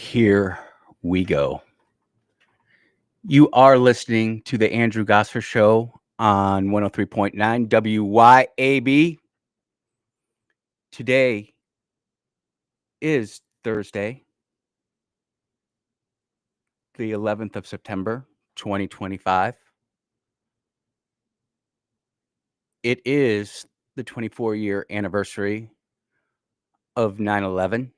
Here we go. You are listening to the Andrew Gosser Show on 103.9 WYAB. Today is Thursday, the 11th of September, 2025. It is the 24-year anniversary of 9/11.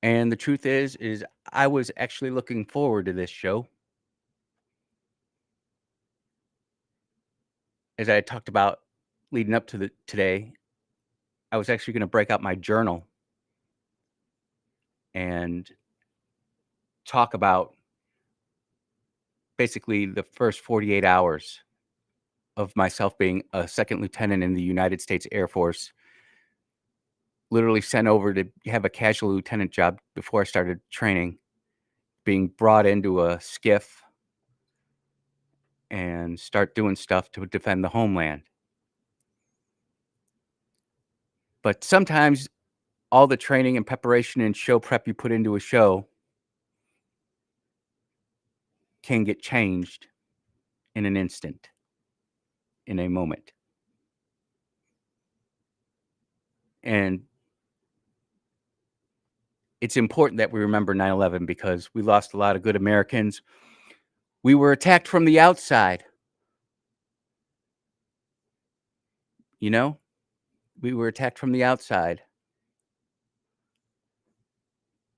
And the truth is I was actually looking forward to this show. As I talked about leading up to today, I was actually going to break out my journal and talk about basically the first 48 hours of myself being a second lieutenant in the United States Air Force, literally sent over to have a casual lieutenant job before I started training, being brought into a skiff and start doing stuff to defend the homeland. But sometimes all the training and preparation and show prep you put into a show can get changed in an instant, in a moment. And it's important that we remember 9/11 because we lost a lot of good Americans. We were attacked from the outside. You know, we were attacked from the outside.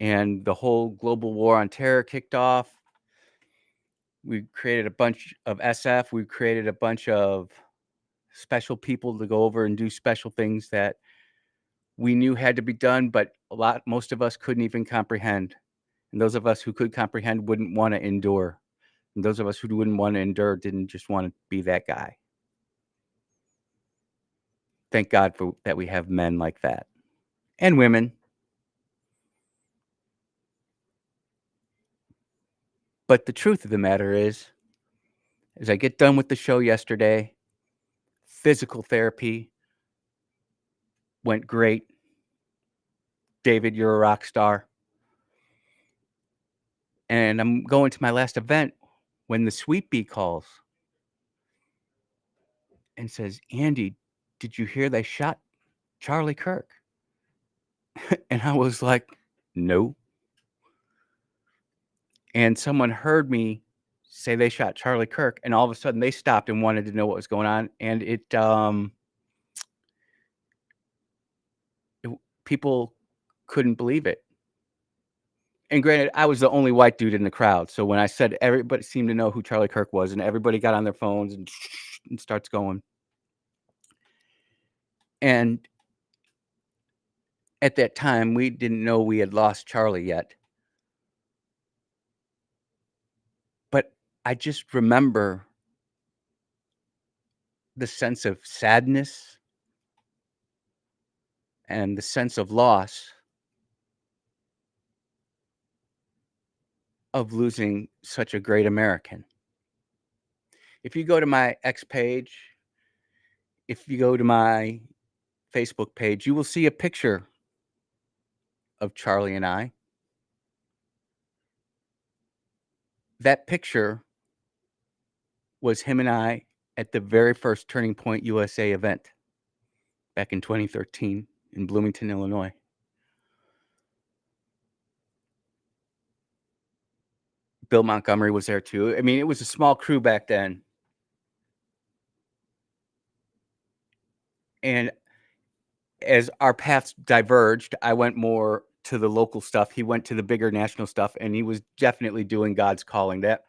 And the whole global war on terror kicked off. We created a bunch of SF. We created a bunch of special people to go over and do special things that we knew had to be done, but most of us couldn't even comprehend. And those of us who could comprehend wouldn't want to endure. And those of us who wouldn't want to endure didn't just want to be that guy. Thank God that we have men like that. And women. But the truth of the matter is, as I get done with the show yesterday, physical therapy went great. David, you're a rock star. And I'm going to my last event when the sweet bee calls and says, Andy, did you hear they shot Charlie Kirk? And I was like, no. And someone heard me say they shot Charlie Kirk, and all of a sudden they stopped and wanted to know what was going on. And people couldn't believe it. And granted, I was the only white dude in the crowd. So when I said, everybody seemed to know who Charlie Kirk was, and everybody got on their phones and starts going. And at that time, we didn't know we had lost Charlie yet. But I just remember the sense of sadness and the sense of loss of losing such a great American. If you go to my X page, if you go to my Facebook page, you will see a picture of Charlie and I. That picture was him and I at the very first Turning Point USA event back in 2013 in Bloomington, Illinois. Bill Montgomery was there too. I mean, it was a small crew back then. And as our paths diverged, I went more to the local stuff. He went to the bigger national stuff, and he was definitely doing God's calling. That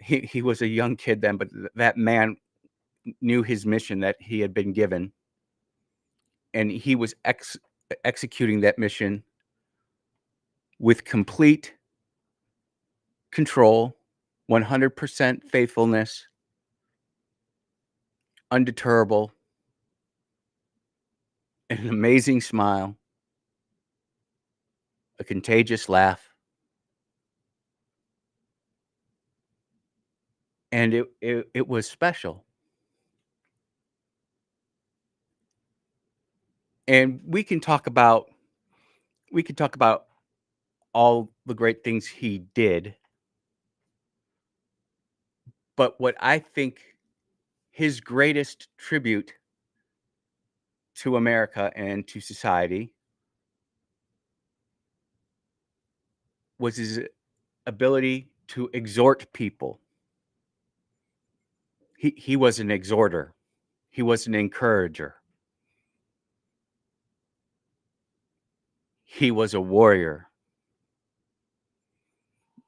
he was a young kid then, but that man knew his mission that he had been given, and he was executing that mission with complete control, 100% faithfulness, undeterrable, an amazing smile, a contagious laugh. And it was special. And we can talk about we could talk about all the great things he did, but what I think his greatest tribute to America and to society was his ability to exhort people. He was an exhorter. He was an encourager. He was a warrior.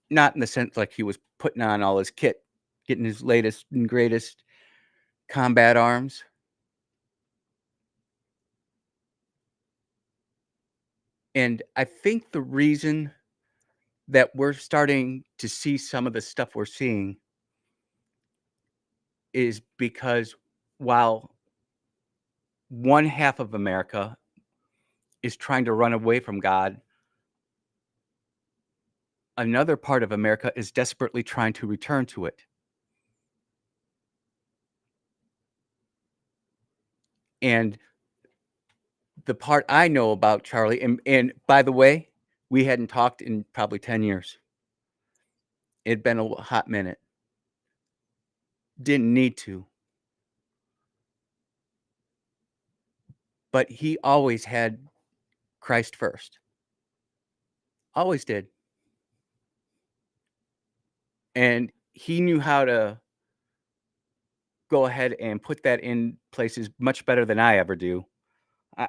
Not in the sense like he was putting on all his kit, getting his latest and greatest combat arms. And I think the reason that we're starting to see some of the stuff we're seeing is because while one half of America is trying to run away from God, another part of America is desperately trying to return to it. And the part I know about Charlie, and by the way, we hadn't talked in probably 10 years. It'd been a hot minute. Didn't need to. But he always had Christ first. Always did. And he knew how to go ahead and put that in places much better than I ever do.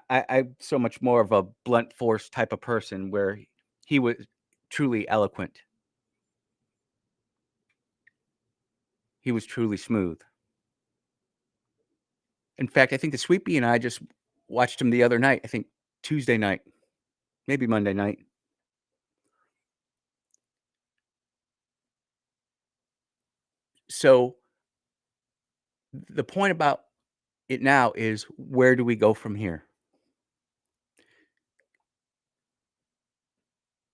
I'm so much more of a blunt force type of person where he was truly eloquent. He was truly smooth. In fact, I think the Sweet Bee and I just watched him the other night. I think Tuesday night, maybe Monday night. So the point about it now is, where do we go from here?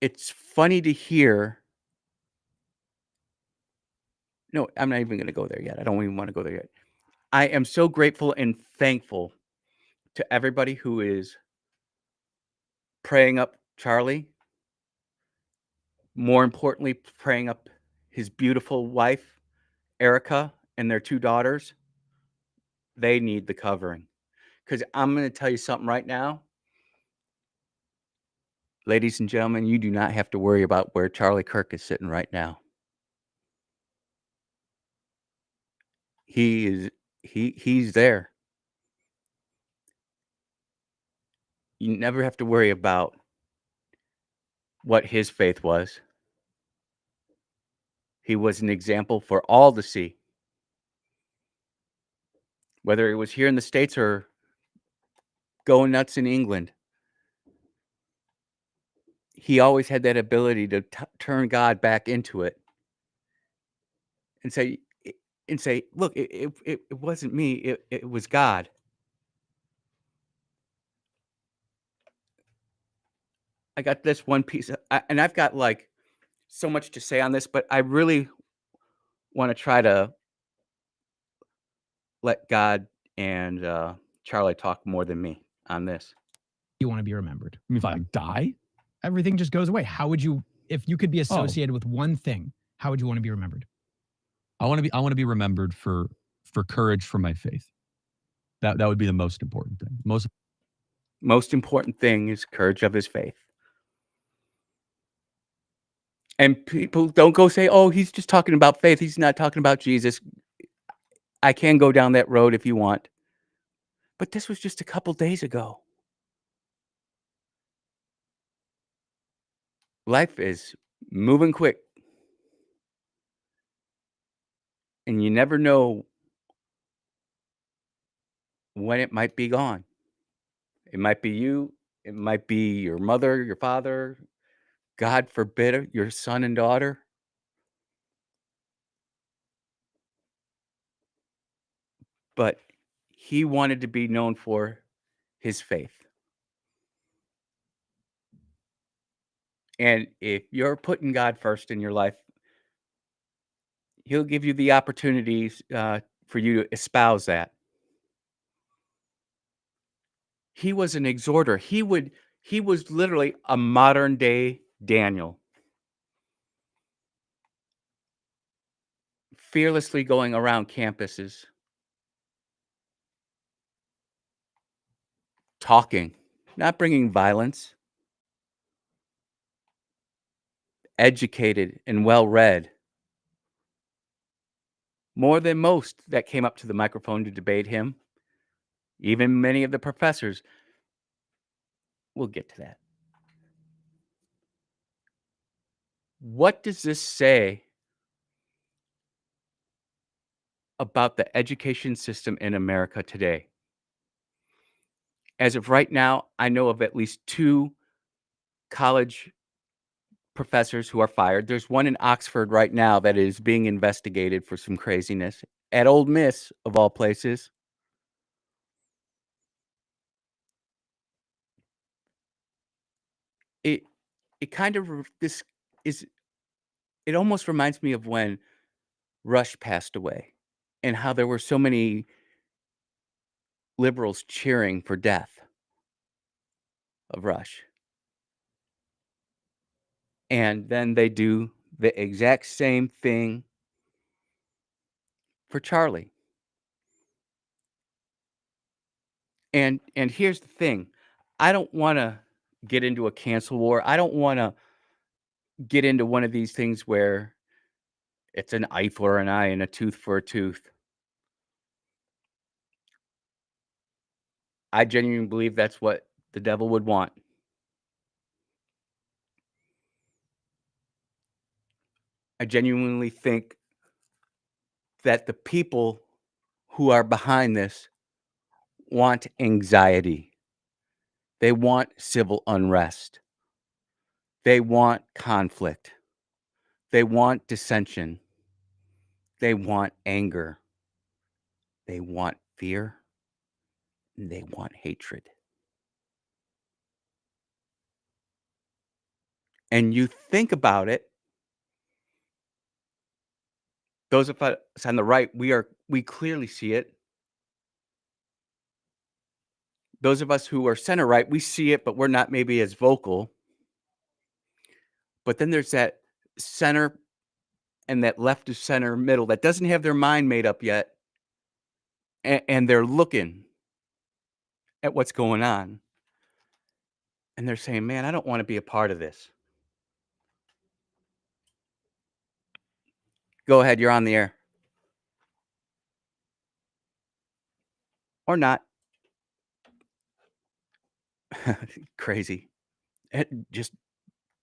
It's funny to hear. No, I'm not even going to go there yet. I don't even want to go there yet. I am so grateful and thankful to everybody who is praying up Charlie. More importantly, praying up his beautiful wife, Erica, and their 2 daughters. They need the covering. Because I'm going to tell you something right now. Ladies and gentlemen, you do not have to worry about where Charlie Kirk is sitting right now. He's there. You never have to worry about what his faith was. He was an example for all to see. Whether it was here in the States or going nuts in England, he always had that ability to turn God back into it and say, look, it wasn't me, it was God. I got this one piece, and I've got like so much to say on this, but I really want to try to let God and Charlie talk more than me on this. You want to be remembered. I mean, if I die, everything just goes away. How would you, if you could be associated with one thing, how would you want to be remembered? I want to be remembered for courage for my faith. That would be the most important thing. Most important thing is courage of his faith. And people don't go say, oh, he's just talking about faith. He's not talking about Jesus. I can go down that road if you want. But this was just a couple days ago. Life is moving quick. And you never know when it might be gone. It might be you. It might be your mother, your father. God forbid, your son and daughter. But he wanted to be known for his faith. And if you're putting God first in your life, he'll give you the opportunities for you to espouse that. He was an exhorter. He would He was literally a modern day Daniel. Fearlessly going around campuses. Talking, not bringing violence. Educated and well-read. More than most that came up to the microphone to debate him. Even many of the professors. We'll get to that. What does this say about the education system in America today? As of right now, I know of at least 2 college professors who are fired. There's one in Oxford right now that is being investigated for some craziness at Ole Miss, of all places. It kind of it almost reminds me of when Rush passed away and how there were so many liberals cheering for death of Rush. And then they do the exact same thing for Charlie. And here's the thing. I don't wanna get into a cancel war. I don't wanna get into one of these things where it's an eye for an eye and a tooth for a tooth. I genuinely believe that's what the devil would want. I genuinely think that the people who are behind this want anxiety. They want civil unrest. They want conflict. They want dissension. They want anger. They want fear. And they want hatred. And you think about it, those of us on the right, we clearly see it. Those of us who are center right, we see it, but we're not maybe as vocal. But then there's that center and that left of center middle that doesn't have their mind made up yet. And they're looking at what's going on. And they're saying, man, I don't want to be a part of this. Go ahead, you're on the air. Or not. Crazy. Just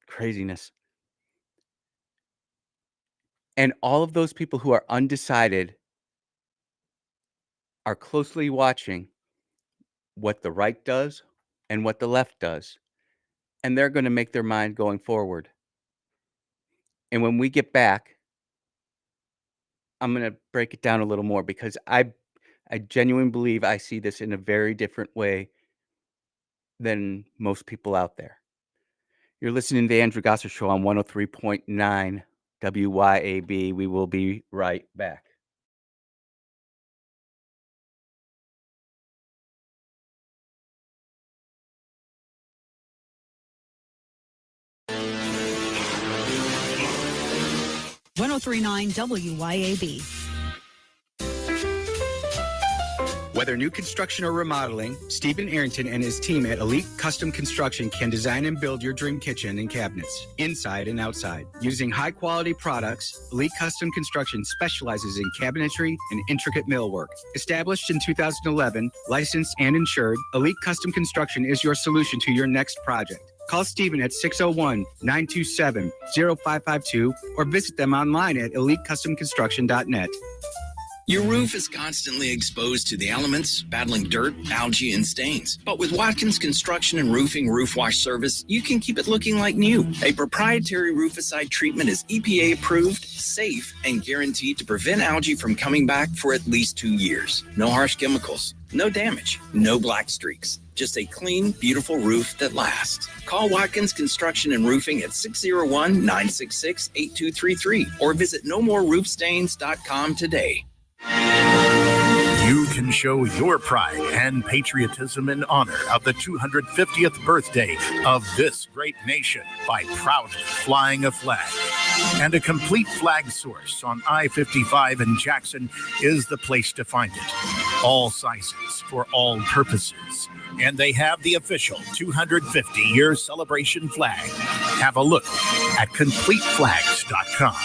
craziness. And all of those people who are undecided are closely watching what the right does and what the left does. And they're going to make their mind going forward. And when we get back, I'm going to break it down a little more because I genuinely believe I see this in a very different way than most people out there. You're listening to the Andrew Gosser Show on 103.9 WYAB. We will be right back. .9 WYAB. Whether new construction or remodeling, Stephen Arrington and his team at Elite Custom Construction can design and build your dream kitchen and cabinets, inside and outside. Using high-quality products, Elite Custom Construction specializes in cabinetry and intricate millwork. Established in 2011, licensed and insured, Elite Custom Construction is your solution to your next project. Call Stephen at 601-927-0552 or visit them online at elitecustomconstruction.net. Your roof is constantly exposed to the elements, battling dirt, algae, and stains. But with Watkins Construction and Roofing Roof Wash Service, you can keep it looking like new. A proprietary rooficide treatment is EPA approved, safe, and guaranteed to prevent algae from coming back for at least 2 years. No harsh chemicals, no damage, no black streaks. Just a clean, beautiful roof that lasts. Call Watkins Construction and Roofing at 601-966-8233 or visit nomoreroofstains.com today. You can show your pride and patriotism in honor of the 250th birthday of this great nation by proudly flying a flag. And a complete flag source on I-55 in Jackson is the place to find it. All sizes for all purposes. And they have the official 250-year celebration flag. Have a look at CompleteFlags.com.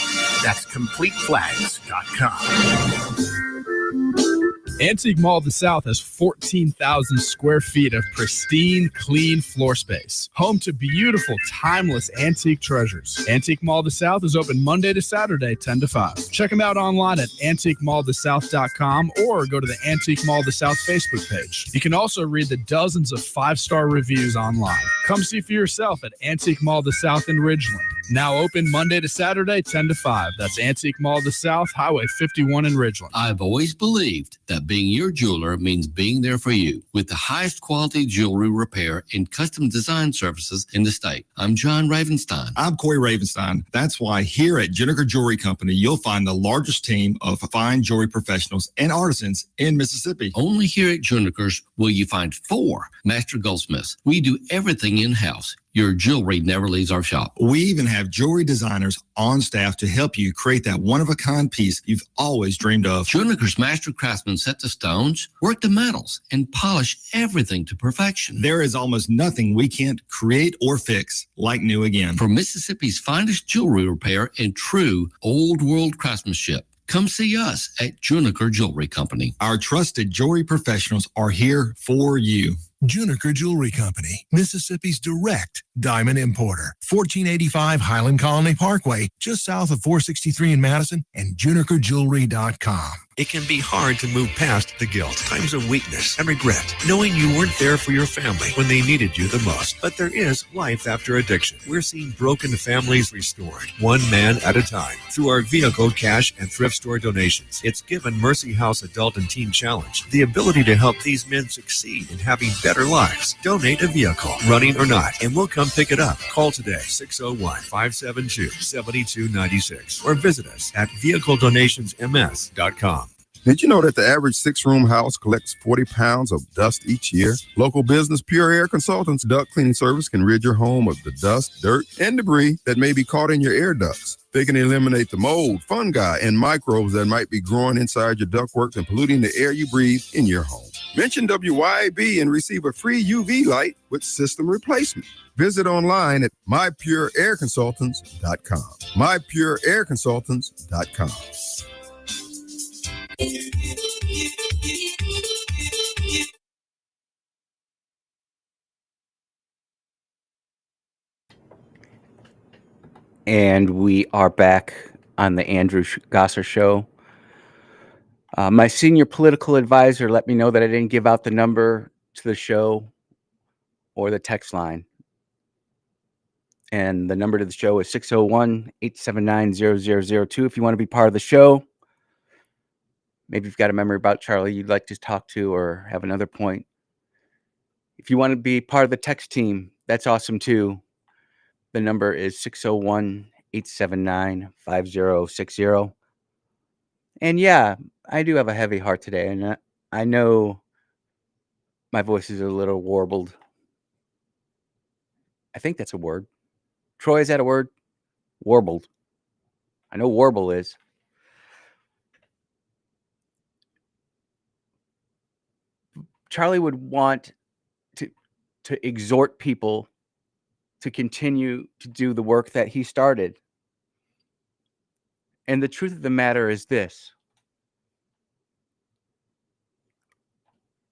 That's CompleteFlags.com. Antique Mall of the South has 14,000 square feet of pristine, clean floor space. Home to beautiful, timeless antique treasures. Antique Mall of the South is open Monday to Saturday, 10 to 5. Check them out online at antiquemallofthesouth.com or go to the Antique Mall of the South Facebook page. You can also read the dozens of 5-star reviews online. Come see for yourself at Antique Mall of the South in Ridgeland. Now open Monday to Saturday, 10 to 5. That's Antique Mall of the South, Highway 51 in Ridgeland. I've always believed that being your jeweler means being there for you with the highest quality jewelry repair and custom design services in the state. I'm John Ravenstein. I'm Corey Ravenstein. That's why here at Juniker Jewelry Company, you'll find the largest team of fine jewelry professionals and artisans in Mississippi. Only here at Juniker's will you find 4 master goldsmiths. We do everything in-house. Your jewelry never leaves our shop. We even have jewelry designers on staff to help you create that one-of-a-kind piece you've always dreamed of. Juniker's master craftsmen set the stones, work the metals, and polish everything to perfection. There is almost nothing we can't create or fix like new again. For Mississippi's finest jewelry repair and true old-world craftsmanship, come see us at Juniker Jewelry Company. Our trusted jewelry professionals are here for you. Juniker Jewelry Company, Mississippi's direct diamond importer. 1485 Highland Colony Parkway, just south of 463 in Madison, and JunikerJewelry.com. It can be hard to move past the guilt, times of weakness, and regret, knowing you weren't there for your family when they needed you the most. But there is life after addiction. We're seeing broken families restored, one man at a time, through our vehicle, cash, and thrift store donations. It's given Mercy House Adult and Teen Challenge the ability to help these men succeed in having better lives. Donate a vehicle, running or not, and we'll come pick it up. Call today, 601-572-7296, or visit us at vehicledonationsms.com. Did you know that the average 6-room house collects 40 pounds of dust each year? Local business Pure Air Consultants duct cleaning service can rid your home of the dust, dirt, and debris that may be caught in your air ducts. They can eliminate the mold, fungi, and microbes that might be growing inside your ductwork and polluting the air you breathe in your home. Mention WYAB and receive a free UV light with system replacement. Visit online at mypureairconsultants.com. mypureairconsultants.com. And we are back on the Andrew Gosser Show. My senior political advisor let me know that I didn't give out the number to the show or the text line. And the number to the show is 601-879-0002 if you want to be part of the show. Maybe you've got a memory about Charlie you'd like to talk to or have another point. If you want to be part of the text team, that's awesome too. The number is 601-879-5060. And yeah, I do have a heavy heart today, and I know my voice is a little warbled. I think that's a word. Troy, is that a word? Warbled. I know warble is. Charlie would want to exhort people to continue to do the work that he started. And the truth of the matter is this.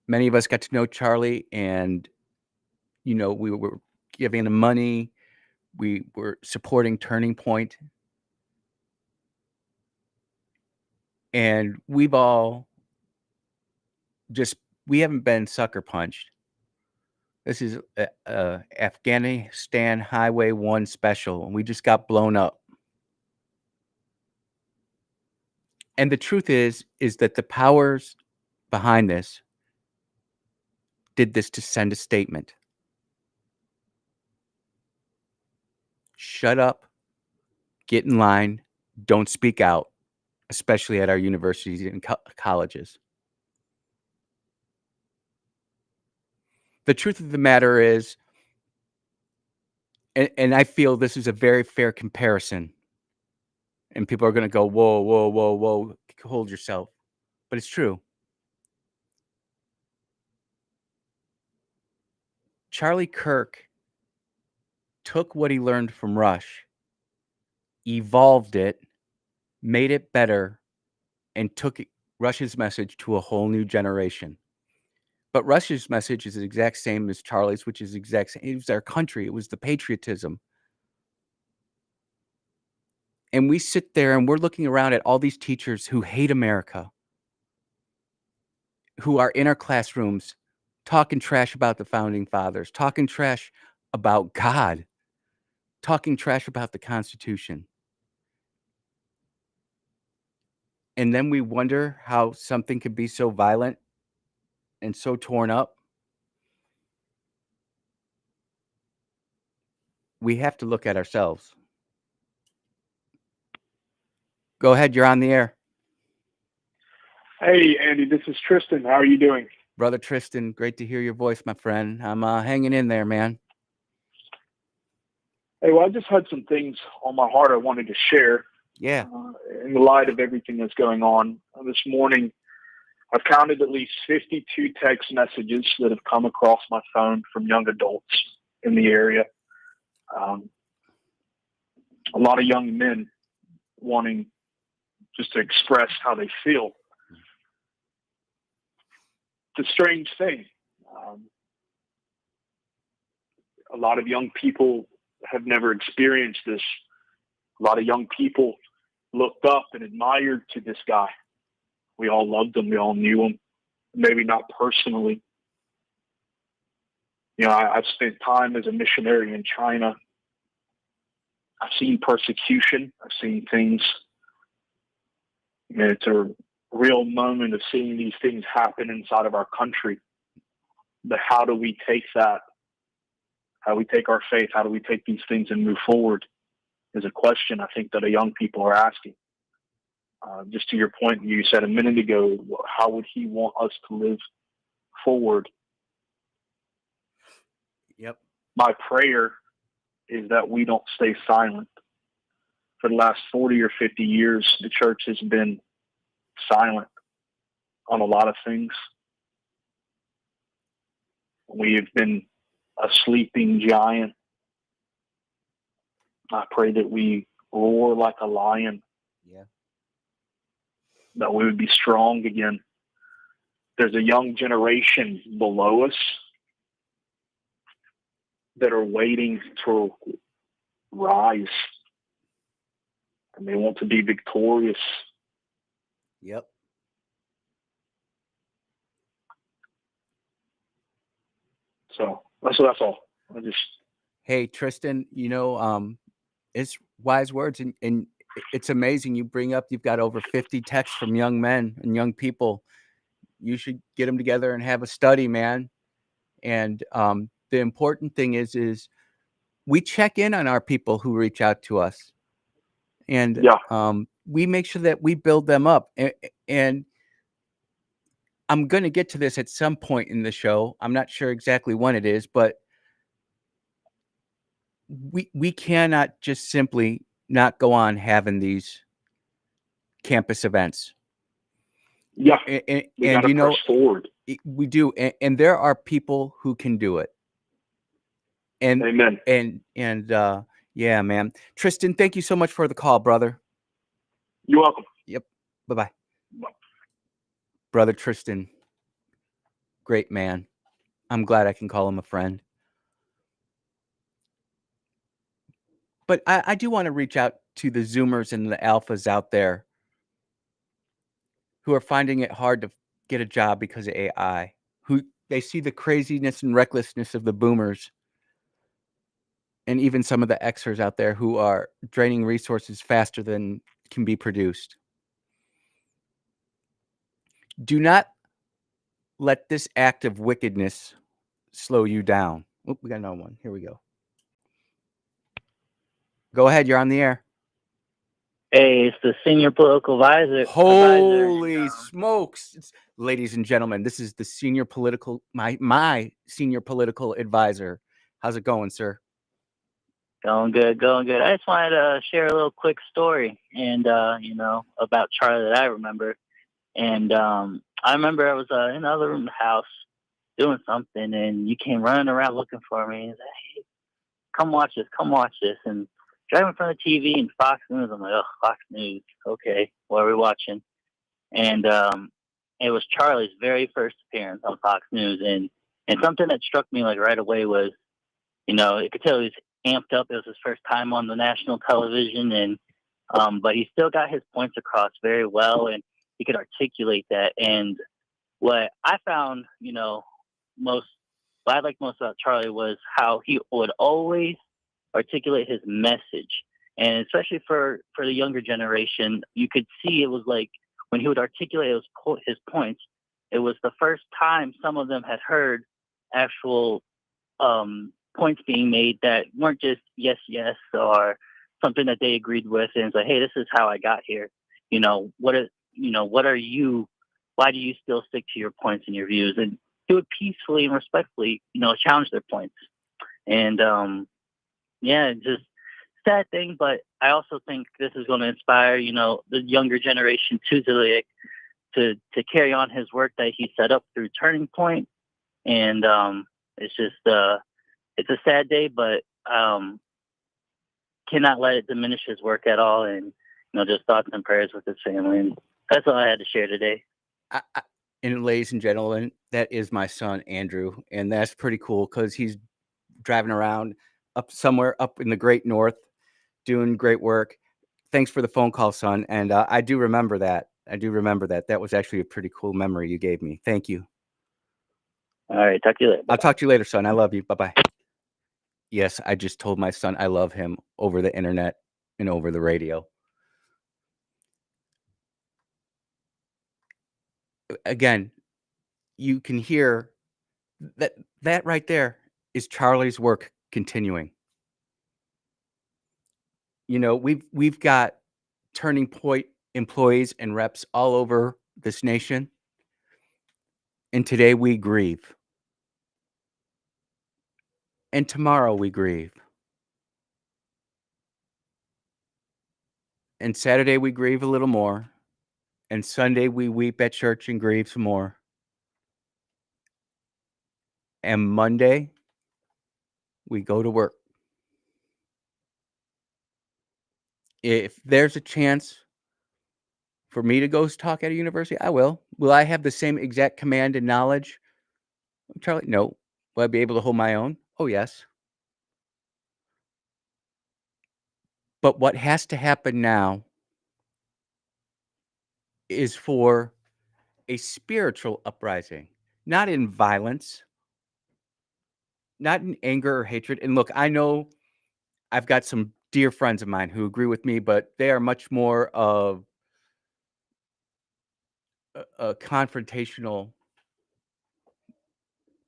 Many of us got to know Charlie, and, you know, we were giving him money. We were supporting Turning Point. And we've all we haven't been sucker punched. This is Afghanistan Highway 1 special, and we just got blown up. And the truth is that the powers behind this did this to send a statement. Shut up, get in line, don't speak out, especially at our universities and colleges. the truth of the matter is, and I feel this is a very fair comparison, and people are going to go, whoa, whoa, whoa, whoa, hold yourself. But it's true. Charlie Kirk took what he learned from Rush, evolved it, made it better, and took Rush's message to a whole new generation. But Rush's message is the exact same as Charlie's, which is the exact same. It was our country. It was the patriotism. And we sit there and we're looking around at all these teachers who hate America, who are in our classrooms talking trash about the founding fathers, talking trash about God, talking trash about the Constitution. And then we wonder how something could be so violent and so torn up. We have to look at ourselves. Go ahead, you're on the air. Hey, Andy, this is Tristan. How are you doing? Brother Tristan, great to hear your voice, my friend. I'm hanging in there, man. Hey, well, I just had some things on my heart I wanted to share. Yeah. In the light of everything that's going on. This morning, I've counted at least 52 text messages that have come across my phone from young adults in the area. A lot of young men wanting just to express how they feel. It's a strange thing. A lot of young people have never experienced this. A lot of young people looked up and admired to this guy. We all loved him. We all knew him. Maybe not personally. You know, I've spent time as a missionary in China. I've seen persecution. I've seen things. And it's a real moment of seeing these things happen inside of our country. But how do we take that? How do we take our faith? How do we take these things and move forward? Is a question I think that young people are asking. Just to your point, you said a minute ago, how would he want us to live forward? Yep. My prayer is that we don't stay silent. For the last 40 or 50 years, the church has been silent on a lot of things. We have been a sleeping giant. I pray that we roar like a lion. Yeah. That we would be strong again. There's a young generation below us that are waiting to rise. And they want to be victorious. Yep. So that's all. Hey, Tristan, it's wise words, and it's amazing. You've got over 50 texts from young men and young people. You should get them together and have a study, man. And the important thing is we check in on our people who reach out to us, and we make sure that we build them up. And I'm going to get to this at some point in the show. I'm not sure exactly when it is, but we cannot just simply not go on having these campus events. Yeah. And press forward. We do. And there are people who can do it. And amen. And yeah, man. Tristan, thank you so much for the call, brother. You're welcome. Yep. Bye-bye. Brother Tristan. Great man. I'm glad I can call him a friend. But I do want to reach out to the Zoomers and the Alphas out there who are finding it hard to get a job because of AI, who they see the craziness and recklessness of the Boomers, and even some of the Xers out there who are draining resources faster than can be produced. Do not let this act of wickedness slow you down. Oh, we got another one. Here we go. Go ahead. You're on the air. Hey, it's the senior political advisor. Holy smokes. Ladies and gentlemen, this is the senior political, my senior political advisor. How's it going, sir? Going good, going good. I just wanted to share a little quick story and, about Charlie that I remember. And I remember I was in the other room of the house doing something, and you came running around looking for me. And said, hey, come watch this. And driving in front of the TV and Fox News. I'm like, oh, Fox News. Okay, what are we watching? And it was Charlie's very first appearance on Fox News. And something that struck me like right away was, you could tell he was amped up. It was his first time on the national television, and but he still got his points across very well, and he could articulate that. And what I found, what I liked most about Charlie was how he would always articulate his message, and especially for the younger generation, you could see it was like when he would articulate his points, it was the first time some of them had heard actual points being made that weren't just yes or something that they agreed with, and it's like, hey, this is how I got here. What are you? Why do you still stick to your points and your views? And do it peacefully and respectfully. Challenge their points. And just sad thing, but I also think this is going to inspire the younger generation to carry on his work that he set up through Turning Point. And it's just it's a sad day, but cannot let it diminish his work at all. And just thoughts and prayers with his family. And that's all I had to share today. And ladies and gentlemen, that is my son Andrew, and that's pretty cool because he's driving around somewhere up in the great north, doing great work. Thanks for the phone call, son. And I do remember that. That was actually a pretty cool memory you gave me. Thank you. All right, talk to you later. I'll talk to you later, son. I love you. Bye-bye. Yes, I just told my son I love him over the internet and over the radio. Again, you can hear that right there is Charlie's work continuing. We've got Turning Point employees and reps all over this nation, and today we grieve. And tomorrow we grieve. And Saturday we grieve a little more. And Sunday we weep at church and grieve some more. And Monday we go to work. If there's a chance for me to go talk at a university, I will. Will I have the same exact command and knowledge, Charlie? No. Will I be able to hold my own? Oh, yes. But what has to happen now is for a spiritual uprising, not in violence, not in anger or hatred. And look, I know I've got some dear friends of mine who agree with me, but they are much more of a confrontational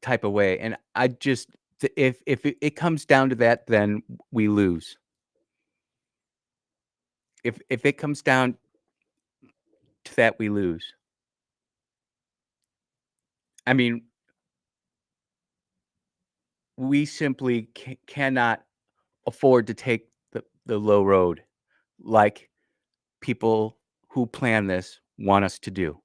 type of way. And I just, if it comes down to that, then we lose. If it comes down to that, we lose. I mean, we simply cannot afford to take the low road like people who plan this want us to do.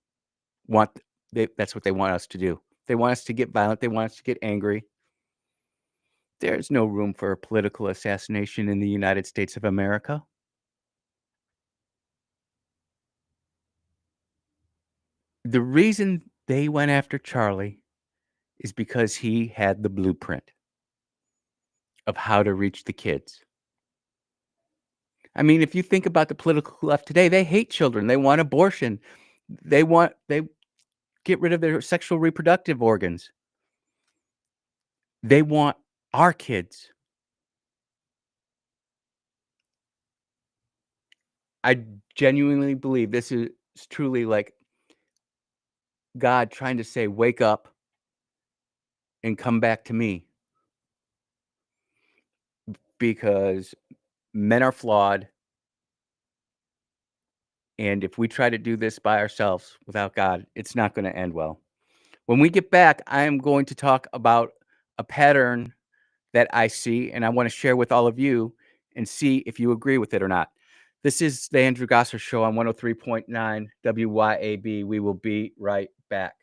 That's what they want us to do. They want us to get violent. They want us to get angry. There's no room for a political assassination in the United States of America. The reason they went after Charlie is because he had the blueprint of how to reach the kids. I mean, if you think about the political left today, they hate children. They want abortion. They get rid of their sexual reproductive organs. They want our kids. I genuinely believe this is truly like God trying to say, wake up and come back to me. Because men are flawed. And if we try to do this by ourselves without God, it's not going to end well. When we get back, I am going to talk about a pattern that I see, and I want to share with all of you and see if you agree with it or not. This is the Andrew Gosser Show on 103.9 WYAB. We will be right back.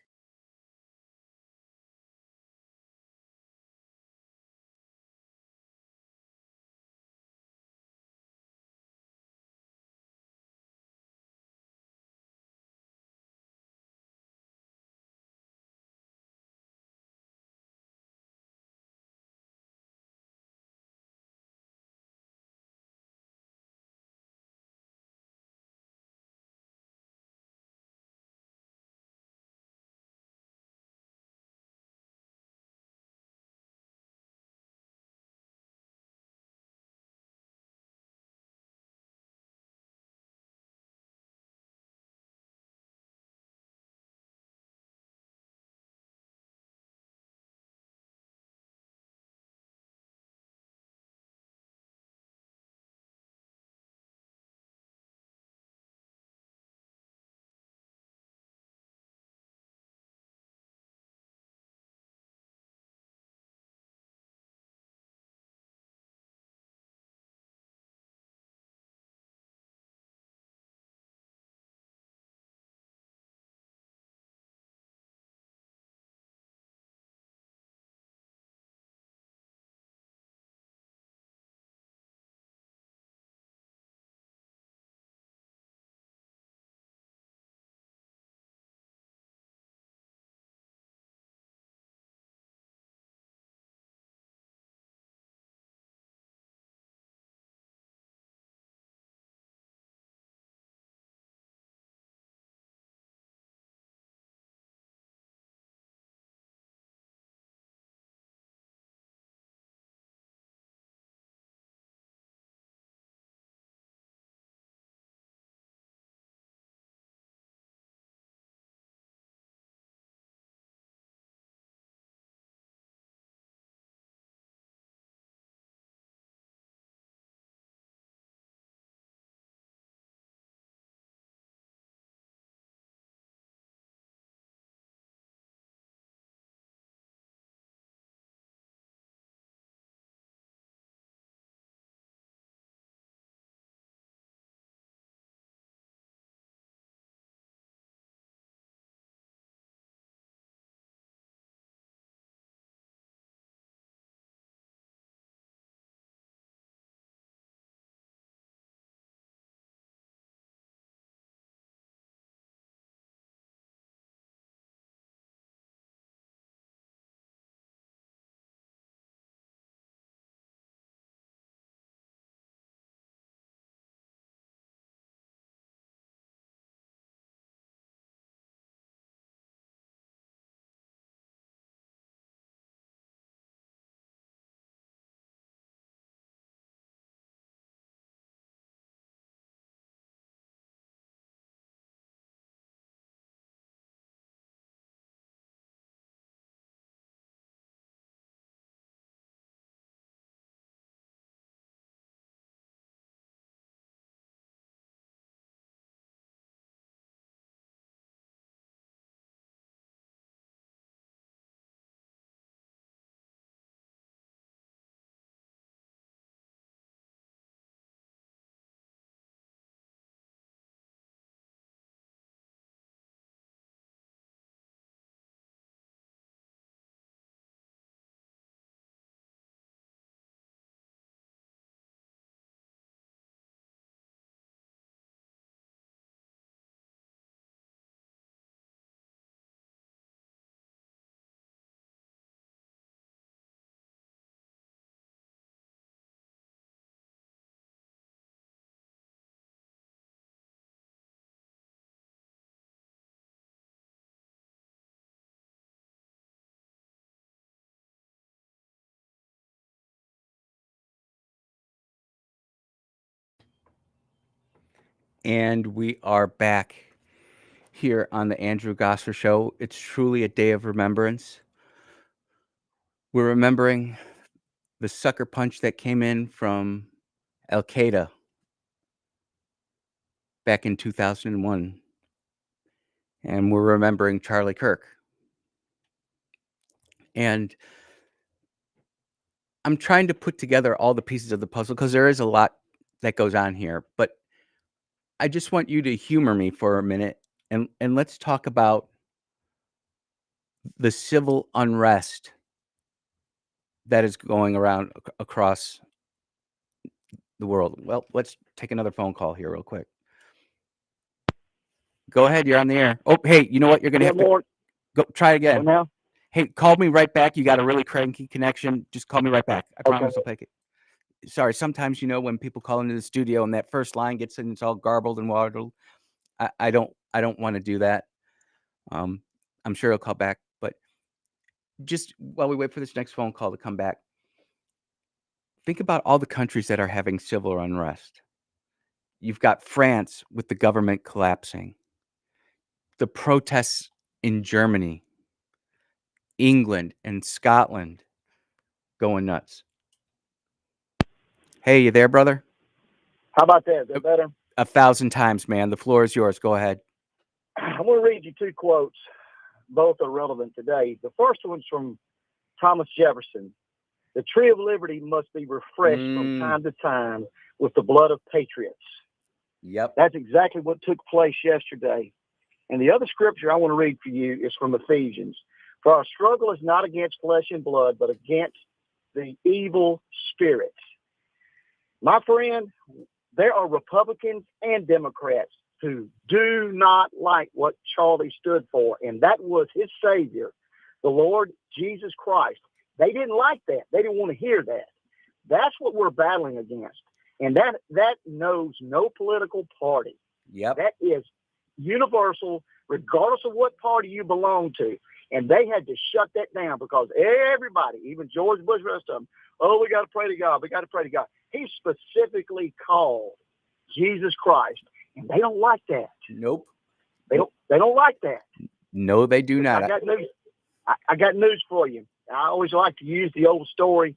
And we are back here on the Andrew Gosser Show. It's truly a day of remembrance. We're remembering the sucker punch that came in from Al Qaeda back in 2001. And we're remembering Charlie Kirk. And I'm trying to put together all the pieces of the puzzle because there is a lot that goes on here. But I just want you to humor me for a minute and let's talk about the civil unrest that is going around across the world. Well, let's take another phone call here real quick. Go ahead, you're on the air. Oh, hey, you know what? You're gonna have to go try again. Now? Hey, call me right back. You got a really cranky connection. Just call me right back. I promise I'll take it. Sorry, sometimes when people call into the studio and that first line gets in, it's all garbled and waddled. I don't want to do that. I'm sure he'll call back, but just while we wait for this next phone call to come back, think about all the countries that are having civil unrest. You've got France with the government collapsing, the protests in Germany, England and Scotland going nuts. Hey, you there, brother? How about that? Is that better? 1,000 times, man. The floor is yours. Go ahead. I'm going to read you two quotes. Both are relevant today. The first one's from Thomas Jefferson. The tree of liberty must be refreshed from time to time with the blood of patriots. Yep. That's exactly what took place yesterday. And the other scripture I want to read for you is from Ephesians. For our struggle is not against flesh and blood, but against the evil spirits. My friend, there are Republicans and Democrats who do not like what Charlie stood for, and that was his Savior, the Lord Jesus Christ. They didn't like that. They didn't want to hear that. That's what we're battling against. And that knows no political party. Yep. That is universal, regardless of what party you belong to. And they had to shut that down because everybody, even George Bush, rest of them, we got to pray to God. We got to pray to God. He specifically called Jesus Christ, and they don't like that. Nope. They don't like that. No, they do not. I got news. I got news for you. I always like to use the old story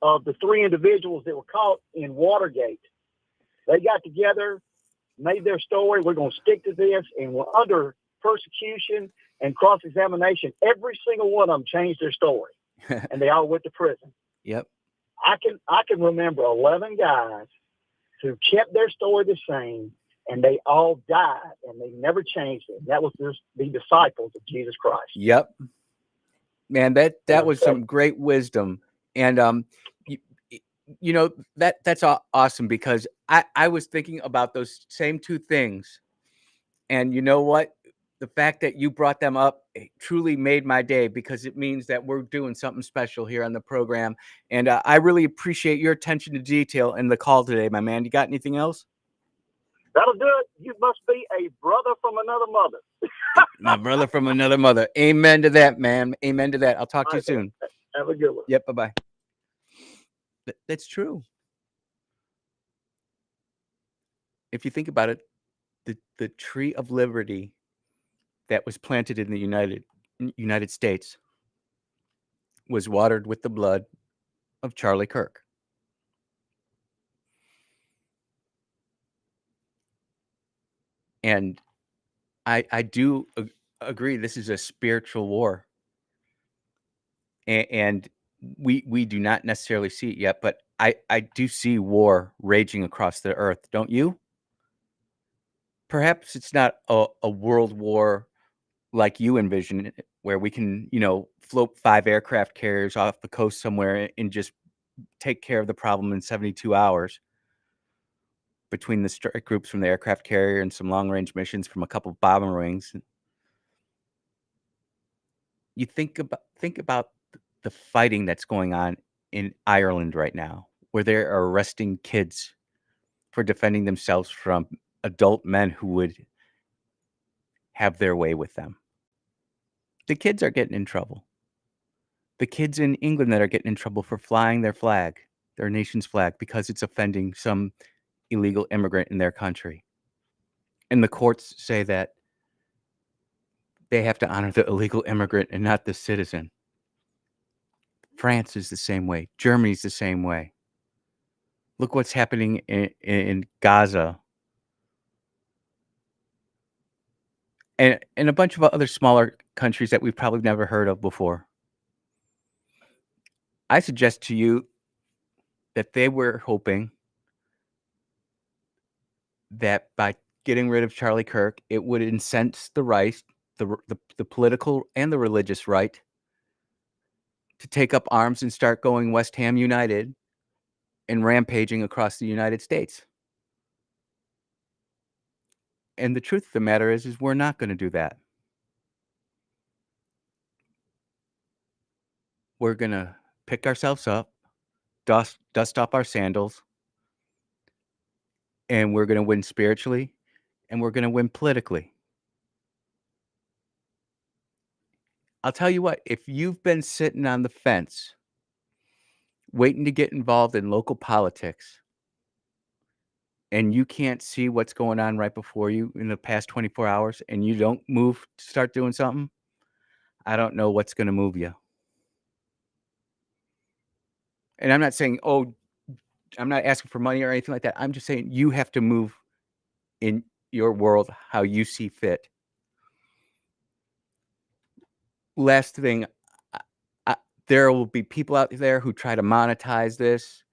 of the three individuals that were caught in Watergate. They got together, made their story. We're going to stick to this, and we're under persecution and cross-examination. Every single one of them changed their story, and they all went to prison. Yep. I can remember 11 guys who kept their story the same, and they all died, and they never changed it. That was the disciples of Jesus Christ. Yep. Man, that was some great wisdom. And that's awesome because I was thinking about those same two things. And you know what? The fact that you brought them up truly made my day because it means that we're doing something special here on the program. And I really appreciate your attention to detail in the call today, my man. You got anything else? That'll do it. You must be a brother from another mother. My brother from another mother. Amen to that, man. Amen to that. I'll talk to you soon. Have a good one. Yep. Bye-bye. That's true. If you think about it, the tree of liberty that was planted in the United States was watered with the blood of Charlie Kirk. And I do agree this is a spiritual war. And we do not necessarily see it yet, but I do see war raging across the earth, don't you? Perhaps it's not a world war like you envision it, where we can, float 5 aircraft carriers off the coast somewhere and just take care of the problem in 72 hours between the strike groups from the aircraft carrier and some long-range missions from a couple of bomber wings. You think about the fighting that's going on in Ireland right now, where they are arresting kids for defending themselves from adult men who would have their way with them. The kids are getting in trouble. The kids in England that are getting in trouble for flying their flag, their nation's flag, because it's offending some illegal immigrant in their country. And the courts say that they have to honor the illegal immigrant and not the citizen. France is the same way. Germany's the same way. Look what's happening in Gaza and a bunch of other smaller countries that we've probably never heard of before. I suggest to you that they were hoping that by getting rid of Charlie Kirk, it would incense the right, the political and the religious right to take up arms and start going West Ham United and rampaging across the United States. And the truth of the matter is we're not going to do that. We're going to pick ourselves up, dust off our sandals, and we're going to win spiritually, and we're going to win politically. I'll tell you what, if you've been sitting on the fence waiting to get involved in local politics and you can't see what's going on right before you in the past 24 hours and you don't move to start doing something, I don't know what's going to move you. And I'm not saying, oh, I'm not asking for money or anything like that. I'm just saying you have to move in your world how you see fit. Last thing, there will be people out there who try to monetize this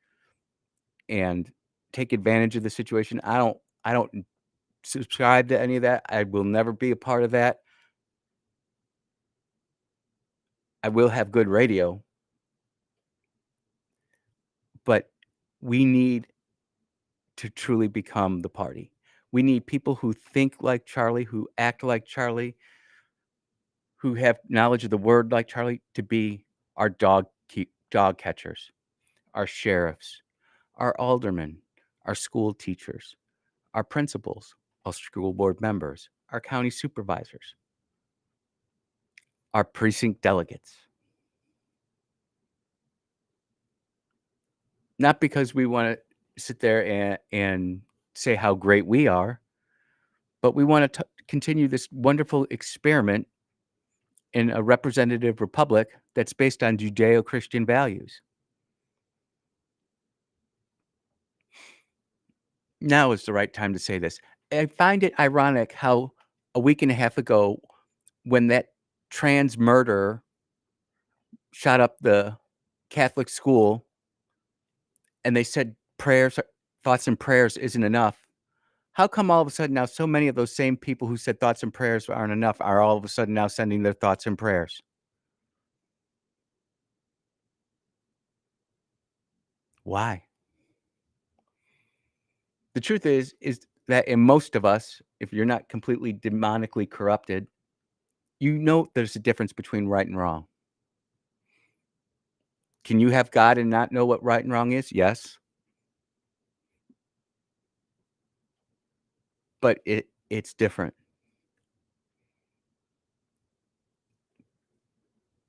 and take advantage of the situation. I don't subscribe to any of that. I will never be a part of that. I will have good radio, but we need to truly become the party. We need people who think like Charlie, who act like Charlie, who have knowledge of the word like Charlie, to be our dog catchers, our sheriffs, our aldermen, our school teachers, our principals, our school board members, our county supervisors, our precinct delegates. Not because we want to sit there and say how great we are, but we want to continue this wonderful experiment in a representative republic that's based on Judeo-Christian values. Now is the right time to say this. I find it ironic how a week and a half ago, when that trans murderer shot up the Catholic school and they said thoughts and prayers isn't enough, how come all of a sudden now so many of those same people who said thoughts and prayers aren't enough are all of a sudden now sending their thoughts and prayers? Why? The truth is that in most of us, if you're not completely demonically corrupted, you know there's a difference between right and wrong. Can you have God and not know what right and wrong is? Yes. But it's different.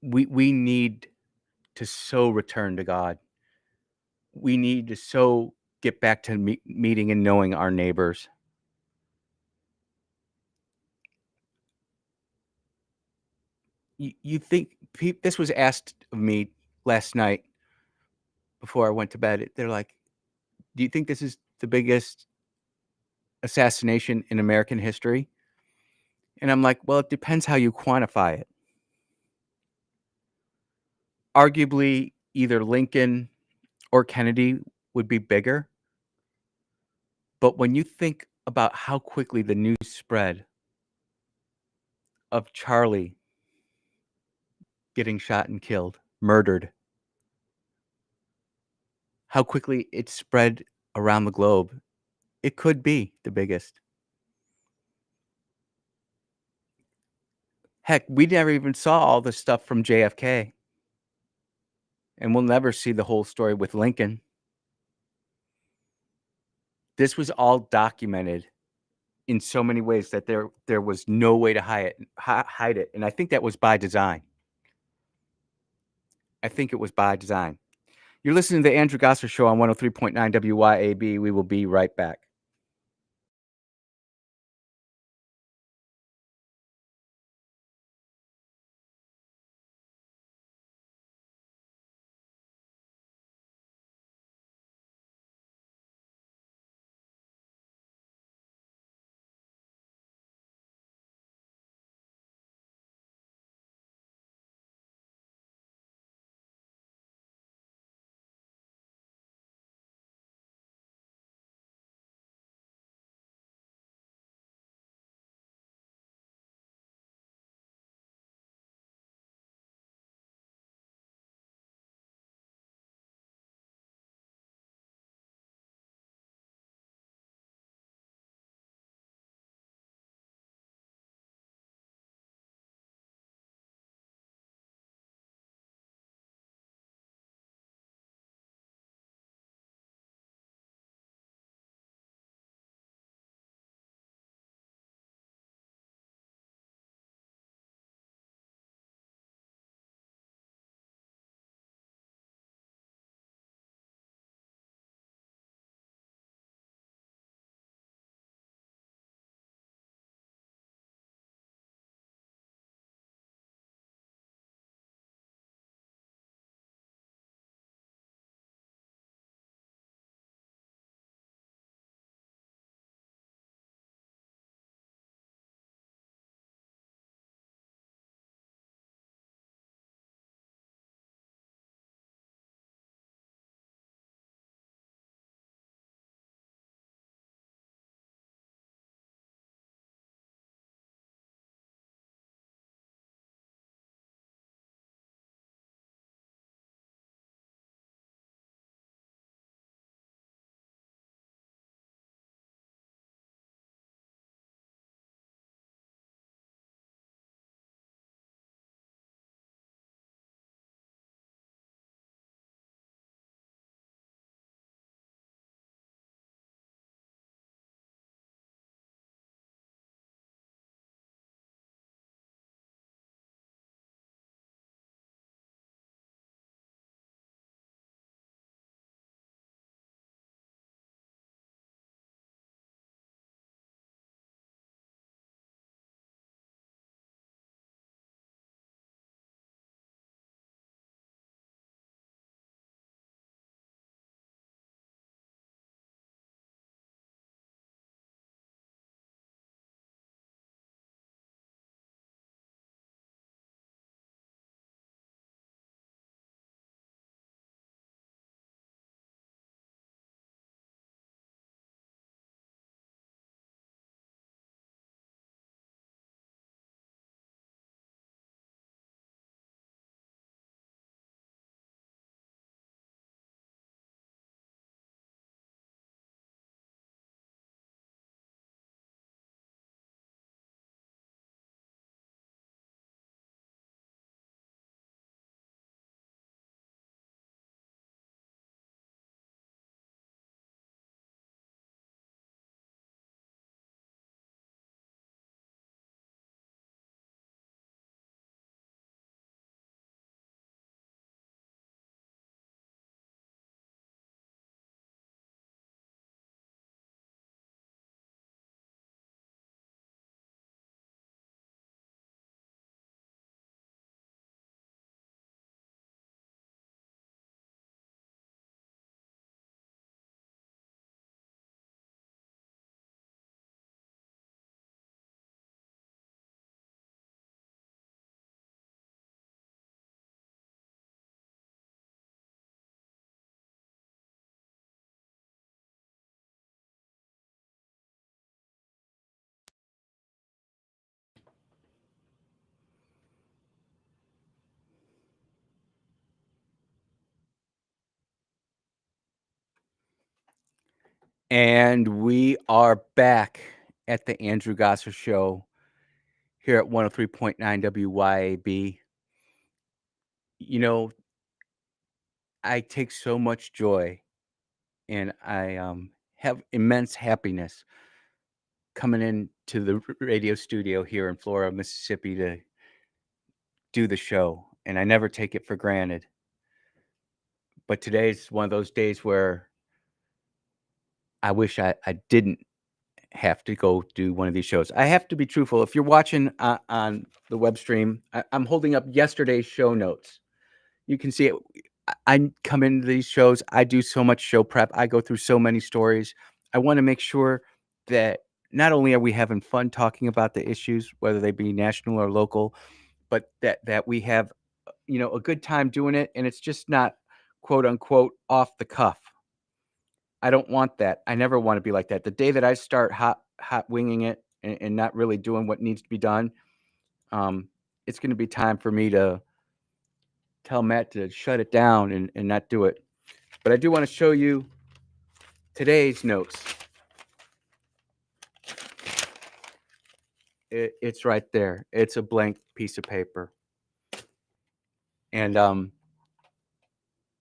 We need to so return to God. We need to so get back to meeting and knowing our neighbors. You think this was asked of me last night before I went to bed. They're like, do you think this is the biggest assassination in American history? And I'm like, well, it depends how you quantify it. Arguably, either Lincoln or Kennedy would be bigger. But when you think about how quickly the news spread of Charlie getting shot and killed, murdered, how quickly it spread around the globe, it could be the biggest. Heck, we never even saw all the stuff from JFK. And we'll never see the whole story with Lincoln. This was all documented in so many ways that there was no way to hide it. And I think that was by design. I think it was by design. You're listening to the Andrew Gosser Show on 103.9 WYAB. We will be right back. And we are back at the Andrew Gosser Show here at 103.9 WYAB. You know, I take so much joy and I have immense happiness coming into the radio studio here in Flora, Mississippi to do the show. And I never take it for granted. But today's one of those days where I wish I didn't have to go do one of these shows. I have to be truthful. If you're watching on the web stream, I'm holding up yesterday's show notes. You can see it. I come into these shows. I do so much show prep. I go through so many stories. I want to make sure that not only are we having fun talking about the issues, whether they be national or local, but that we have, a good time doing it, and it's just not quote unquote off the cuff. I don't want that. I never want to be like that. The day that I start hot winging it and not really doing what needs to be done, it's going to be time for me to tell Matt to shut it down and not do it. But I do want to show you today's notes. It's right there. It's a blank piece of paper. And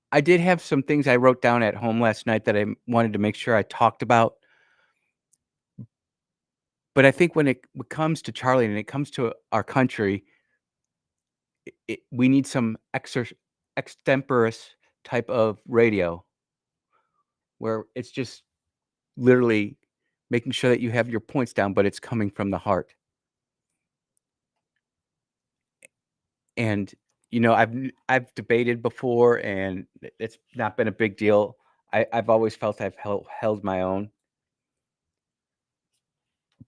I did have some things I wrote down at home last night that I wanted to make sure I talked about. But I think when it comes to Charlie and it comes to our country, we need some extemporis type of radio where it's just literally making sure that you have your points down, but it's coming from the heart. And I've debated before, and it's not been a big deal. I've always felt I've held my own.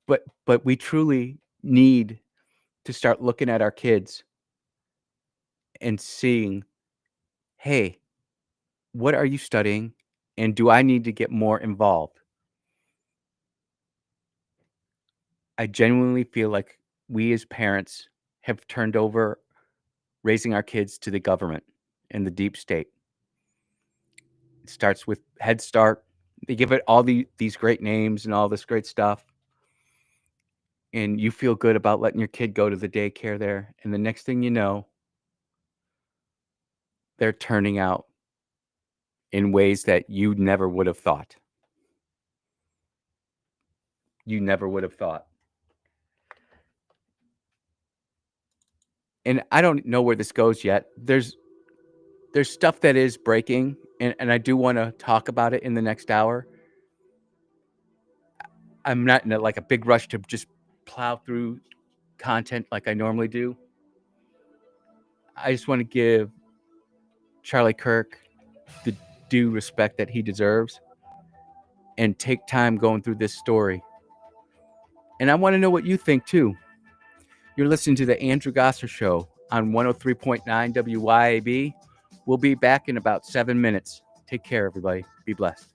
But we truly need to start looking at our kids and seeing, hey, what are you studying? And do I need to get more involved? I genuinely feel like we as parents have turned over raising our kids to the government and the deep state. It starts with Head Start. They give it all these great names and all this great stuff. And you feel good about letting your kid go to the daycare there. And the next thing you know, they're turning out in ways that you never would have thought. You never would have thought. And I don't know where this goes yet. There's stuff that is breaking, and I do want to talk about it in the next hour. I'm not in a big rush to just plow through content like I normally do. I just want to give Charlie Kirk the due respect that he deserves and take time going through this story. And I want to know what you think too. You're listening to the Andrew Gosser Show on 103.9 WYAB. We'll be back in about 7 minutes. Take care, everybody. Be blessed.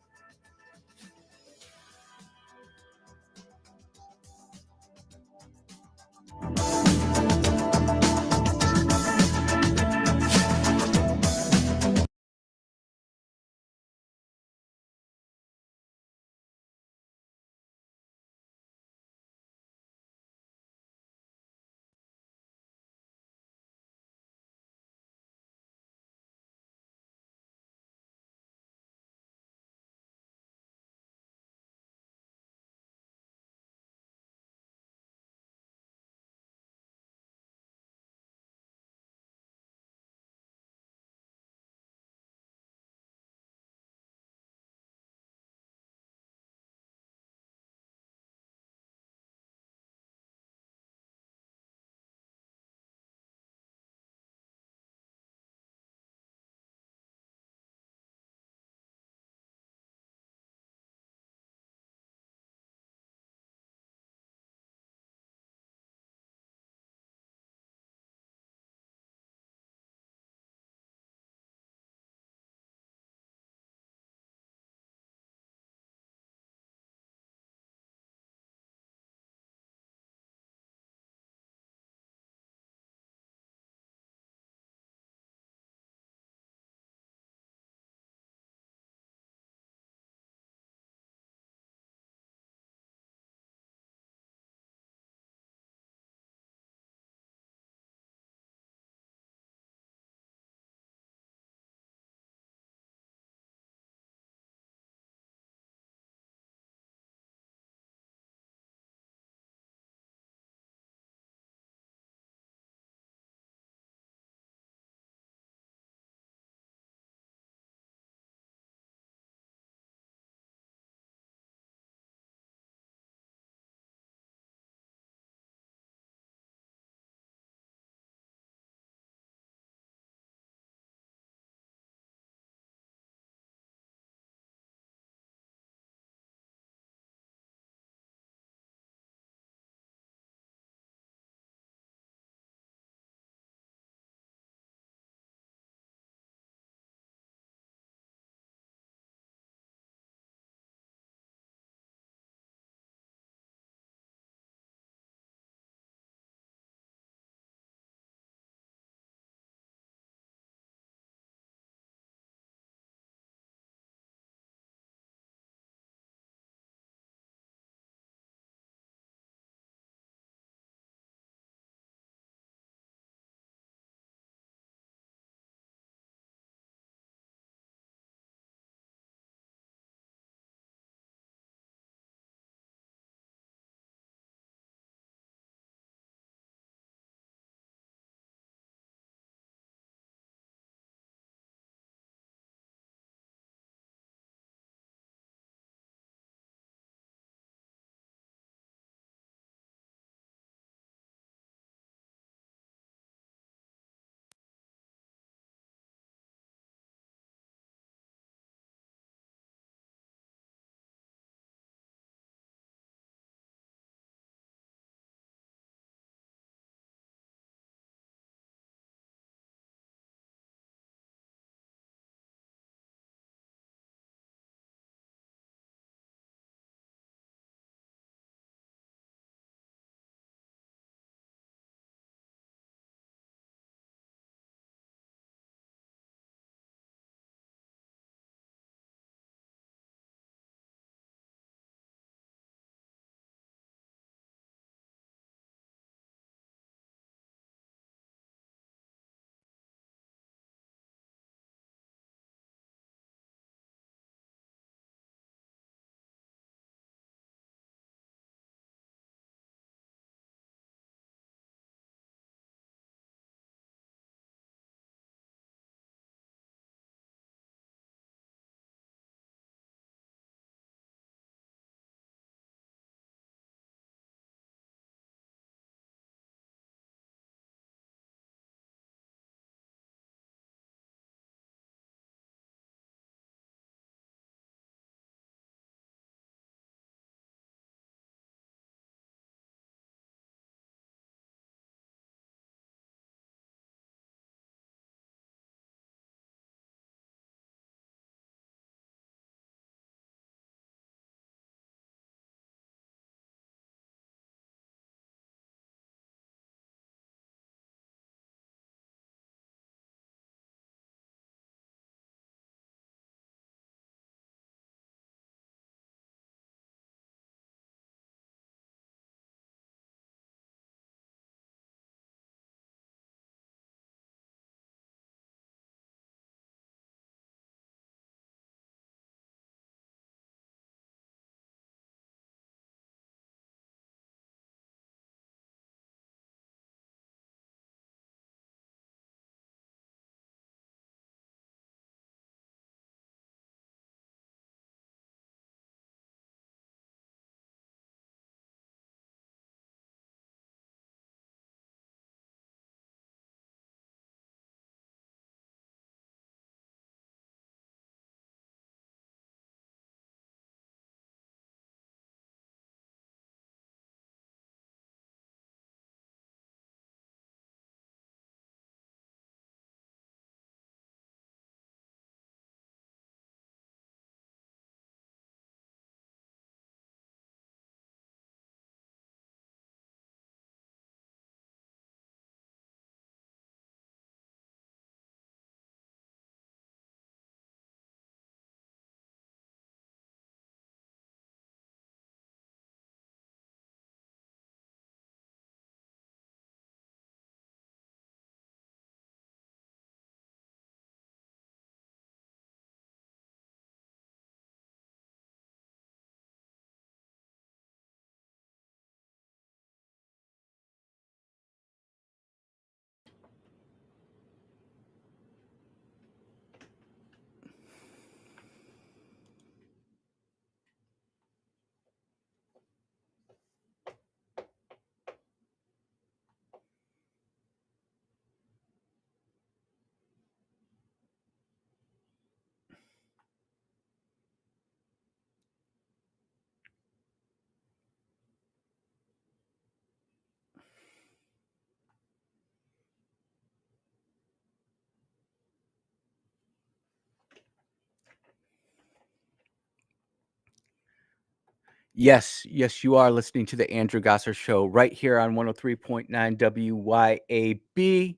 Yes, you are listening to the Andrew Gosser Show right here on 103.9 WYAB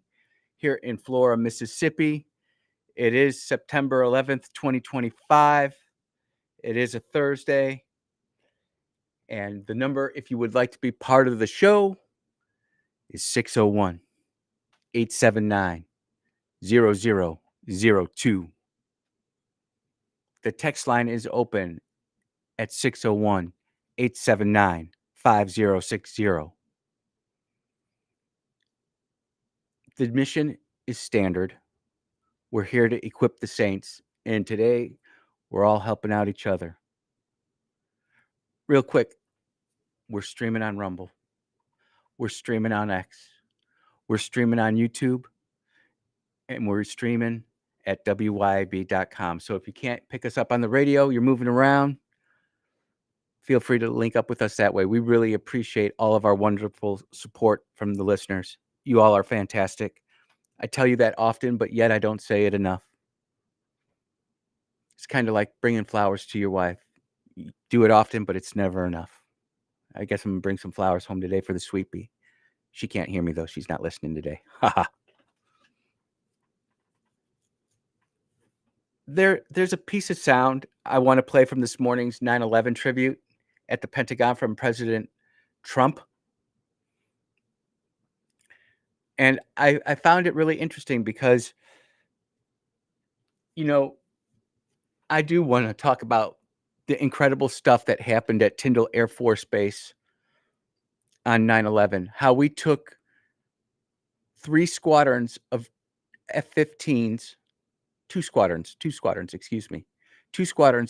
here in Flora, Mississippi. It is September 11th, 2025. It is a Thursday. And the number, if you would like to be part of the show, is 601 879 0002. The text line is open at 601 879 5060. The mission is standard. We're here to equip the saints, and today we're all helping out each other. Real quick, we're streaming on Rumble. We're streaming on X. We're streaming on YouTube, and we're streaming at WYAB.com. So if you can't pick us up on the radio, you're moving around, feel free to link up with us that way. We really appreciate all of our wonderful support from the listeners. You all are fantastic. I tell you that often, but yet I don't say it enough. It's kind of like bringing flowers to your wife. You do it often, but it's never enough. I guess I'm going to bring some flowers home today for the sweet pea. She can't hear me, though. She's not listening today. There's a piece of sound I want to play from this morning's 9/11 tribute at the Pentagon from President Trump. And I found it really interesting because, you know, I do want to talk about the incredible stuff that happened at Tyndall Air Force Base on 9/11, how we took 3 squadrons of F-15s, 2 squadrons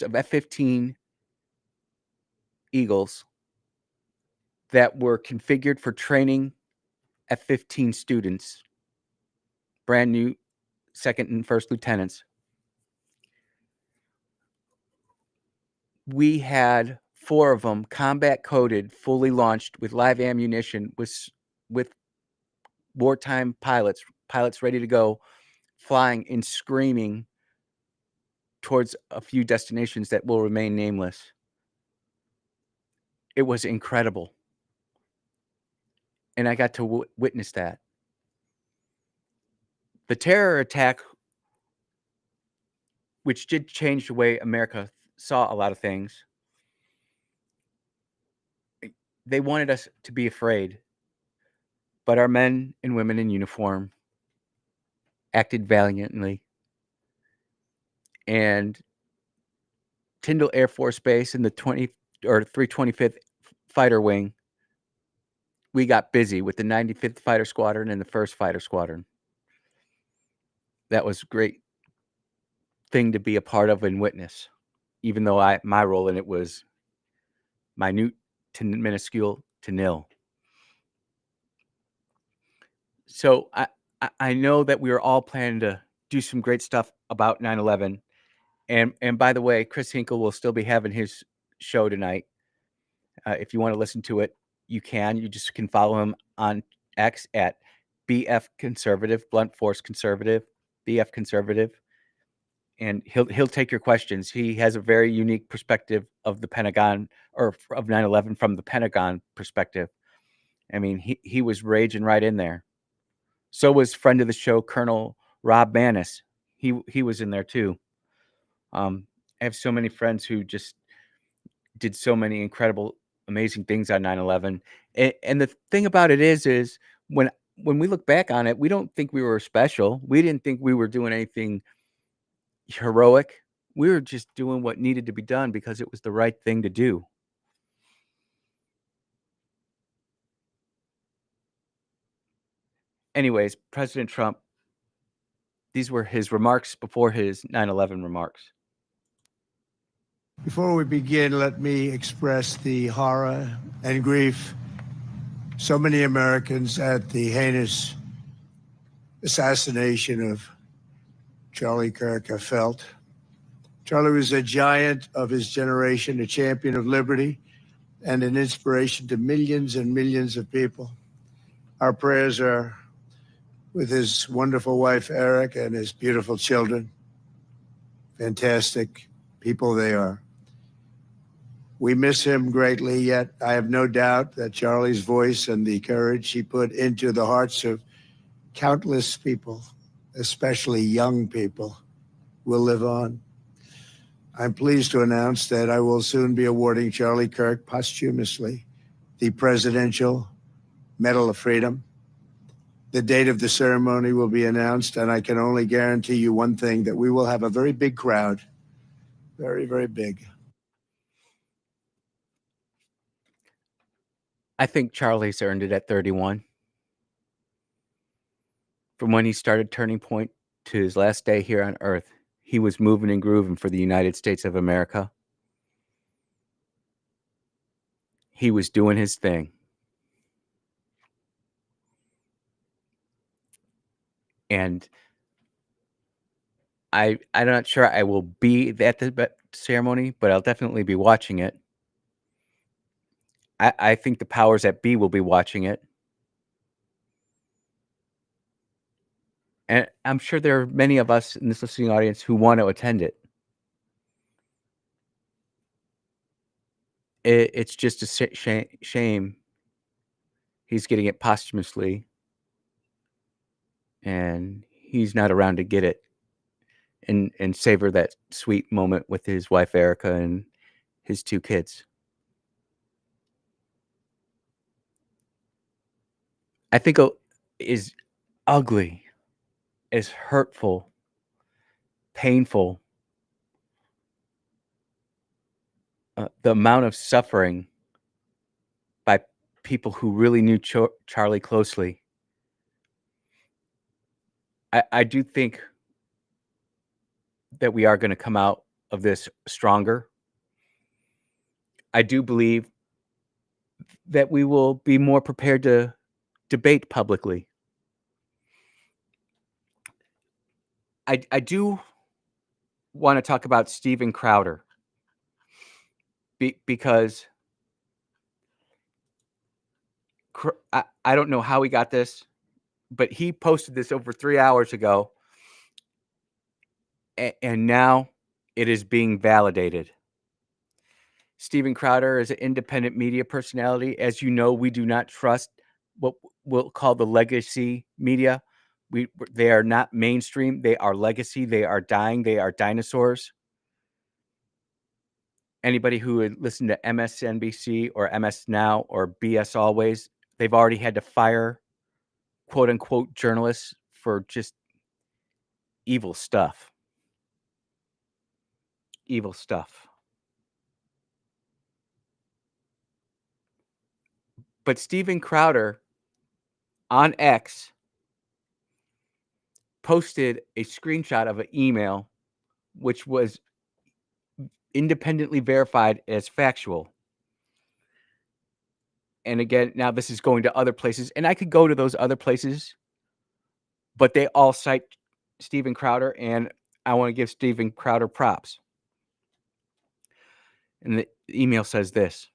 of F-15 Eagles that were configured for training F-15 students, brand new second and first lieutenants. We had 4 of them combat coded, fully launched with live ammunition, with wartime pilots ready to go, flying and screaming towards a few destinations that will remain nameless. It was incredible. And I got to witness that. The terror attack, which did change the way America saw a lot of things, they wanted us to be afraid. But our men and women in uniform acted valiantly. And Tyndall Air Force Base in the 325th Fighter Wing, we got busy with the 95th Fighter Squadron and the 1st Fighter Squadron. That was a great thing to be a part of and witness, even though my role in it was minute to minuscule to nil. So I know that we were all planning to do some great stuff about 9/11. And by the way, Chris Hinkle will still be having his show tonight. If you want to listen to it, you can. You just can follow him on X at BF Conservative, Blunt Force Conservative, BF Conservative. And he'll take your questions. He has a very unique perspective of the Pentagon, or of 9/11 from the Pentagon perspective. I mean, he was raging right in there. So was friend of the show, Colonel Rob Maness. He was in there too. I have so many friends who just did so many incredible, amazing things on 9/11. And the thing about it is when we look back on it, we don't think we were special. We didn't think we were doing anything heroic. We were just doing what needed to be done because it was the right thing to do. Anyways, President Trump, these were his remarks before his 9/11 remarks. Before we begin, let me express the horror and grief so many Americans at the heinous assassination of Charlie Kirk have felt. Charlie was a giant of his generation, a champion of liberty, and an inspiration to millions and millions of people. Our prayers are with his wonderful wife, Eric, and his beautiful children. Fantastic people they are. We miss him greatly, yet I have no doubt that Charlie's voice and the courage he put into the hearts of countless people, especially young people, will live on. I'm pleased to announce that I will soon be awarding Charlie Kirk posthumously the Presidential Medal of Freedom. The date of the ceremony will be announced, and I can only guarantee you one thing, that we will have a very big crowd, very, very big. I think Charlie's earned it at 31. From when he started Turning Point to his last day here on Earth, he was moving and grooving for the United States of America. He was doing his thing. And I'm not sure I will be at the ceremony, but I'll definitely be watching it. I think the powers that be will be watching it. And I'm sure there are many of us in this listening audience who want to attend it. It's just a shame he's getting it posthumously, and he's not around to get it and savor that sweet moment with his wife Erica and his 2 kids. I think is ugly, is hurtful, painful. The amount of suffering by people who really knew Charlie closely. I do think that we are going to come out of this stronger. I do believe that we will be more prepared to debate publicly. I do want to talk about Steven Crowder because I don't know how he got this, but he posted this over 3 hours ago, and now it is being validated. Steven Crowder is an independent media personality. As you know, we do not trust what we'll call the legacy media. They are not mainstream. They are legacy. They are dying. They are dinosaurs. Anybody who would listen to MSNBC or MS Now or BS Always, they've already had to fire quote unquote journalists for just evil stuff. Evil stuff. But Steven Crowder on X posted a screenshot of an email which was independently verified as factual. And again, now this is going to other places, and I could go to those other places, but they all cite Steven Crowder, and I want to give Steven Crowder props. And the email says this.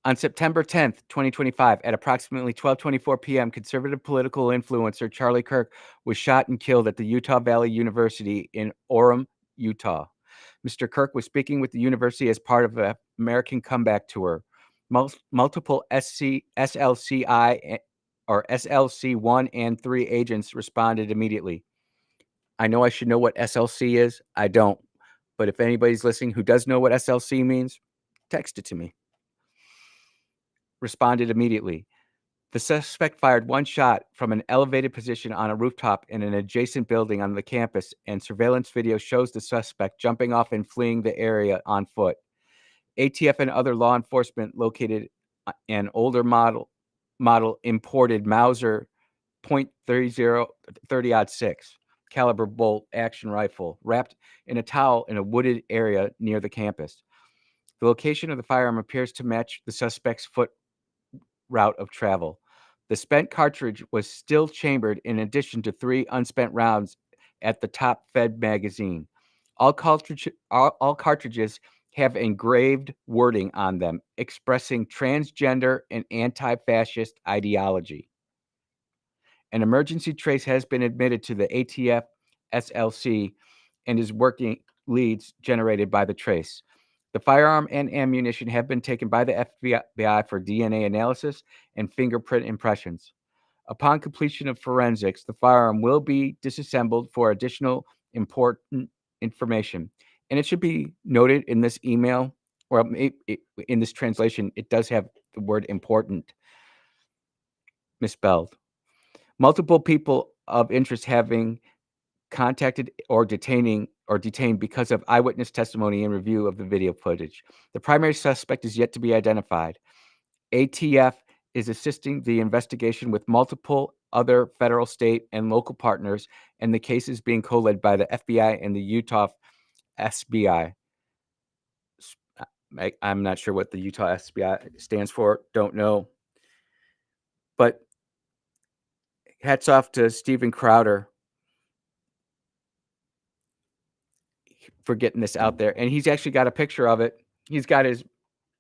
On September 10th, 2025, at approximately 12:24 p.m., conservative political influencer Charlie Kirk was shot and killed at the Utah Valley University in Orem, Utah. Mr. Kirk was speaking with the university as part of an American Comeback Tour. Multiple SLCI or SLC 1 and 3 agents responded immediately. I know I should know what SLC is. I don't. But if anybody's listening who does know what SLC means, text it to me. Responded immediately. The suspect fired one shot from an elevated position on a rooftop in an adjacent building on the campus, and surveillance video shows the suspect jumping off and fleeing the area on foot. ATF and other law enforcement located an older model imported Mauser .30-06 caliber bolt action rifle wrapped in a towel in a wooded area near the campus. The location of the firearm appears to match the suspect's foot route of travel. The spent cartridge was still chambered in addition to 3 unspent rounds at the top fed magazine. All cartridges have engraved wording on them expressing transgender and anti-fascist ideology. An emergency trace has been admitted to the ATF SLC and is working leads generated by the trace. The firearm and ammunition have been taken by the FBI for DNA analysis and fingerprint impressions. Upon completion of forensics, the firearm will be disassembled for additional important information. And it should be noted in this email, or in this translation, it does have the word important misspelled. Multiple people of interest having contacted or detained because of eyewitness testimony and review of the video footage. The primary suspect is yet to be identified. ATF is assisting the investigation with multiple other federal, state, and local partners, and the case is being co-led by the FBI and the Utah SBI. I'm not sure what the Utah SBI stands for, don't know. But hats off to Steven Crowder for getting this out there. And he's actually got a picture of it. He's got his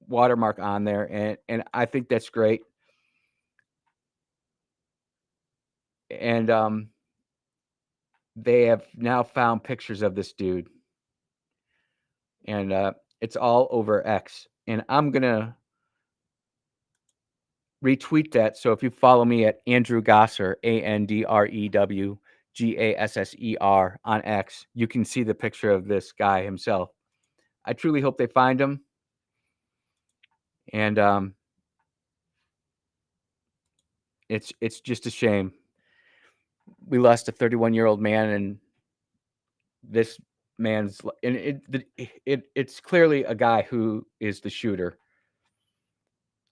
watermark on there, and I think that's great. And they have now found pictures of this dude. And it's all over X. And I'm going to retweet that. So if you follow me at Andrew Gasser, AndrewGasser on X, you can see the picture of this guy himself. I truly hope they find him. And it's just a shame. We lost a 31-year-old man, and this man's, and it's clearly a guy who is the shooter.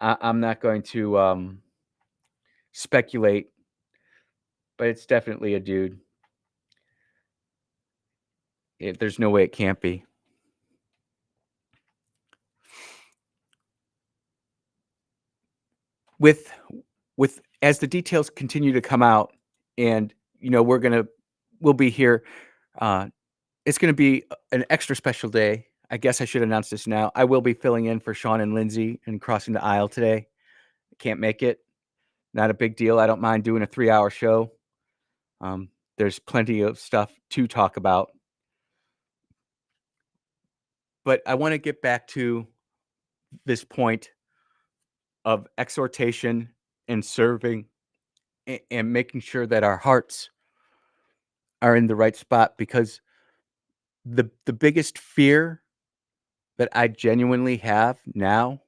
I'm not going to speculate, but it's definitely a dude. There's no way it can't be. With as the details continue to come out, and we'll be here. It's going to be an extra special day. I guess I should announce this now. I will be filling in for Sean and Lindsay and crossing the aisle today. Can't make it. Not a big deal. I don't mind doing a 3-hour show. There's plenty of stuff to talk about. But I want to get back to this point of exhortation and serving and making sure that our hearts are in the right spot, because the biggest fear that I genuinely have now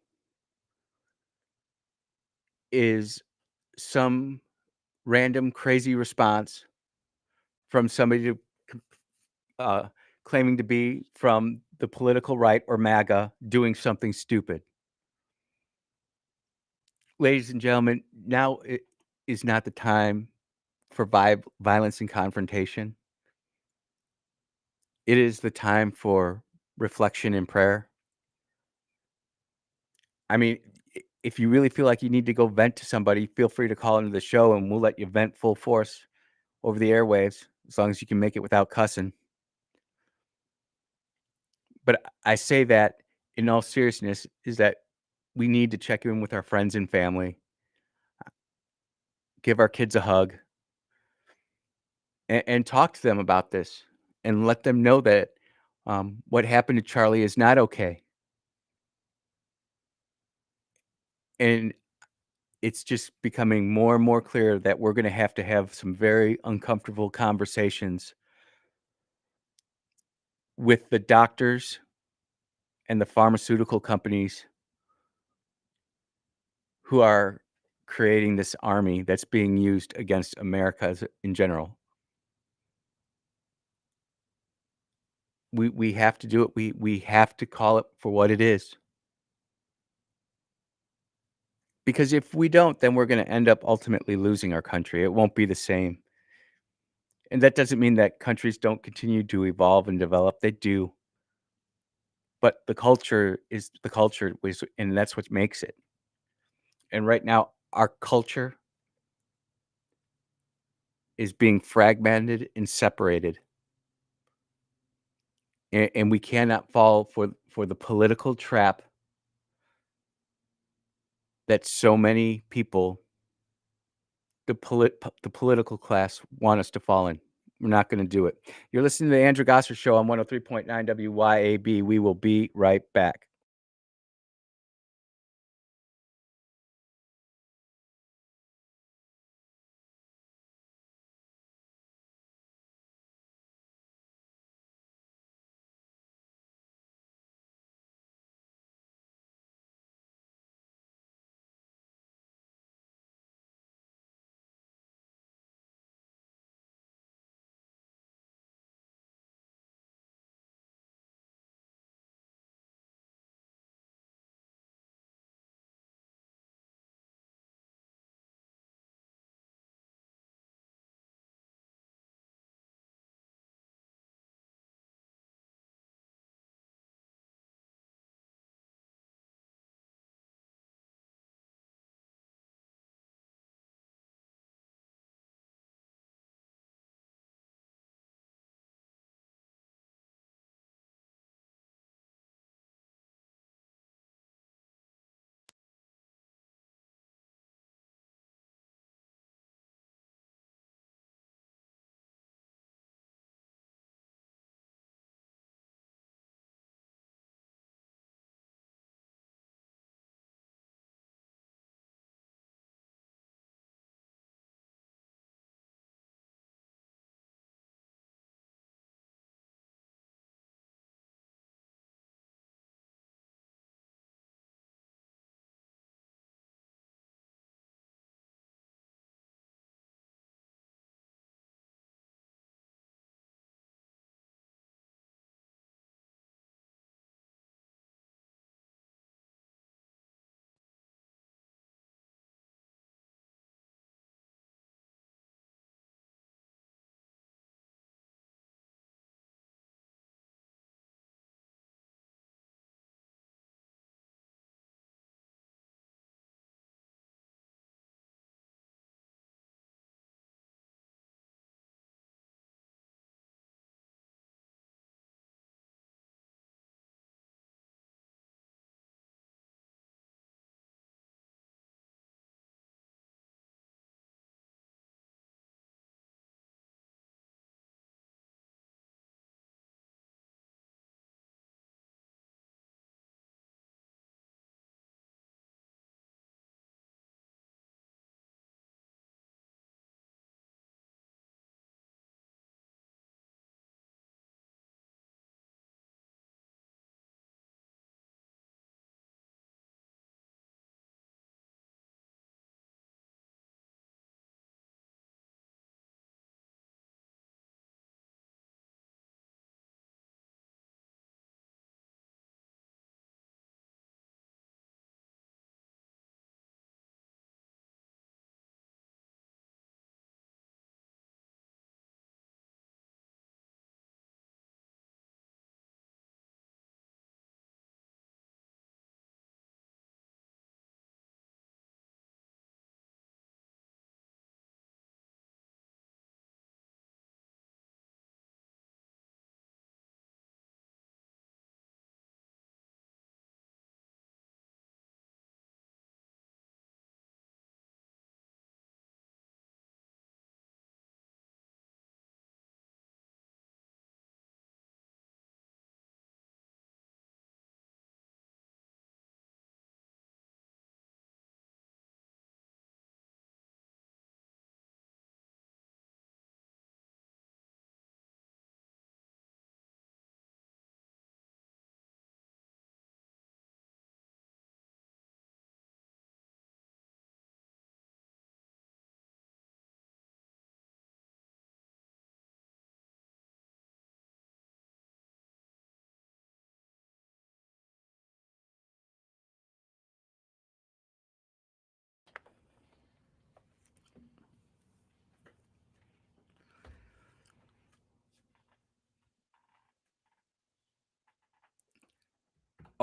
is some random crazy response from somebody claiming to be from the political right or MAGA doing something stupid. Ladies and gentlemen, now is not the time for violence and confrontation. It is the time for reflection and prayer. I mean, if you really feel like you need to go vent to somebody, feel free to call into the show and we'll let you vent full force over the airwaves, as long as you can make it without cussing. But I say that in all seriousness, is that we need to check in with our friends and family, give our kids a hug, and talk to them about this, and let them know that what happened to Charlie is not okay. And it's just becoming more and more clear that we're going to have some very uncomfortable conversations with the doctors and the pharmaceutical companies who are creating this army that's being used against America in general. We have to do it. We have to call it for what it is. Because if we don't, then we're going to end up ultimately losing our country. It won't be the same. And that doesn't mean that countries don't continue to evolve and develop. They do. But the culture is the culture, and that's what makes it. And right now, our culture is being fragmented and separated. And we cannot fall for the political trap that so many people, the political class, want us to fall in. We're not going to do it. You're listening to the Andrew Gosser Show on 103.9 WYAB. We will be right back.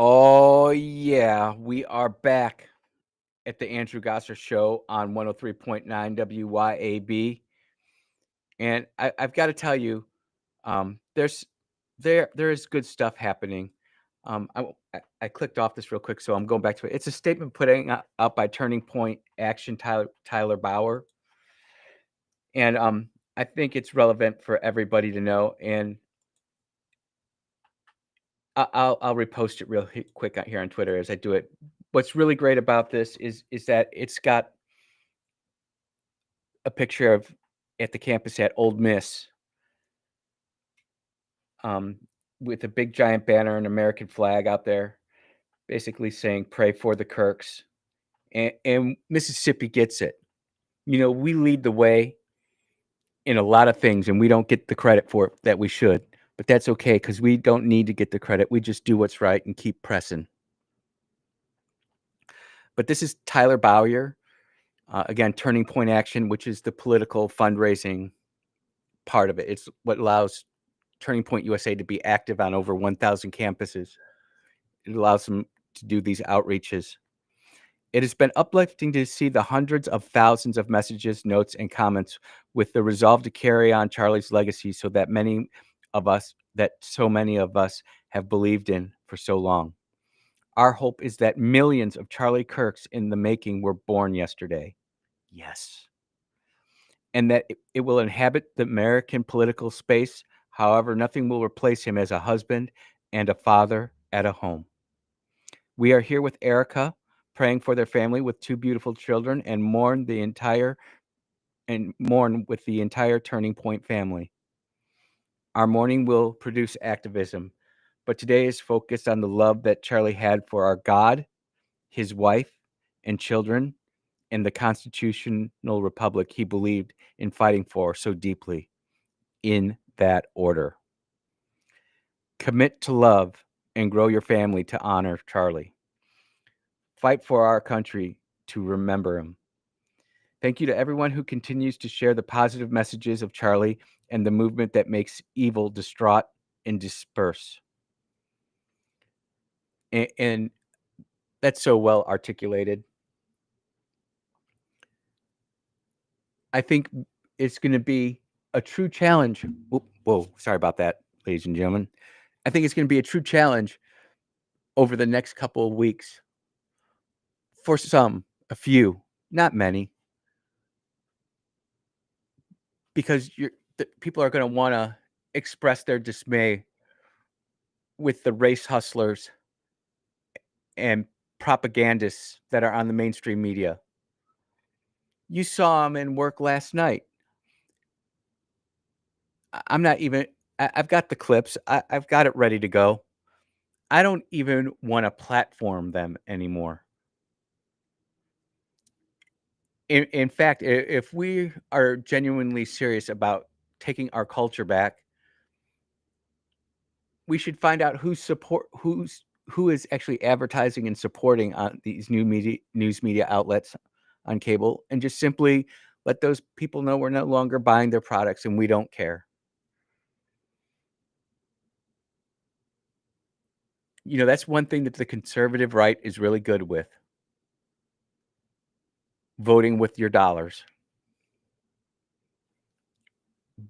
Oh, yeah. We are back at the Andrew Gosser Show on 103.9 WYAB. And I've got to tell you, there is good stuff happening. I clicked off this real quick, so I'm going back to it. It's a statement putting up by Turning Point Action Tyler Bauer. And I think it's relevant for everybody to know, and I'll repost it real quick out here on Twitter as I do it. What's really great about this is that it's got a picture of at the campus at Ole Miss, with a big giant banner and American flag out there, basically saying "Pray for the Kirks," and Mississippi gets it. You know, we lead the way in a lot of things, and we don't get the credit for it that we should. But that's okay because we don't need to get the credit. We just do what's right and keep pressing. But this is Tyler Bowyer, again, Turning Point Action, which is the political fundraising part of it. It's what allows Turning Point USA to be active on over 1,000 campuses. It allows them to do these outreaches. It has been uplifting to see the hundreds of thousands of messages, notes, and comments with the resolve to carry on Charlie's legacy so many of us have believed in for so long. Our hope is that millions of Charlie Kirks in the making were born yesterday. Yes. And that it will inhabit the American political space. However, nothing will replace him as a husband and a father at a home. We are here with Erica, praying for their family with 2 beautiful children, and mourn with the entire Turning Point family. Our mourning will produce activism, but today is focused on the love that Charlie had for our God, his wife, and children, and the constitutional republic he believed in fighting for so deeply. In that order. Commit to love and grow your family to honor Charlie. Fight for our country to remember him. Thank you to everyone who continues to share the positive messages of Charlie and the movement that makes evil distraught and disperse. And that's so well articulated. I think it's going to be a true challenge. Whoa, sorry about that, ladies and gentlemen. I think it's going to be a true challenge over the next couple of weeks. For some, a few, not many. Because people are going to want to express their dismay with the race hustlers and propagandists that are on the mainstream media. You saw them in work last night. I've got the clips. I've got it ready to go. I don't even want to platform them anymore. In fact, if we are genuinely serious about taking our culture back, we should find out who is actually advertising and supporting on these news media outlets on cable, and just simply let those people know we're no longer buying their products and we don't care. You know, that's one thing that the conservative right is really good with. Voting with your dollars.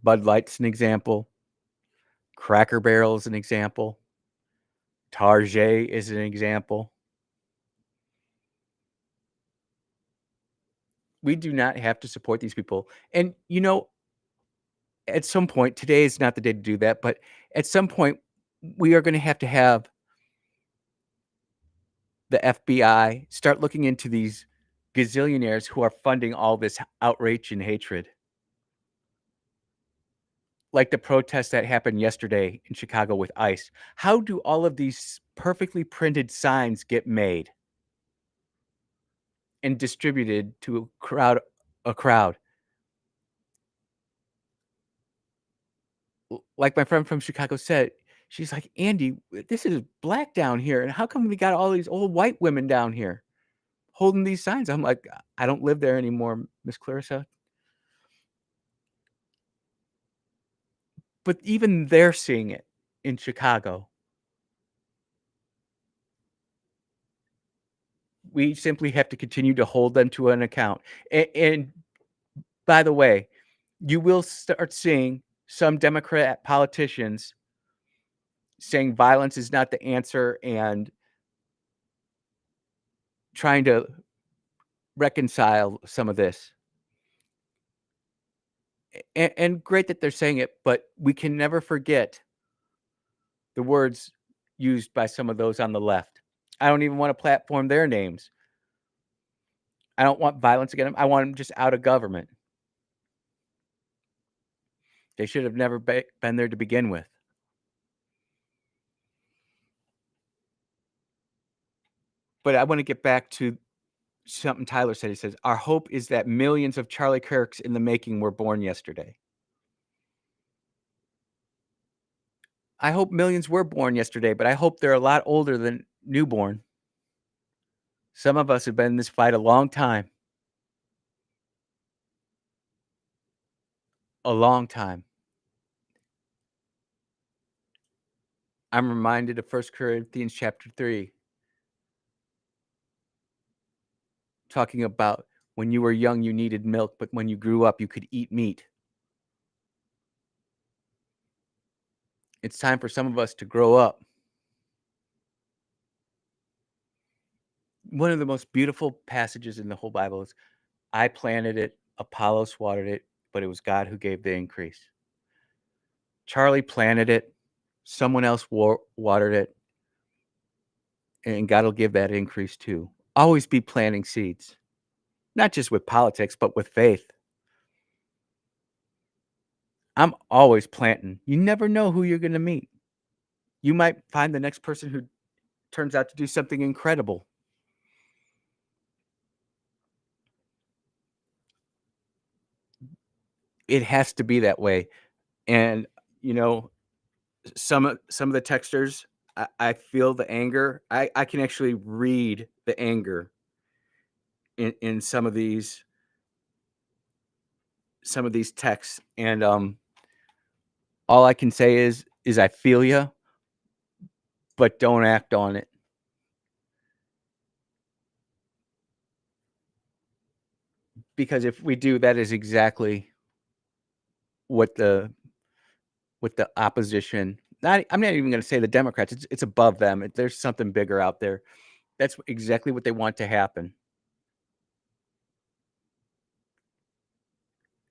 Bud Light's an example. Cracker Barrel is an example. Target is an example. We do not have to support these people. And, you know, at some point, today is not the day to do that, but at some point, we are going to have the FBI start looking into these gazillionaires who are funding all this outrage and hatred. Like the protest that happened yesterday in Chicago with ICE. How do all of these perfectly printed signs get made and distributed to a crowd? Like my friend from Chicago said, she's like, Andy, this is black down here. And how come we got all these old white women down here holding these signs? I'm like, I don't live there anymore, Miss Clarissa. But even they're seeing it in Chicago. We simply have to continue to hold them to an account. And by the way, you will start seeing some Democrat politicians saying violence is not the answer and trying to reconcile some of this. And great that they're saying it, but we can never forget the words used by some of those on the left. I don't even want to platform their names. I don't want violence against them. I want them just out of government. They should have never been there to begin with. But I want to get back to something Tyler said. He says, our hope is that millions of Charlie Kirks in the making were born yesterday. I hope millions were born yesterday, but I hope they're a lot older than newborn. Some of us have been in this fight a long time. A long time. I'm reminded of 1 Corinthians chapter 3, talking about when you were young, you needed milk, but when you grew up, you could eat meat. It's time for some of us to grow up. One of the most beautiful passages in the whole Bible is, I planted it, Apollos watered it, but it was God who gave the increase. Charlie planted it, someone else watered it, and God will give that increase too. Always be planting seeds, not just with politics, but with faith. I'm always planting. You never know who you're going to meet. You might find the next person who turns out to do something incredible. It has to be that way. And, you know, some of the texters, I feel the anger. I can actually read the anger in some of these texts. And all I can say is I feel you, but don't act on it. Because if we do, that is exactly what the opposition, I'm not even going to say the Democrats, it's above them. There's something bigger out there. That's exactly what they want to happen.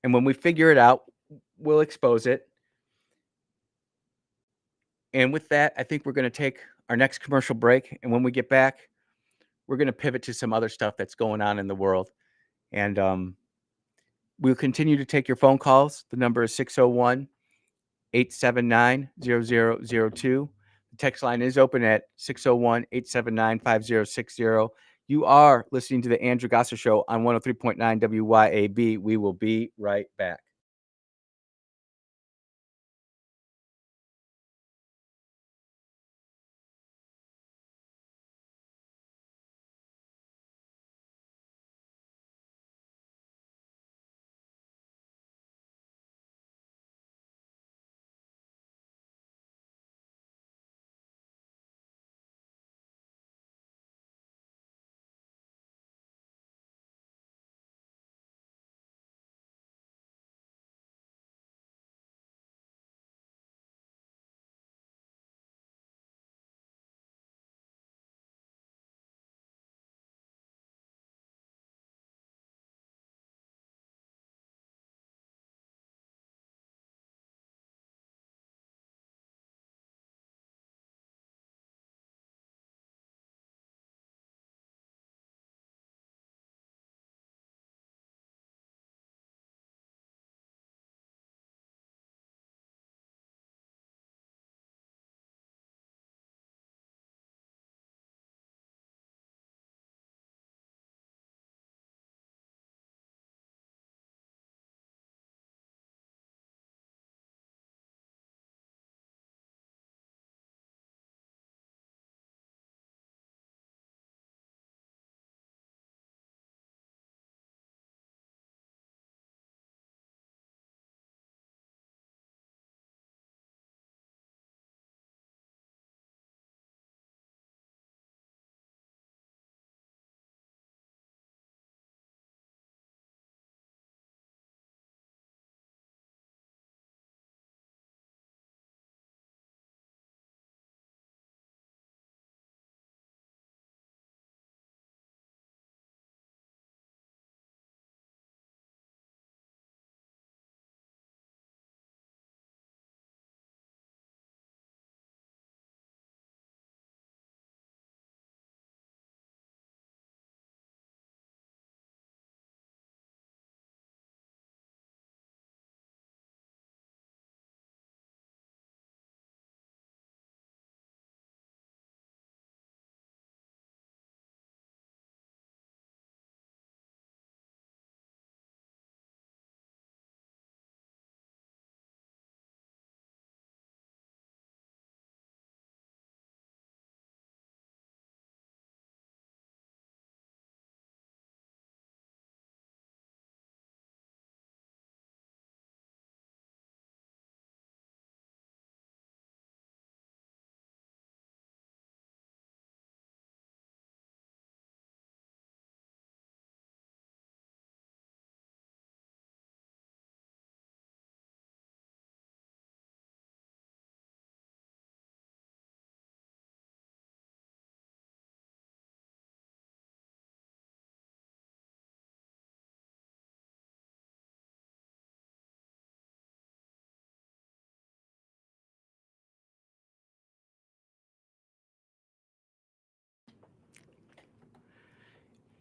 And when we figure it out, we'll expose it. And with that, I think we're going to take our next commercial break. And when we get back, we're going to pivot to some other stuff that's going on in the world. And we'll continue to take your phone calls. The number is 601-879-0002. The text line is open at 601-879-5060. You are listening to the Andrew Gosser Show on 103.9 WYAB. We will be right back.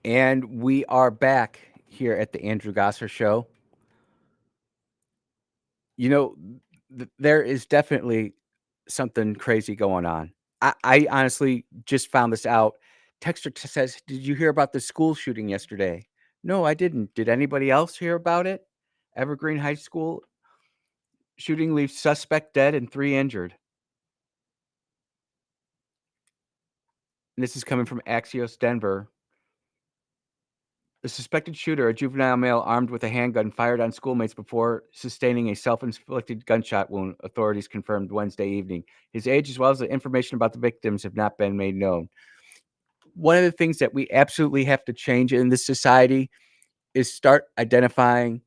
And we are back here at the Andrew Gosser Show. You know, there is definitely something crazy going on. I honestly just found this out. Texter says, "Did you hear about the school shooting yesterday?" No, I didn't. Did anybody else hear about it? Evergreen High School shooting leaves suspect dead and 3 injured. And this is coming from Axios Denver. The suspected shooter, a juvenile male armed with a handgun, fired on schoolmates before sustaining a self-inflicted gunshot wound, authorities confirmed Wednesday evening. His age, as well as the information about the victims, have not been made known. One of the things that we absolutely have to change in this society is start identifying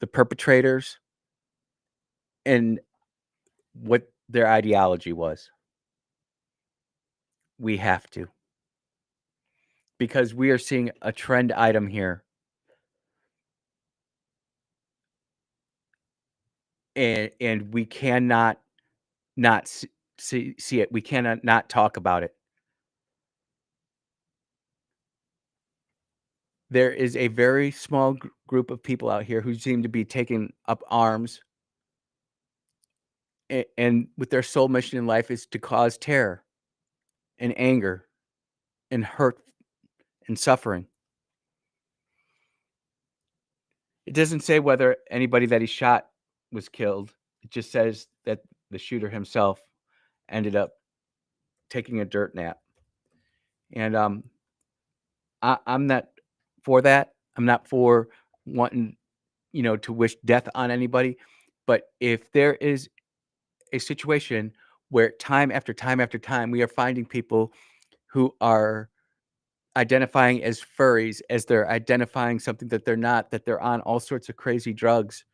the perpetrators and what their ideology was. We have to. Because we are seeing a trend item here. And we cannot not see it. We cannot not talk about it. There is a very small group of people out here who seem to be taking up arms, and with their sole mission in life is to cause terror and anger and hurt and suffering. It doesn't say whether anybody that he shot was killed. It just says that the shooter himself ended up taking a dirt nap. And I'm not for that. I'm not for wanting, to wish death on anybody. But if there is a situation where time after time after time we are finding people who are identifying as furries, as they're identifying something that they're not, that they're on all sorts of crazy drugs,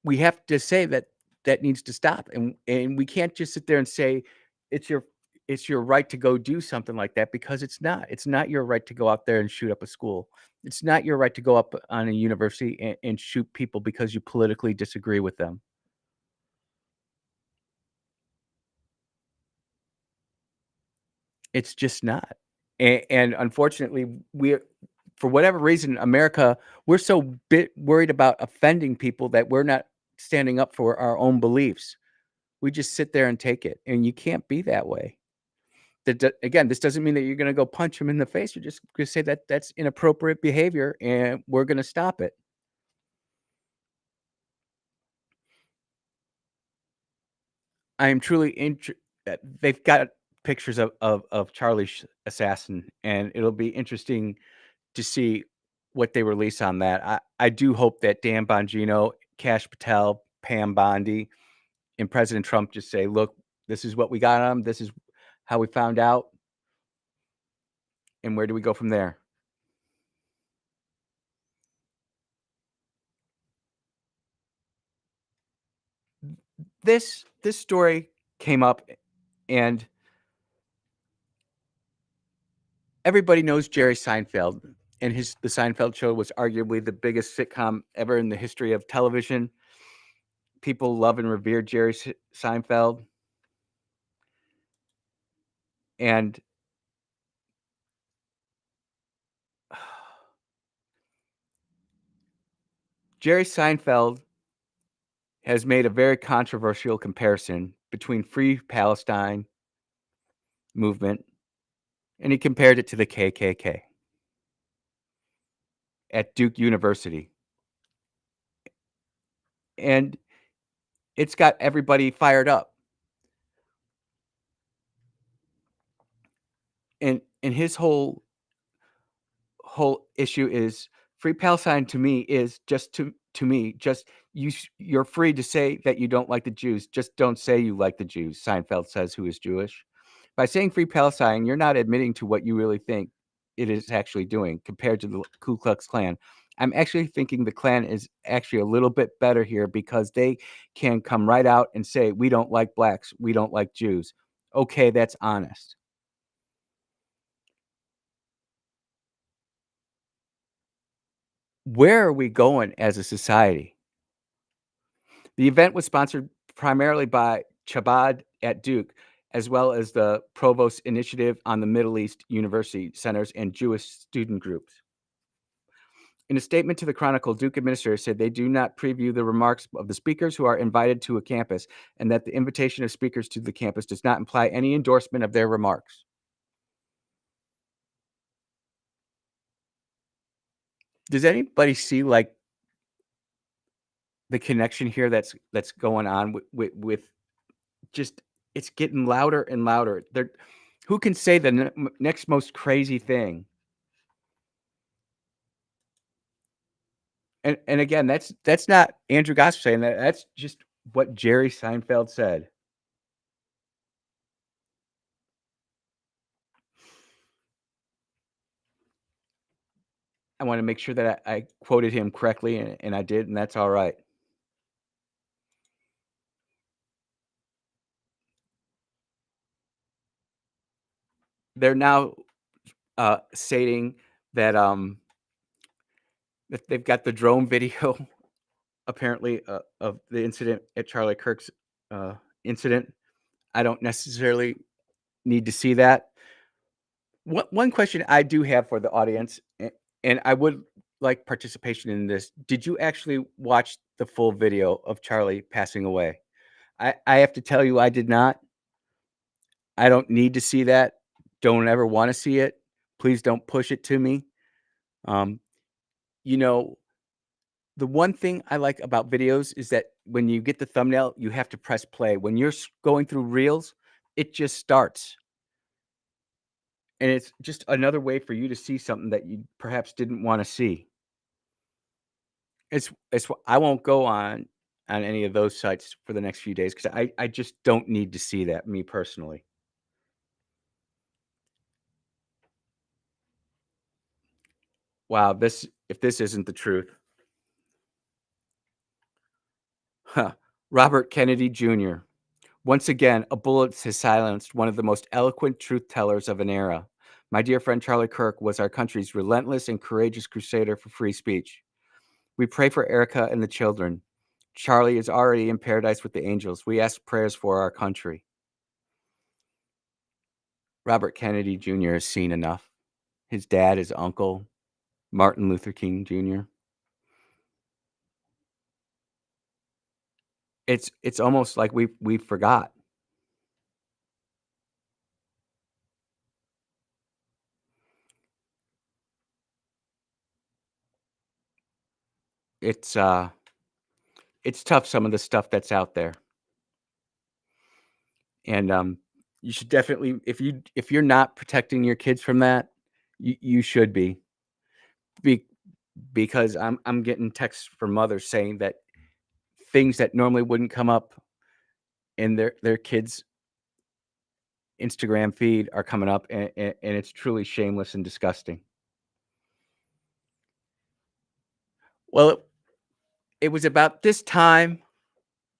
we have to say that that needs to stop. And we can't just sit there and say it's your right to go do something like that, because it's not. It's not your right to go out there and shoot up a school. It's not your right to go up on a university and shoot people because you politically disagree with them. It's just not. And unfortunately, for whatever reason, America, we're so worried about offending people that we're not standing up for our own beliefs. We just sit there and take it, and you can't be that way. Again, this doesn't mean that you're going to go punch him in the face. You're just going to say that that's inappropriate behavior, and we're going to stop it. I am truly they've got pictures of Charlie's assassin, and it'll be interesting to see what they release on that. I do hope that Dan Bongino, Kash Patel, Pam Bondi, and President Trump just say, look, this is what we got on him. This is how we found out. And where do we go from there? This story came up, and everybody knows Jerry Seinfeld, and the Seinfeld show was arguably the biggest sitcom ever in the history of television. People love and revere Jerry Seinfeld. And Jerry Seinfeld has made a very controversial comparison between Free Palestine movement, and he compared it to the KKK at Duke University. And it's got everybody fired up. And his whole issue is Free Palestine to me is just to me, just you're free to say that you don't like the Jews. Just don't say you like the Jews, Seinfeld says, who is Jewish. By saying Free Palestine, you're not admitting to what you really think it is actually doing compared to the Ku Klux Klan. I'm actually thinking the Klan is actually a little bit better here because they can come right out and say, we don't like blacks, we don't like Jews. Okay, that's honest. Where are we going as a society? The event was sponsored primarily by Chabad at Duke, as well as the Provost Initiative on the Middle East University Centers and Jewish student groups. In a statement to the Chronicle, Duke administrators said they do not preview the remarks of the speakers who are invited to a campus, and that the invitation of speakers to the campus does not imply any endorsement of their remarks. Does anybody see like the connection here that's going on with just, it's getting louder and louder. Who can say the next most crazy thing? And again, that's not Andrew Gosser saying that. That's just what Jerry Seinfeld said. I want to make sure that I quoted him correctly, and I did, and that's all right. They're now stating that that they've got the drone video, apparently, of the incident at Charlie Kirk's incident. I don't necessarily need to see that. One question I do have for the audience, and I would like participation in this. Did you actually watch the full video of Charlie passing away? I have to tell you, I did not. I don't need to see that. Don't ever want to see it. Please don't push it to me. You know, the one thing I like about videos is that when you get the thumbnail, you have to press play. When you're going through Reels, it just starts. And it's just another way for you to see something that you perhaps didn't want to see. I won't go on any of those sites for the next few days because I just don't need to see that, me personally. Wow, if this isn't the truth. Huh. Robert Kennedy Jr. Once again, a bullet has silenced one of the most eloquent truth tellers of an era. My dear friend Charlie Kirk was our country's relentless and courageous crusader for free speech. We pray for Erica and the children. Charlie is already in paradise with the angels. We ask prayers for our country. Robert Kennedy Jr. has seen enough. His dad, his uncle, Martin Luther King Jr. It's almost like we forgot. It's tough, some of the stuff that's out there. And you should definitely, if you're not protecting your kids from that, you should be. Because I'm getting texts from mothers saying that things that normally wouldn't come up in their kids' Instagram feed are coming up, and it's truly shameless and disgusting. Well, it was about this time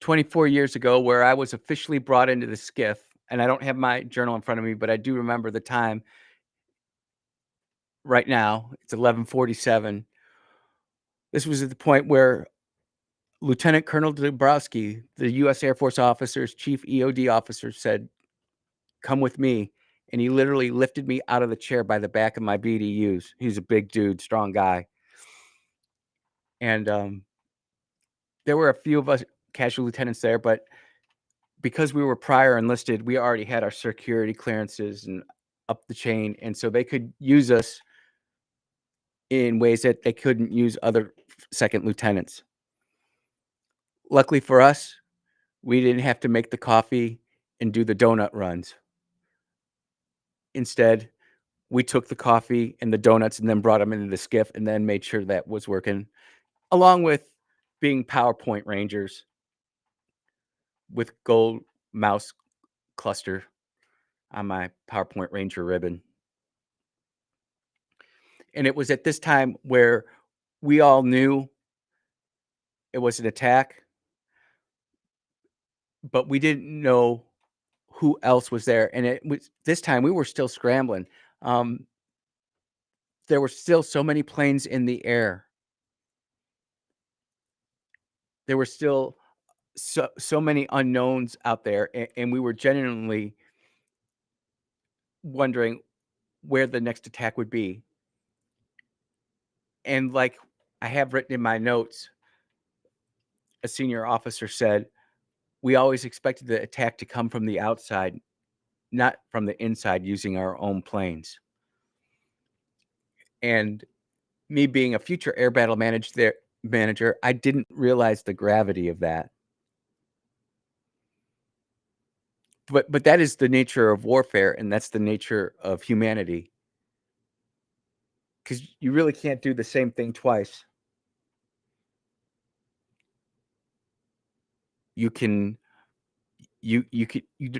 24 years ago where I was officially brought into the SCIF, and I don't have my journal in front of me, but I do remember the time. Right now, it's 11:47. This was at the point where Lieutenant Colonel Dabrowski, the U.S. Air Force officer's chief EOD officer, said, "Come with me." And he literally lifted me out of the chair by the back of my BDUs. He's a big dude, strong guy. And there were a few of us casual lieutenants there, but because we were prior enlisted, we already had our security clearances and up the chain. And so they could use us in ways that they couldn't use other second lieutenants. Luckily for us, we didn't have to make the coffee and do the donut runs. Instead, we took the coffee and the donuts and then brought them into the SCIF and then made sure that was working, along with being PowerPoint Rangers with gold mouse cluster on my PowerPoint Ranger ribbon. And it was at this time where we all knew it was an attack, but we didn't know who else was there. And it was this time we were still scrambling. There were still so many planes in the air. There were still so many unknowns out there, and we were genuinely wondering where the next attack would be. And like I have written in my notes, a senior officer said, we always expected the attack to come from the outside, not from the inside using our own planes. And me being a future air battle manager, I didn't realize the gravity of that. But that is the nature of warfare, and that's the nature of humanity. Because you really can't do the same thing twice. You're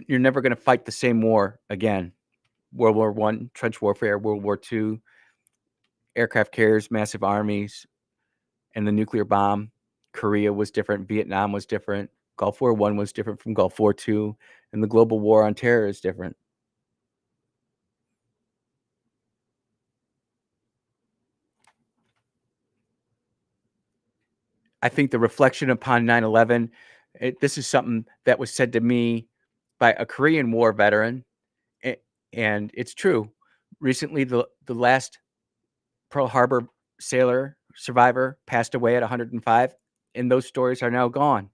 never going to fight the same war again. World War I, trench warfare, World War II, aircraft carriers, massive armies, and the nuclear bomb. Korea was different. Vietnam was different. Gulf War I was different from Gulf War II, and the global war on terror is different. I think the reflection upon 9/11, this is something that was said to me by a Korean War veteran, and it's true. Recently, the last Pearl Harbor sailor survivor passed away at 105, and those stories are now gone.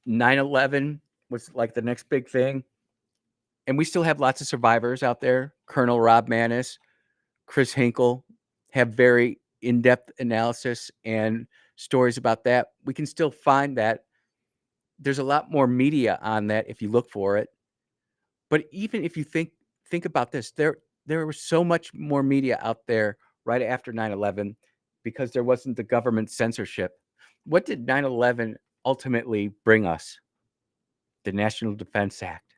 9/11 was like the next big thing, and we still have lots of survivors out there. Colonel Rob Maness, Chris Hinkle have very in-depth analysis and stories about that. We can still find that. There's a lot more media on that if you look for it. But even if you think about this, there was so much more media out there right after 9/11 because there wasn't the government censorship. What did 9/11 ultimately bring us? The National Defense Act,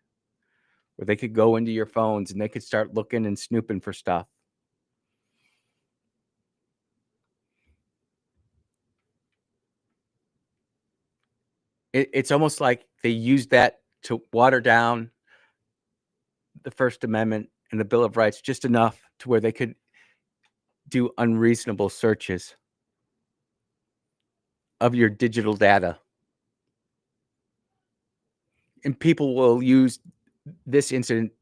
where they could go into your phones and they could start looking and snooping for stuff. It's almost like they used that to water down the First Amendment and the Bill of Rights just enough to where they could do unreasonable searches of your digital data. And people will use this incident,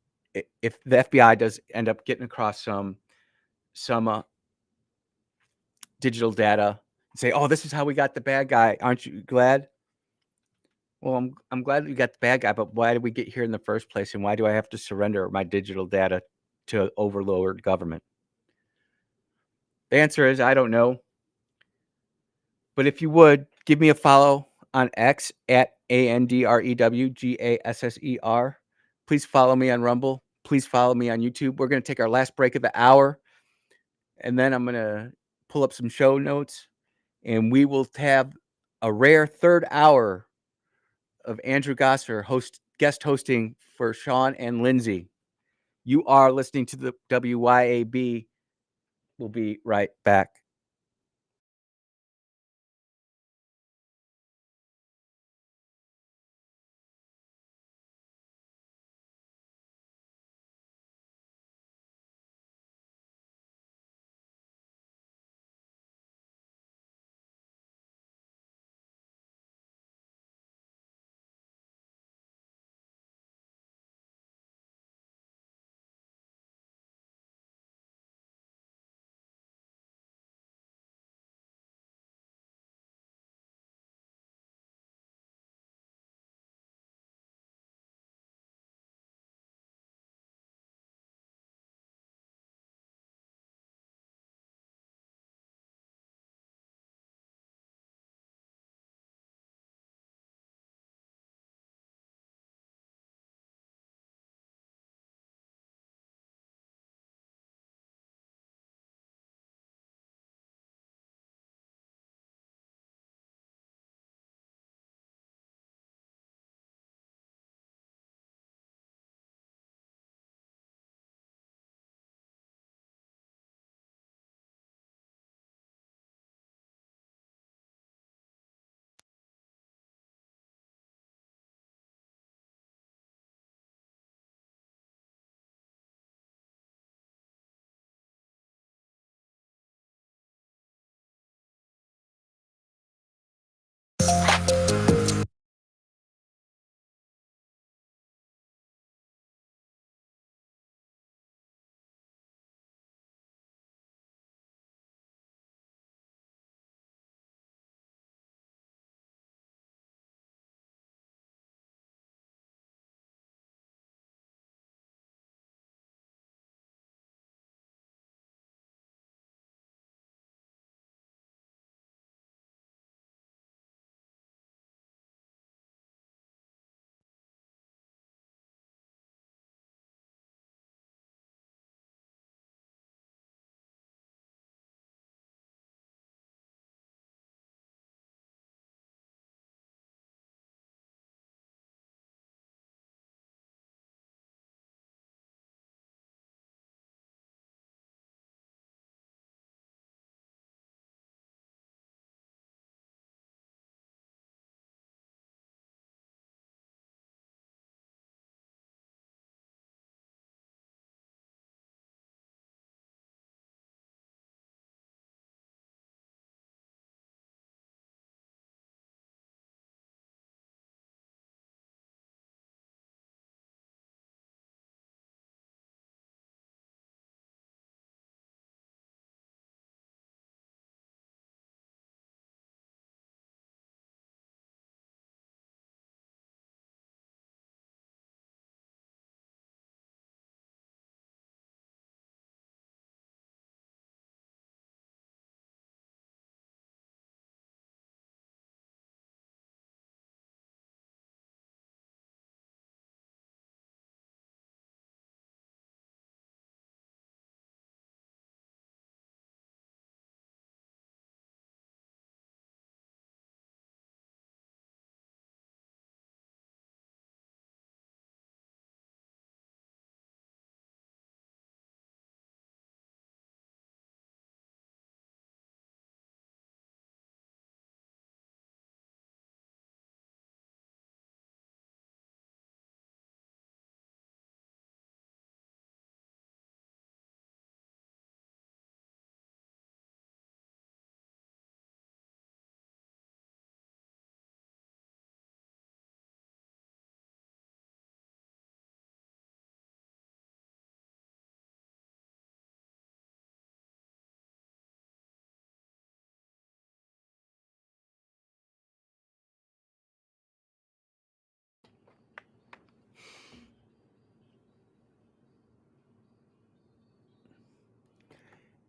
if the FBI does end up getting across some digital data, and say, oh, this is how we got the bad guy. Aren't you glad? Well, I'm glad we got the bad guy, but why did we get here in the first place? And why do I have to surrender my digital data to overlord government? The answer is, I don't know. But if you would, give me a follow on X at ANDREWGASSER. Please follow me on Rumble. Please follow me on YouTube. We're going to take our last break of the hour, and then I'm going to pull up some show notes, and we will have a rare third hour of Andrew Gosser guest hosting for Sean and Lindsay. You are listening to the WYAB. We'll be right back.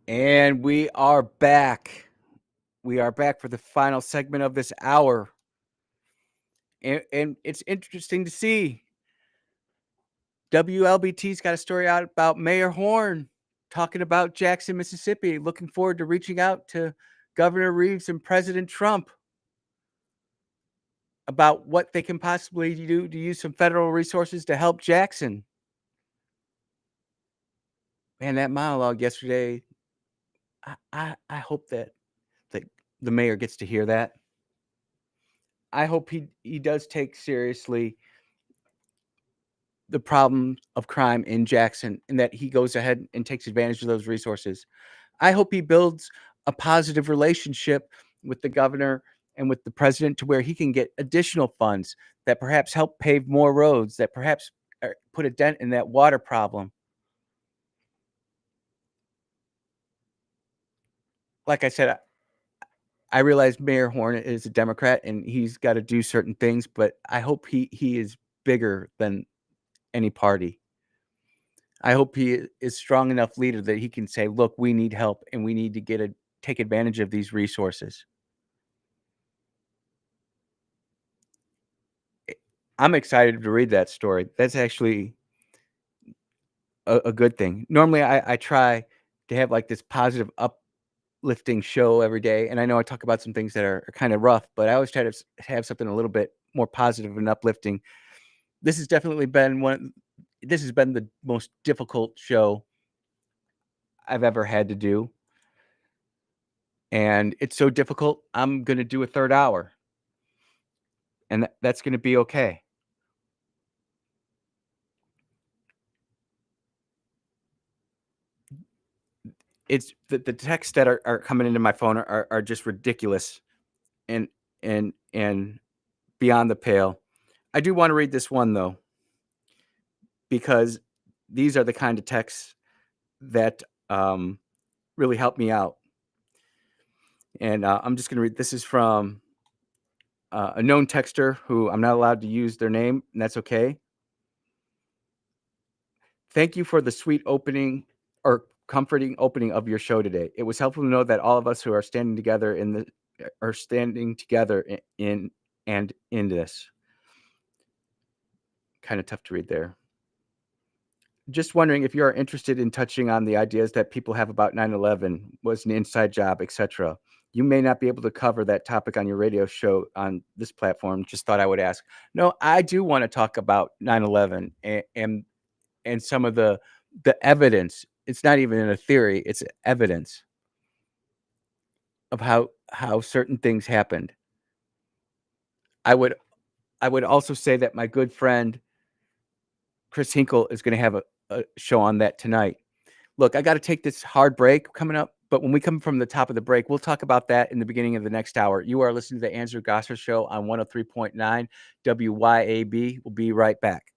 And we are back. We are back for the final segment of this hour. And it's interesting to see. WLBT's got a story out about Mayor Horn talking about Jackson, Mississippi. Looking forward to reaching out to Governor Reeves and President Trump about what they can possibly do to use some federal resources to help Jackson. Man, that monologue yesterday, I hope that the mayor gets to hear that. I hope he does take seriously the problem of crime in Jackson and that he goes ahead and takes advantage of those resources. I hope he builds a positive relationship with the governor and with the president to where he can get additional funds that perhaps help pave more roads, that perhaps put a dent in that water problem. Like I said, I realize Mayor Horn is a Democrat and he's got to do certain things, but I hope he is bigger than any party. I hope he is strong enough leader that he can say, look, we need help and we need to take advantage of these resources. I'm excited to read that story. That's actually a good thing. Normally I try to have like this positive uplifting show every day. And I know I talk about some things that are kind of rough, but I always try to have something a little bit more positive and uplifting. This has definitely been this has been the most difficult show I've ever had to do. And it's so difficult, I'm going to do a third hour. And that's going to be okay. It's the texts that are coming into my phone are just ridiculous and beyond the pale. I do want to read this one though, because these are the kind of texts that really help me out. And I'm just going to read. This is from a known texter who I'm not allowed to use their name, and that's okay. Thank you for the sweet opening or comforting opening of your show today. It was helpful to know that all of us who are standing together in this. Kind of tough to read there. Just wondering if you are interested in touching on the ideas that people have about 9/11 was an inside job, etc. You may not be able to cover that topic on your radio show on this platform. Just thought I would ask. No, I do want to talk about 9/11 and some of the evidence. It's not even a theory, it's evidence of how certain things happened. I would also say that my good friend Chris Hinkle is going to have a show on that tonight. Look, I got to take this hard break coming up, but when we come from the top of the break, we'll talk about that in the beginning of the next hour. You are listening to the Andrew Gosser Show on 103.9 WYAB. We'll be right back.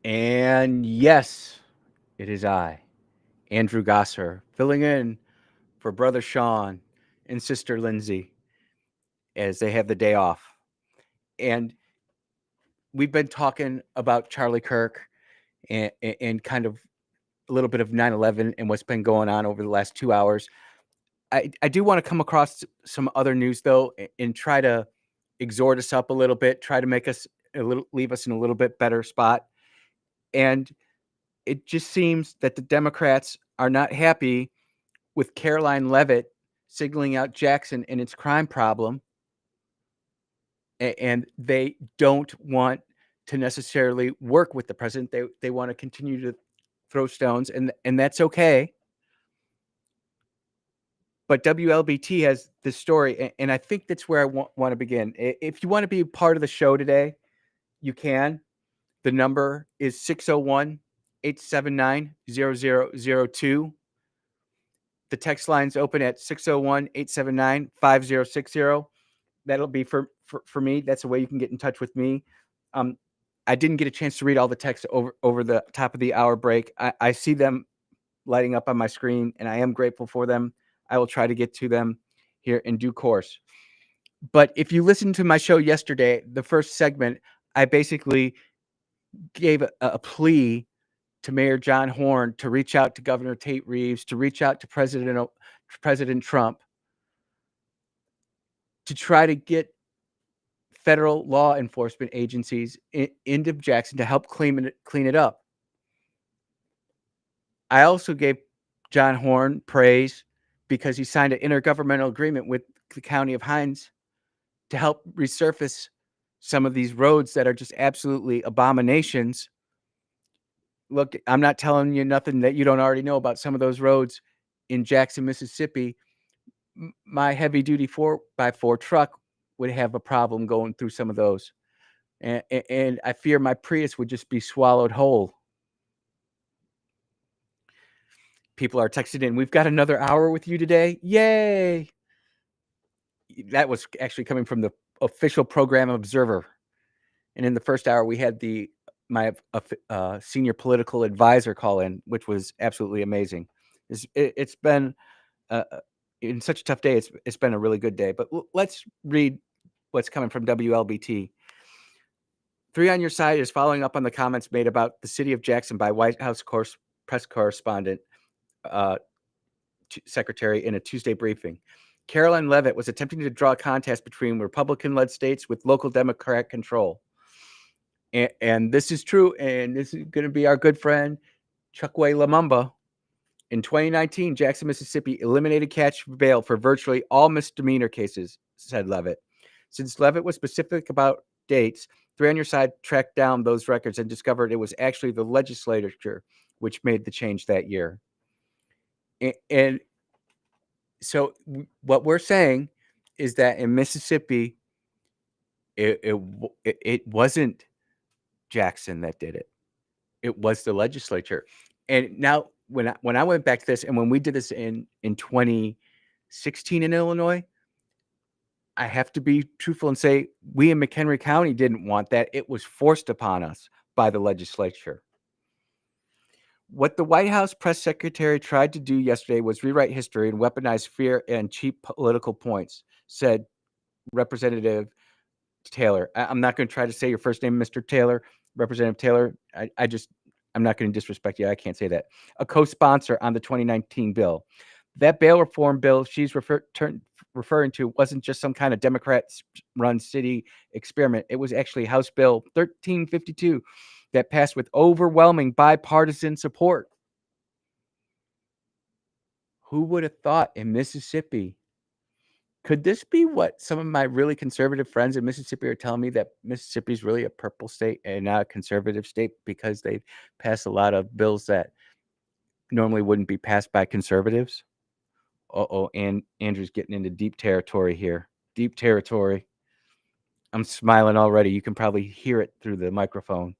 And yes, it is I, Andrew Gosser, filling in for Brother Sean and Sister Lindsay as they have the day off. And we've been talking about Charlie Kirk and kind of a little bit of 9/11 and what's been going on over the last 2 hours. I do want to come across some other news, though, and try to exhort us up a little bit, try to make us leave us in a little bit better spot. And it just seems that the Democrats are not happy with Caroline Leavitt signaling out Jackson and its crime problem. And they don't want to necessarily work with the president. They want to continue to throw stones, and that's okay. But WLBT has this story, and I think that's where I want to begin. If you want to be a part of the show today, you can. The number is 601-879-0002. The text line's open at 601-879-5060. That'll be for me. That's a way you can get in touch with me. I didn't get a chance to read all the text over the top of the hour break. I see them lighting up on my screen, and I am grateful for them. I will try to get to them here in due course. But if you listened to my show yesterday, the first segment, I basically gave a plea to Mayor John Horn to reach out to Governor Tate Reeves, to reach out to President Trump, to try to get federal law enforcement agencies into Jackson to help clean it up. I also gave John Horn praise because he signed an intergovernmental agreement with the county of Hinds to help resurface some of these roads that are just absolutely abominations. Look, I'm not telling you nothing that you don't already know about some of those roads in Jackson, Mississippi. My heavy-duty 4x4 truck would have a problem going through some of those. And I fear my Prius would just be swallowed whole. People are texting in, we've got another hour with you today. Yay! That was actually coming from the official program observer. And in the first hour, we had my senior political advisor call in, which was absolutely amazing. It's been in such a tough day. It's been a really good day. But let's read what's coming from WLBT. 3 on Your Side is following up on the comments made about the city of Jackson by White House press correspondent secretary in a Tuesday briefing. Caroline Leavitt was attempting to draw a contest between Republican-led states with local Democrat control. And this is true, and this is going to be our good friend, Chokwe Lumumba. In 2019, Jackson, Mississippi eliminated catch bail for virtually all misdemeanor cases, said Leavitt. Since Leavitt was specific about dates, 3 on Your Side tracked down those records and discovered it was actually the legislature which made the change that year. And so what we're saying is that in Mississippi, it wasn't Jackson that did it. It was the legislature. And now when I went back to this, and when we did this in 2016 in Illinois, I have to be truthful and say we in McHenry County didn't want that. It was forced upon us by the legislature. What the White House press secretary tried to do yesterday was rewrite history and weaponize fear and cheap political points, said Representative Taylor. I'm not going to try to say your first name, Mr. Taylor, Representative Taylor. I'm not going to disrespect you. I can't say that. A co-sponsor on the 2019 bill. That bail reform bill she's referring to wasn't just some kind of Democrat-run city experiment. It was actually House Bill 1352 that passed with overwhelming bipartisan support. Who would have thought in Mississippi? Could this be what some of my really conservative friends in Mississippi are telling me, that Mississippi is really a purple state and not a conservative state because they've passed a lot of bills that normally wouldn't be passed by conservatives? And Andrew's getting into deep territory here. Deep territory. I'm smiling already. You can probably hear it through the microphone.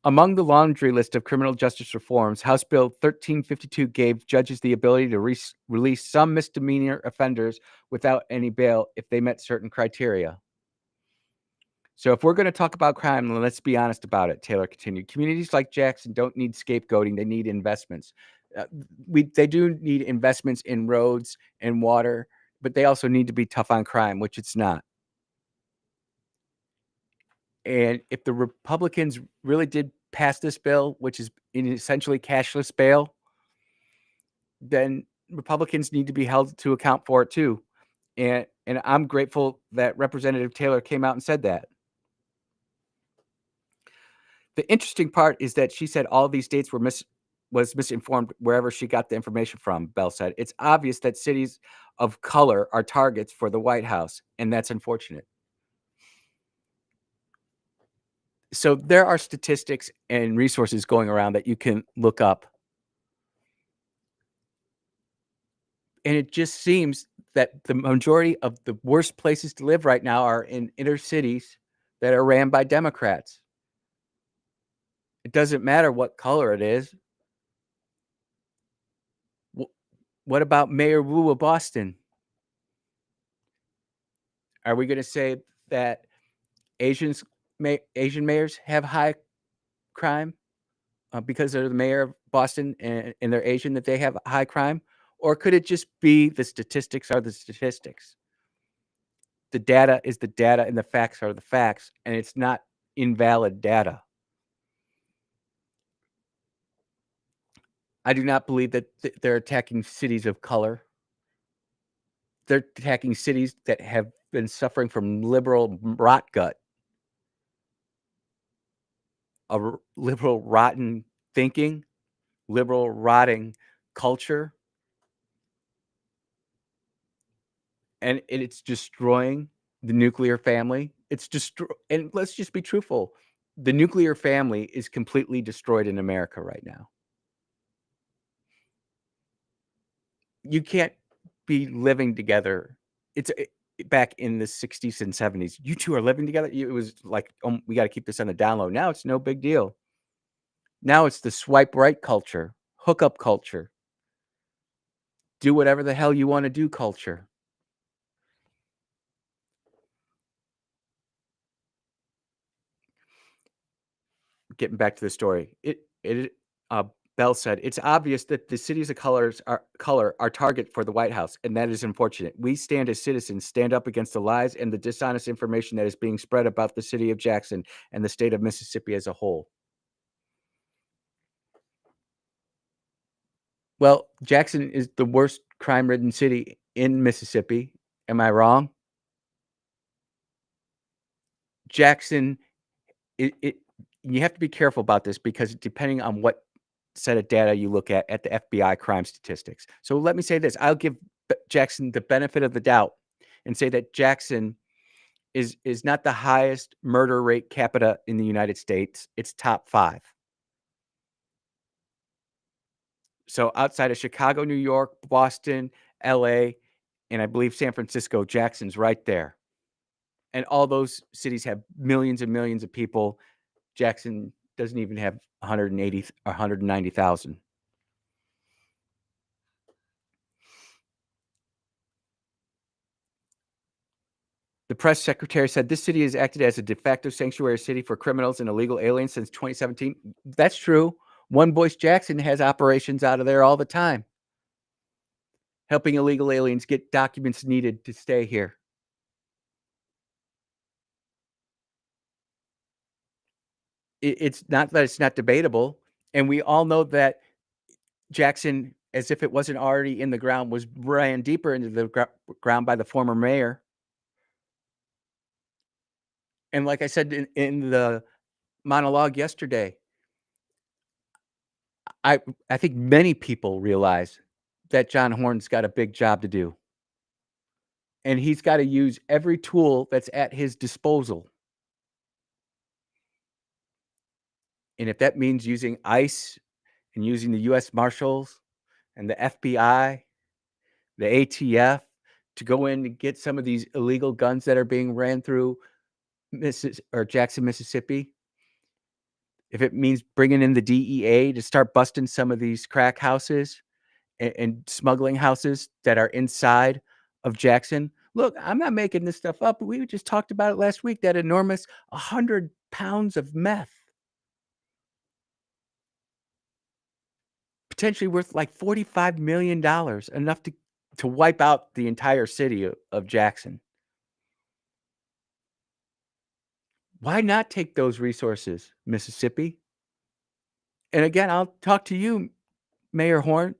Among the laundry list of criminal justice reforms, House Bill 1352 gave judges the ability to release some misdemeanor offenders without any bail if they met certain criteria. So if we're going to talk about crime, then let's be honest about it, Taylor continued. Communities like Jackson don't need scapegoating. They need investments. They do need investments in roads and water, but they also need to be tough on crime, which it's not. And if the Republicans really did pass this bill, which is essentially cashless bail, then Republicans need to be held to account for it too. And I'm grateful that Representative Taylor came out and said that. The interesting part is that she said all these states was misinformed wherever she got the information from, Bell said. It's obvious that cities of color are targets for the White House, and that's unfortunate. So there are statistics and resources going around that you can look up. And it just seems that the majority of the worst places to live right now are in inner cities that are ran by Democrats. It doesn't matter what color it is. What about Mayor Wu of Boston? Are we going to say that Asian mayors have high crime because they're the mayor of Boston and they're Asian, that they have high crime? Or could it just be the statistics are the statistics? The data is the data and the facts are the facts, and it's not invalid data. I do not believe that they're attacking cities of color. They're attacking cities that have been suffering from liberal rot gut, liberal rotten thinking, liberal rotting culture, and it's destroying the nuclear family. And let's just be truthful. The nuclear family is completely destroyed in America right now. You can't be living together. It's back in the 60s and 70s. You two are living together. It was like, we got to keep this on the down low. Now it's no big deal. Now it's the swipe right culture, hookup culture, do whatever the hell you want to do culture. Getting back to the story, Bell said, it's obvious that the cities of color are target for the White House, and that is unfortunate. We stand as citizens, stand up against the lies and the dishonest information that is being spread about the city of Jackson and the state of Mississippi as a whole. Well, Jackson is the worst crime-ridden city in Mississippi. Am I wrong? Jackson, you have to be careful about this because depending on what set of data you look at the FBI crime statistics. So let me say this. I'll give Jackson the benefit of the doubt and say that Jackson is not the highest murder rate capita in the United States. It's top 5. So outside of Chicago, New York, Boston, LA, and I believe San Francisco, Jackson's right there. And all those cities have millions and millions of people. Jackson doesn't even have 180 or 190,000. The press secretary said this city has acted as a de facto sanctuary city for criminals and illegal aliens since 2017. That's true. One Voice Jackson has operations out of there all the time, helping illegal aliens get documents needed to stay here. It's not that it's not debatable. And we all know that Jackson, as if it wasn't already in the ground, was ran deeper into the ground by the former mayor. And like I said in the monologue yesterday, I think many people realize that John Horn's got a big job to do. And he's got to use every tool that's at his disposal. And if that means using ICE and using the U.S. Marshals and the FBI, the ATF, to go in and get some of these illegal guns that are being ran through Jackson, Mississippi, if it means bringing in the DEA to start busting some of these crack houses and smuggling houses that are inside of Jackson, Look, I'm not making this stuff up. We just talked about it last week, that enormous 100 pounds of meth. Potentially worth like $45 million, enough to wipe out the entire city of Jackson. Why not take those resources, Mississippi? And again, I'll talk to you, Mayor Horn.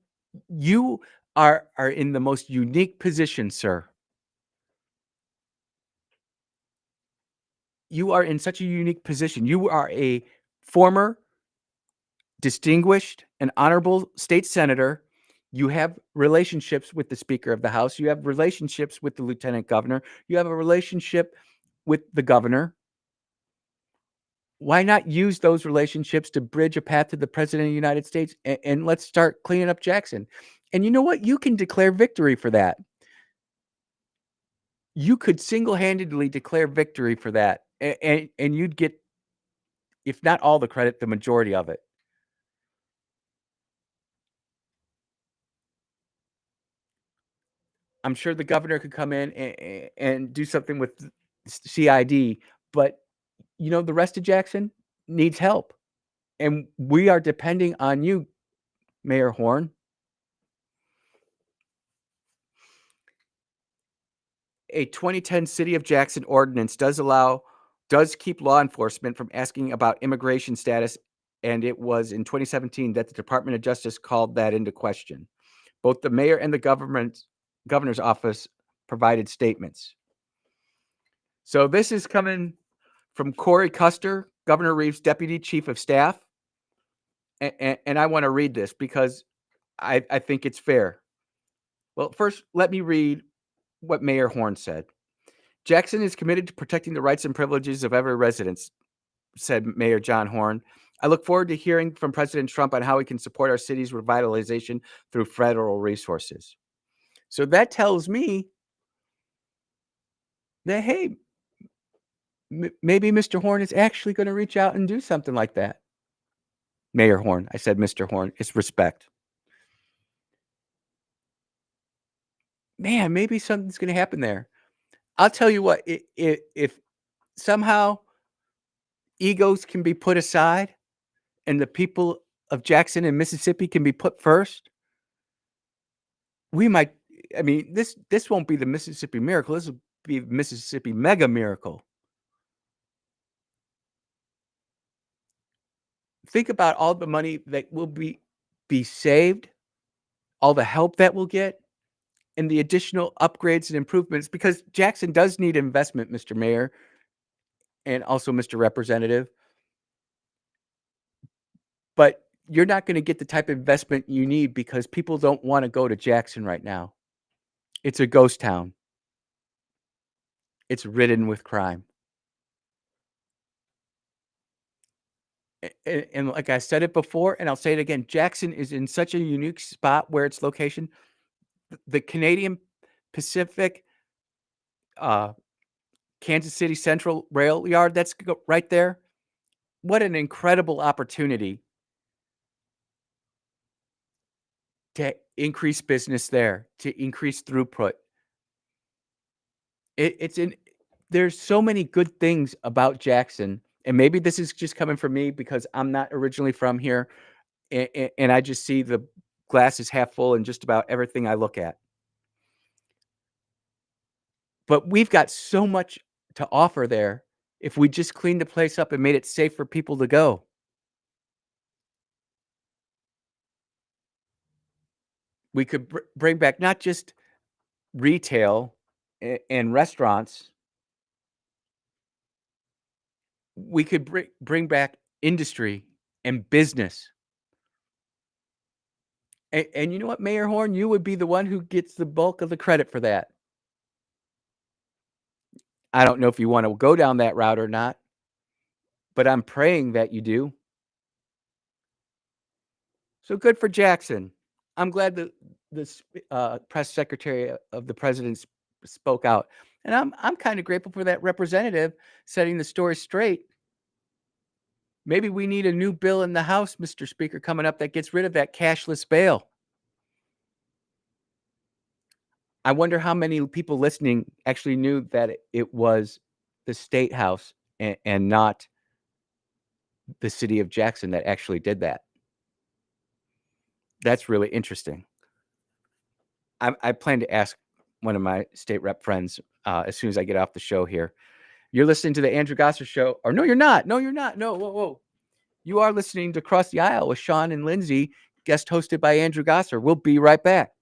You are in the most unique position, sir. You are in such a unique position. You are a former distinguished and honorable state senator. You have relationships with the Speaker of the House. You have relationships with the Lieutenant Governor. You have a relationship with the governor. Why not use those relationships to bridge a path to the President of the United States? And let's start cleaning up Jackson. And you know what? You can declare victory for that. You could single-handedly declare victory for that. And you'd get, if not all the credit, the majority of it. I'm sure the governor could come in and do something with CID, but you know, the rest of Jackson needs help. And we are depending on you, Mayor Horn. A 2010 City of Jackson ordinance does keep law enforcement from asking about immigration status, and it was in 2017 that the Department of Justice called that into question. Both the mayor and the governor's office provided statements. So this is coming from Corey Custer, Governor Reeves' deputy chief of staff. And I want to read this because I think it's fair. Well, first, let me read what Mayor Horn said. Jackson is committed to protecting the rights and privileges of every resident, said Mayor John Horn. I look forward to hearing from President Trump on how he can support our city's revitalization through federal resources. So that tells me that, hey, maybe Mr. Horn is actually going to reach out and do something like that. Mayor Horn. I said Mr. Horn. It's respect. Man, maybe something's going to happen there. I'll tell you what, if somehow egos can be put aside and the people of Jackson and Mississippi can be put first, we might, I mean, this won't be the Mississippi miracle. This will be the Mississippi mega miracle. Think about all the money that will be saved, all the help that we'll get, and the additional upgrades and improvements, because Jackson does need investment, Mr. Mayor, and also Mr. Representative. But you're not going to get the type of investment you need because people don't want to go to Jackson right now. It's a ghost town. It's ridden with crime. And like I said it before, and I'll say it again, Jackson is in such a unique spot where its location. The Canadian Pacific, Kansas City Central Rail Yard, that's right there. What an incredible opportunity to increase business there, to increase throughput. There's so many good things about Jackson, and maybe this is just coming from me because I'm not originally from here, and I just see the glass is half full in just about everything I look at. But we've got so much to offer there if we just cleaned the place up and made it safe for people to go. We could bring back not just retail and restaurants. We could bring back industry and business. And you know what, Mayor Horn? You would be the one who gets the bulk of the credit for that. I don't know if you want to go down that route or not, but I'm praying that you do. So good for Jackson. I'm glad that the press secretary of the president spoke out. And I'm kind of grateful for that representative setting the story straight. Maybe we need a new bill in the House, Mr. Speaker, coming up that gets rid of that cashless bail. I wonder how many people listening actually knew that it was the State House and not the city of Jackson that actually did that. That's really interesting. I plan to ask one of my state rep friends as soon as I get off the show here. You're listening to the Andrew Gosser Show. Or no, you're not. No, you're not. No, whoa. You are listening to Cross the Aisle with Sean and Lindsay, guest hosted by Andrew Gosser. We'll be right back.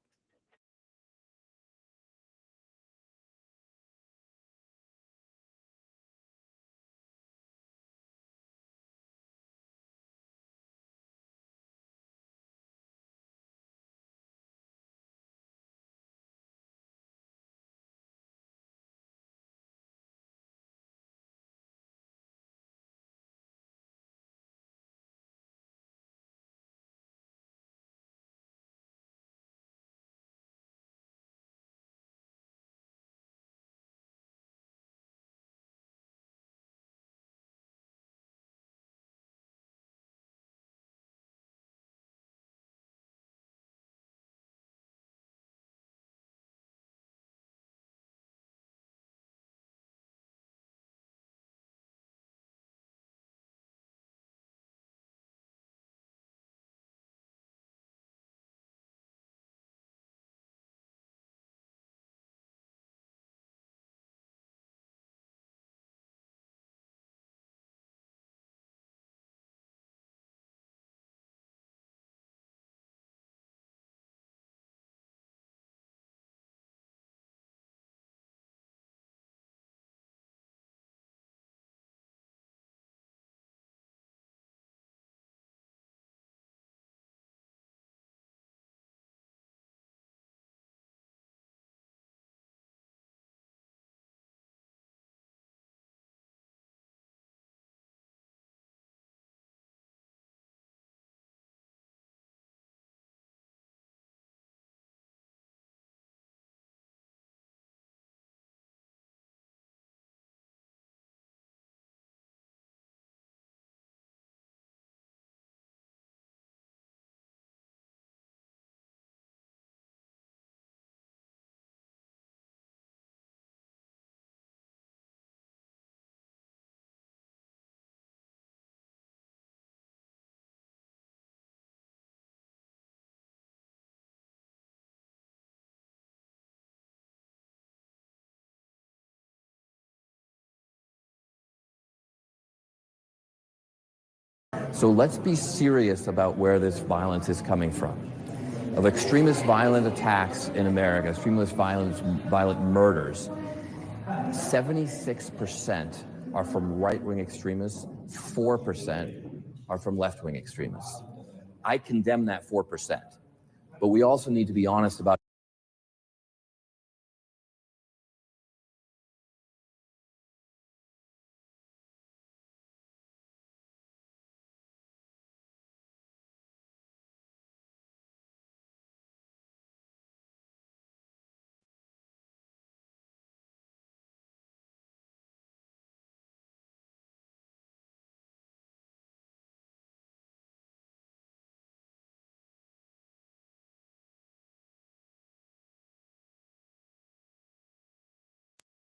So let's be serious about where this violence is coming from. Of extremist violent attacks in America, extremist violent murders, 76% are from right-wing extremists, 4% are from left-wing extremists. I condemn that 4%, but we also need to be honest about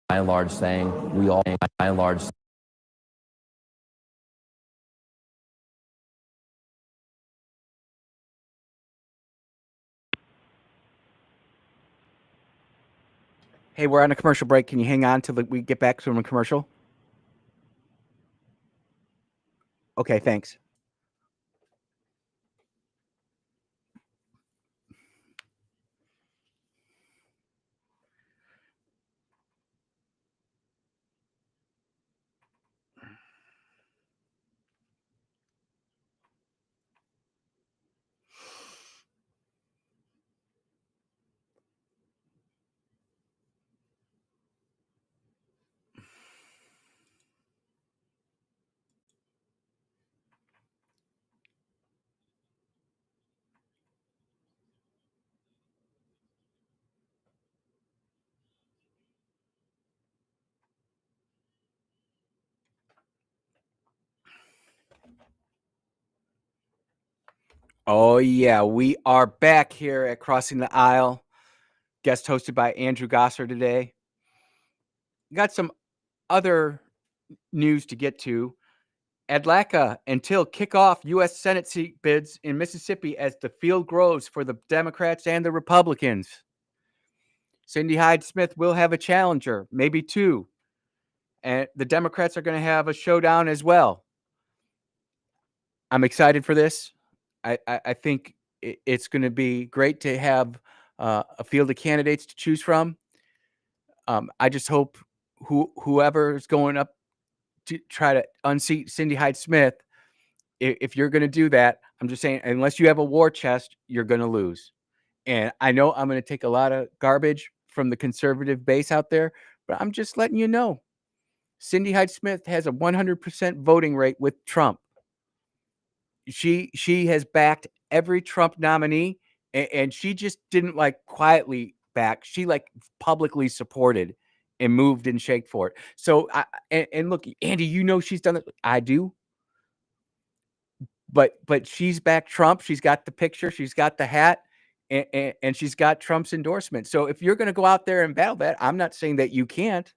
by and large saying we all by and large. Hey, we're on a commercial break. Can you hang on till we get back from a commercial? Okay, thanks. Oh, yeah, we are back here at Crossing the Aisle guest hosted by Andrew Gosser today. Got some other news to get to. Adlaka and Till kick off U.S. Senate seat bids in Mississippi as the field grows for the Democrats and the Republicans. Cindy Hyde-Smith will have a challenger, maybe two. And the Democrats are going to have a showdown as well. I'm excited for this. I think it's going to be great to have a field of candidates to choose from. I just hope whoever is going up to try to unseat Cindy Hyde-Smith, if you're going to do that, I'm just saying, unless you have a war chest, you're going to lose. And I know I'm going to take a lot of garbage from the conservative base out there, but I'm just letting you know, Cindy Hyde-Smith has a 100% voting rate with Trump. She has backed every Trump nominee, and she just didn't like quietly back. She like publicly supported and moved and shake for it. So, and look, Andy, you know she's done it. I do. But she's backed Trump. She's got the picture. She's got the hat. And she's got Trump's endorsement. So if you're going to go out there and battle that, I'm not saying that you can't.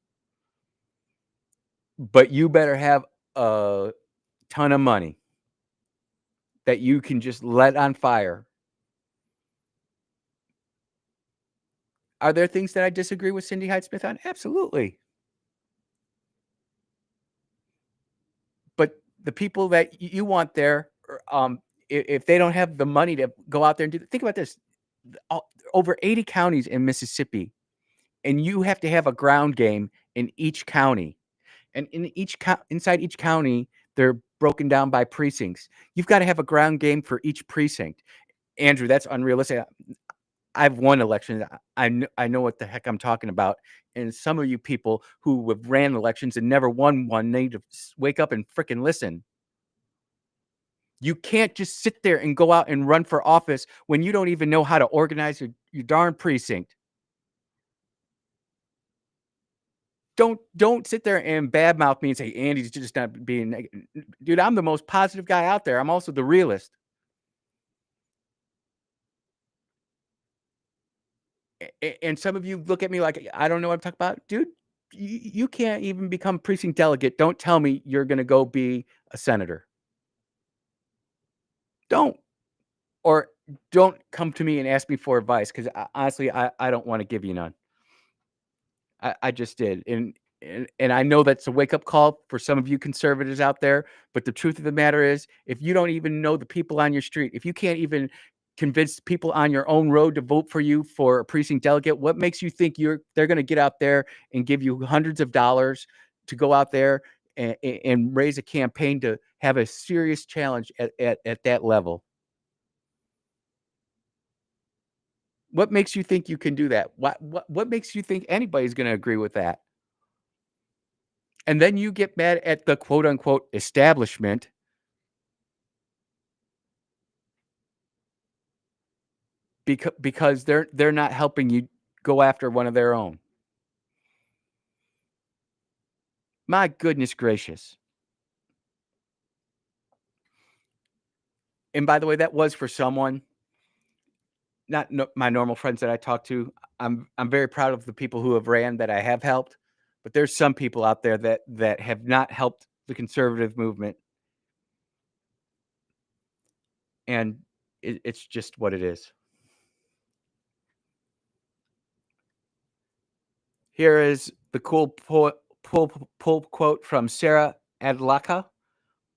But you better have a ton of money that you can just let on fire. Are there things that I disagree with Cindy Hyde-Smith on? Absolutely. But the people that you want there, if they don't have the money to go out there and do, think about this, over 80 counties in Mississippi, and you have to have a ground game in each county. And inside each county, they're broken down by precincts. You've got to have a ground game for each precinct. Andrew, that's unrealistic. I've won elections. I know what the heck I'm talking about. And some of you people who have ran elections and never won one need to wake up and frickin' listen. You can't just sit there and go out and run for office when you don't even know how to organize your darn precinct. Don't sit there and badmouth me and say, Andy's just not being negative. Dude, I'm the most positive guy out there. I'm also the realist. And some of you look at me like, I don't know what I'm talking about. Dude, you can't even become precinct delegate. Don't tell me you're going to go be a senator. Don't. Or don't come to me and ask me for advice, because honestly, I don't want to give you none. I just did. And I know that's a wake-up call for some of you conservatives out there, but the truth of the matter is, if you don't even know the people on your street, if you can't even convince people on your own road to vote for you for a precinct delegate, what makes you think they're going to get out there and give you hundreds of dollars to go out there and raise a campaign to have a serious challenge at that level? What makes you think you can do that? What makes you think anybody's going to agree with that? And then you get mad at the quote unquote establishment because they're not helping you go after one of their own. My goodness gracious. And by the way, that was for someone, not my normal friends that I talk to. I'm very proud of the people who have ran that I have helped, but there's some people out there that have not helped the conservative movement. And it's just what it is. Here is the cool pull quote from Sarah Adlaka,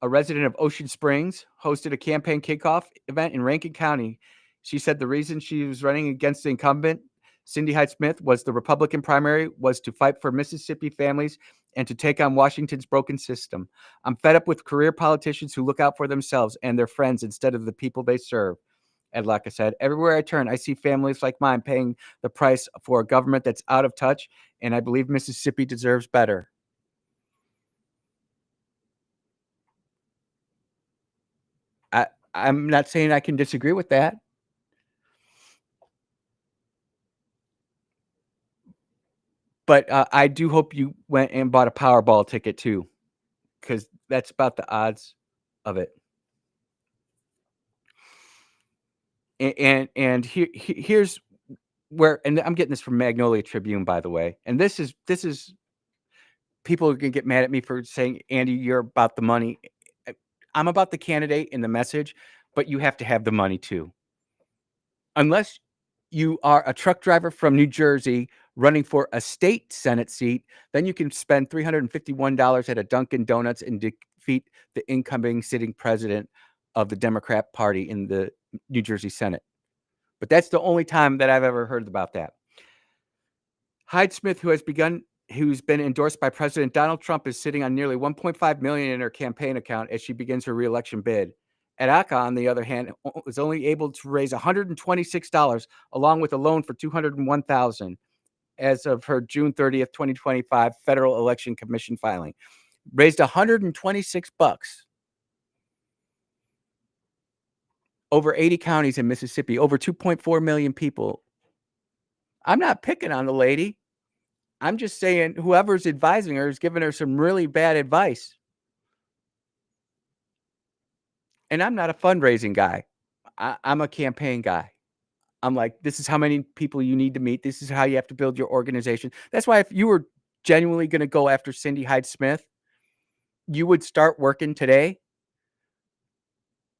a resident of Ocean Springs, hosted a campaign kickoff event in Rankin County. She said the reason she was running against the incumbent, Cindy Hyde-Smith, was the Republican primary was to fight for Mississippi families and to take on Washington's broken system. I'm fed up with career politicians who look out for themselves and their friends instead of the people they serve. Adlaka said, everywhere I turn, I see families like mine paying the price for a government that's out of touch, and I believe Mississippi deserves better. I'm not saying I can disagree with that. But I do hope you went and bought a Powerball ticket too, because that's about the odds of it. And here's where, and I'm getting this from Magnolia Tribune, by the way, and this is people are gonna get mad at me for saying, Andy, you're about the money. I'm about the candidate and the message, but you have to have the money too. Unless you are a truck driver from New Jersey running for a state Senate seat, then you can spend $351 at a Dunkin' Donuts and defeat the incoming sitting president of the Democrat Party in the New Jersey Senate. But that's the only time that I've ever heard about that. Hyde-Smith, who's been endorsed by President Donald Trump, is sitting on nearly $1.5 million in her campaign account as she begins her reelection bid. Adaka, on the other hand, was only able to raise $126, along with a loan for $201,000 as of her June 30th, 2025 Federal Election Commission filing. Raised $126. Over 80 counties in Mississippi, over 2.4 million people. I'm not picking on the lady. I'm just saying whoever's advising her is giving her some really bad advice. And I'm not a fundraising guy. I'm a campaign guy. I'm like, this is how many people you need to meet. This is how you have to build your organization. That's why if you were genuinely going to go after Cindy Hyde-Smith, you would start working today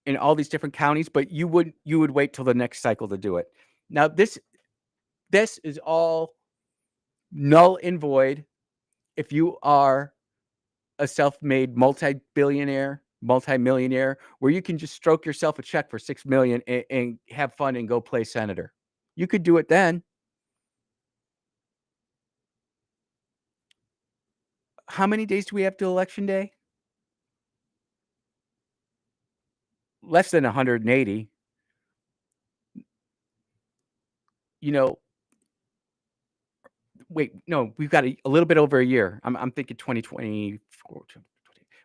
in all these different counties, but you would wait till the next cycle to do it. Now, this is all null and void if you are a self-made multi-billionaire, multi-millionaire, where you can just stroke yourself a check for $6 million and have fun and go play senator. You could do it then. How many days do we have till election day? Less than 180. You know, wait, no, we've got a little bit over a year. I'm thinking 2024.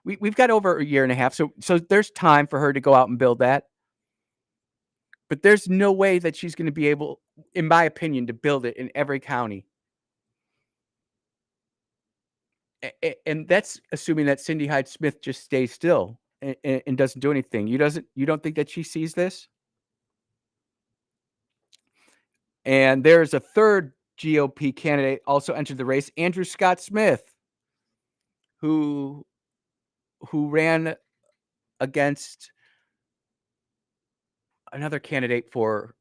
We've got over a year and a half. So there's time for her to go out and build that. But there's no way that she's going to be able, in my opinion, to build it in every county. And that's assuming that Cindy Hyde-Smith just stays still and doesn't do anything. You don't think that she sees this? And there's a third GOP candidate also entered the race, Andrew Scott Smith, who ran against another candidate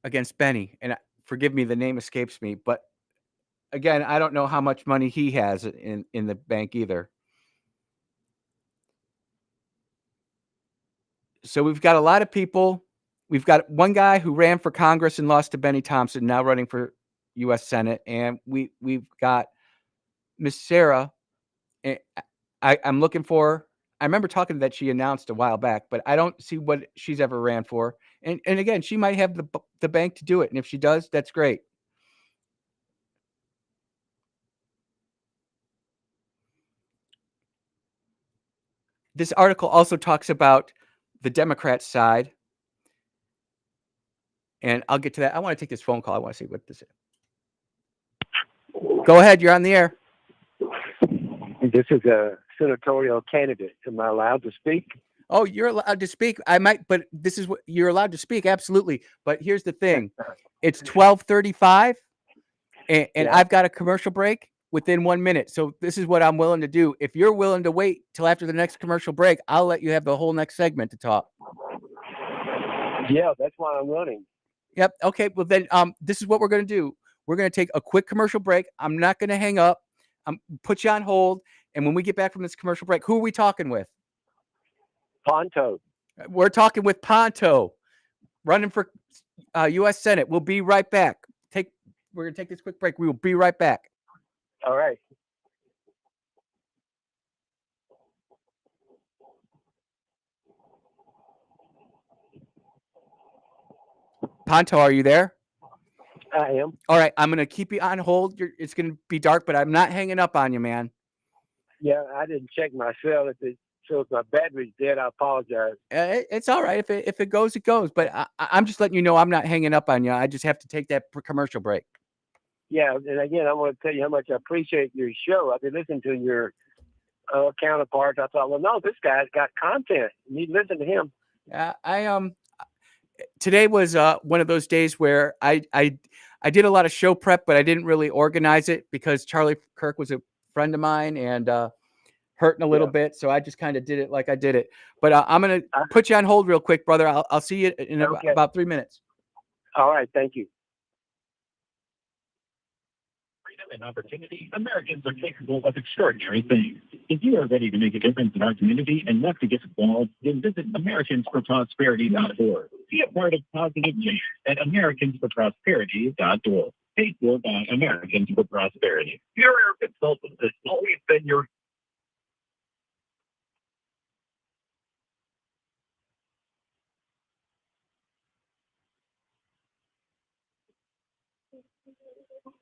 against Benny. And forgive me, the name escapes me, but again, I don't know how much money he has in the bank either. So we've got a lot of people. We've got one guy who ran for Congress and lost to Benny Thompson, now running for U.S. Senate. And we've got Miss Sarah. I'm looking for, I remember talking that she announced a while back, but I don't see what she's ever ran for. And again, she might have the bank to do it. And if she does, that's great. This article also talks about the Democrat side. And I'll get to that. I want to take this phone call. I want to see what this is. Go ahead. You're on the air. This is a senatorial candidate. Am I allowed to speak? Oh, you're allowed to speak. I might, but this is what you're allowed to speak. Absolutely. But here's the thing. It's 12:35 and Yeah. I've got a commercial break within 1 minute. So this is what I'm willing to do. If you're willing to wait till after the next commercial break, I'll let you have the whole next segment to talk. Yeah, that's why I'm running. Yep. Okay. Well, then this is what we're going to do. We're going to take a quick commercial break. I'm not going to hang up. Put you on hold. And when we get back from this commercial break, who are we talking with? Ponto. We're talking with Ponto, running for U.S. Senate. We'll be right back. We're going to take this quick break. We will be right back. All right. Ponto, are you there? I am. All right. I'm going to keep you on hold. It's going to be dark, but I'm not hanging up on you, man. Yeah, I didn't check my cell. So if my battery's dead, I apologize. It's all right. If it goes, it goes. But I'm just letting you know I'm not hanging up on you. I just have to take that commercial break. Yeah, and again, I want to tell you how much I appreciate your show. I've been listening to your counterparts. I thought, well, no, this guy's got content. You need to listen to him. Today was one of those days where I I did a lot of show prep, but I didn't really organize it because Charlie Kirk was a friend of mine and hurting a little bit. So I just kind of did it like I did it. But I'm going to put you on hold real quick, brother. I'll see you in about 3 minutes. All right. Thank you. And opportunity, Americans are capable of extraordinary things. If you are ready to make a difference in our community and want to get involved, then visit AmericansForProsperity.org. Be a part of positive change at AmericansForProsperity.org. Paid for by Americans for Prosperity. Your air consultant has always been your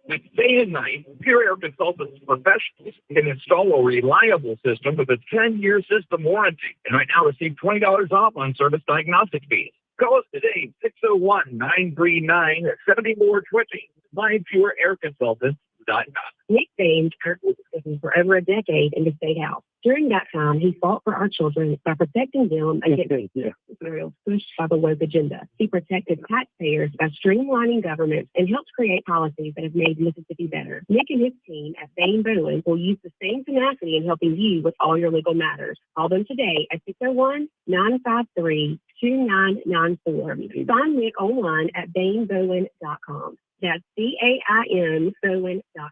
With day and night, Pure Air Consultants professionals can install a reliable system with a 10-year system warranty. And right now, receive $20 off on service diagnostic fees. Call us today, 601-939-7420. MyPureAirConsultants.com. Nicknamed Kirk was for over a decade in the state house. During that time, he fought for our children by protecting them against materials pushed by the woke agenda. He protected taxpayers by streamlining government and helped create policies that have made Mississippi better. Nick and his team at Bain Bowen will use the same tenacity in helping you with all your legal matters. Call them today at 601-953-2994. Find Nick online at bainbowen.com. That's BAIN Bowen.com.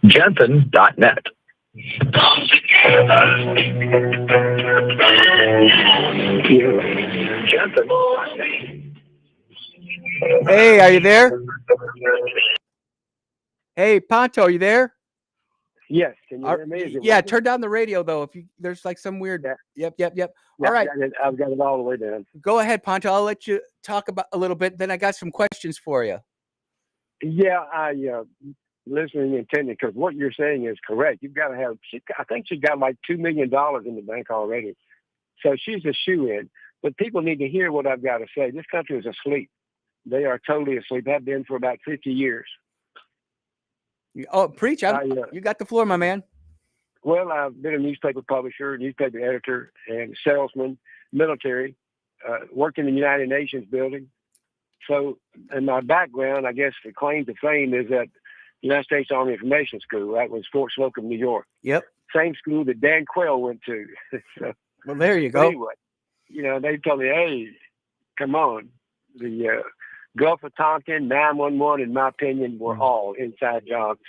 Jensen.net. Hey, are you there? Hey, Ponto, are you there? Yes. Can you hear me? Is it Yeah, working? turn down the radio though. If you there's like some weird. Yep. Yeah, All right, I've got it all the way down. go ahead, Ponto. I'll let you talk about a little bit. Then I got some questions for you. Yeah, I listening intently because what you're saying is correct. You've got to have. I think she's got like $2 million in the bank already, so she's a shoe-in. But people need to hear what I've got to say. This country is asleep. They are totally asleep. Have been for about 50 years. Oh, preach! You got the floor, my man. Well, I've been a newspaper publisher, newspaper editor, and salesman, military. Worked in the United Nations building. So, in my background, I guess the claim to fame is that United States Army Information School, right, was Fort Slocum, New York. Yep. Same school that Dan Quayle went to. So, well, there you go. Anyway, they told me, hey, come on. The Gulf of Tonkin, 911, in my opinion, were all inside jobs.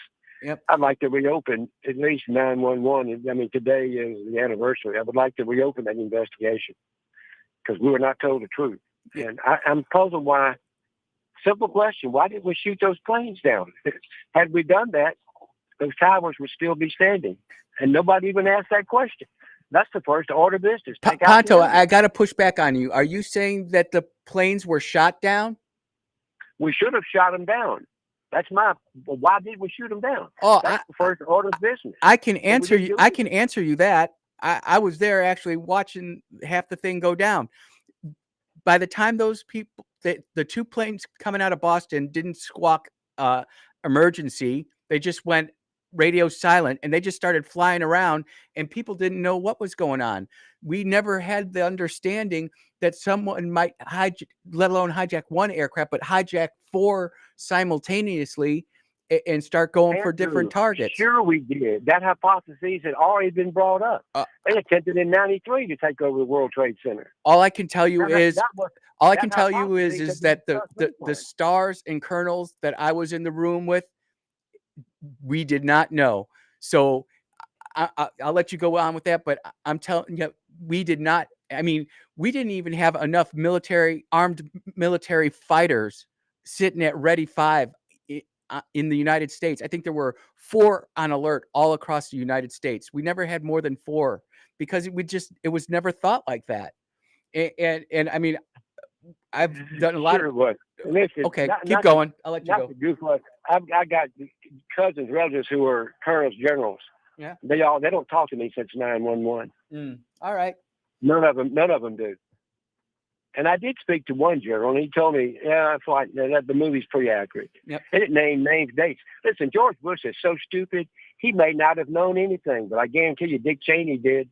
Yep. I'd like to reopen at least 911. I mean, today is the anniversary. I would like to reopen that investigation because we were not told the truth. And I'm puzzled why. Simple question: why did we shoot those planes down? Had we done that, those towers would still be standing. And nobody even asked that question. That's the first order of business. Take out Ponto, the I got to push back on you. Are you saying that the planes were shot down? We should have shot them down. That's my. Well, why did we shoot them down? Oh, that's the first order of business. I can answer you. I can answer you that. I was there actually watching half the thing go down. By the time those people, the two planes coming out of Boston didn't squawk emergency. They just went radio silent and they just started flying around and people didn't know what was going on. We never had the understanding that someone might hijack, let alone hijack one aircraft, but hijack 4 simultaneously and start going for different targets. Sure we did. That hypothesis had already been brought up. They attempted in 93 to take over the World Trade Center. All I can tell you is that the stars and colonels that I was in the room with, we did not know. So I'll let you go on with that, but I'm telling you, we did not. I mean, we didn't even have enough armed military fighters sitting at Ready 5 in the United States. I think there were 4 on alert all across the United States. We never had more than 4 because it was never thought like that. And I mean, I've done a lot of. Listen, okay, keep going. I'll let you go. I got cousins, relatives who are colonels, generals. Yeah. They don't talk to me since 9/11. All right. None of them do. And I did speak to one general, and he told me, "Yeah, I thought that the movie's pretty accurate." Yep. They didn't name names, dates. Listen, George Bush is so stupid. He may not have known anything, but I guarantee you, Dick Cheney did.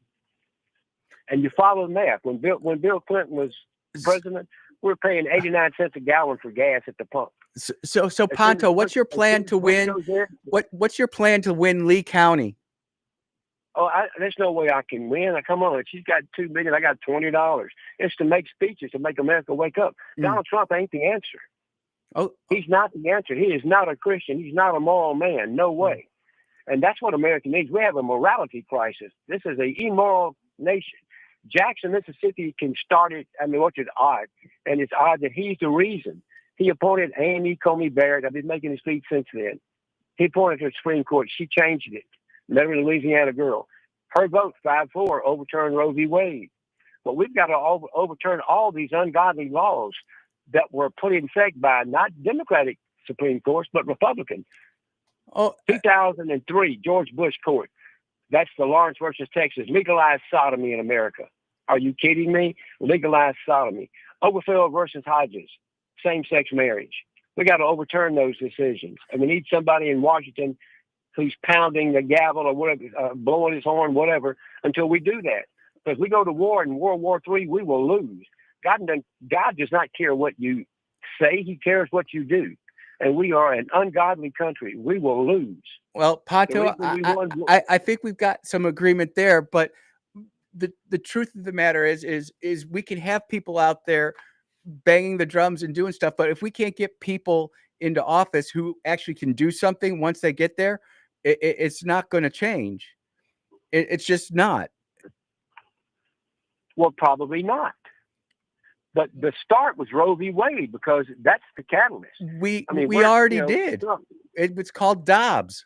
And you follow the math. When Bill Clinton was president, we were paying 89 cents a gallon for gas at the pump. So Ponto, what's your plan to win? What's your plan to win Lee County? Oh, there's no way I can win. Come on, she's got $2 million. I got $20. It's to make speeches to make America wake up. Donald Trump ain't the answer. Oh, he's not the answer. He is not a Christian. He's not a moral man. No way. And that's what America needs. We have a morality crisis. This is an immoral nation. Jackson, Mississippi can start it. I mean, which is odd. And it's odd that he's the reason. He appointed Amy Coney Barrett. I've been making his speech since then. He appointed her to the Supreme Court. She changed it. Never a Louisiana girl. Her vote, 5-4, overturned Roe v. Wade. But we've got to overturn all these ungodly laws that were put in effect by not Democratic Supreme Courts, but Republican. 2003, George Bush Court. That's the Lawrence versus Texas. Legalized sodomy in America. Are you kidding me? Legalized sodomy. Obergefell versus Hodges. Same-sex marriage. We got to overturn those decisions. And we need somebody in Washington who's pounding the gavel or whatever, blowing his horn, whatever, until we do that. Because we go to war in World War III, we will lose. God does not care what you say. He cares what you do. And we are an ungodly country. We will lose. Well, Ponto, I think we've got some agreement there, but the truth of the matter is we can have people out there banging the drums and doing stuff, but if we can't get people into office who actually can do something once they get there, it's not going to change. It's just not. Well, probably not. But the start was Roe v. Wade because that's the catalyst. We already did. It was called Dobbs.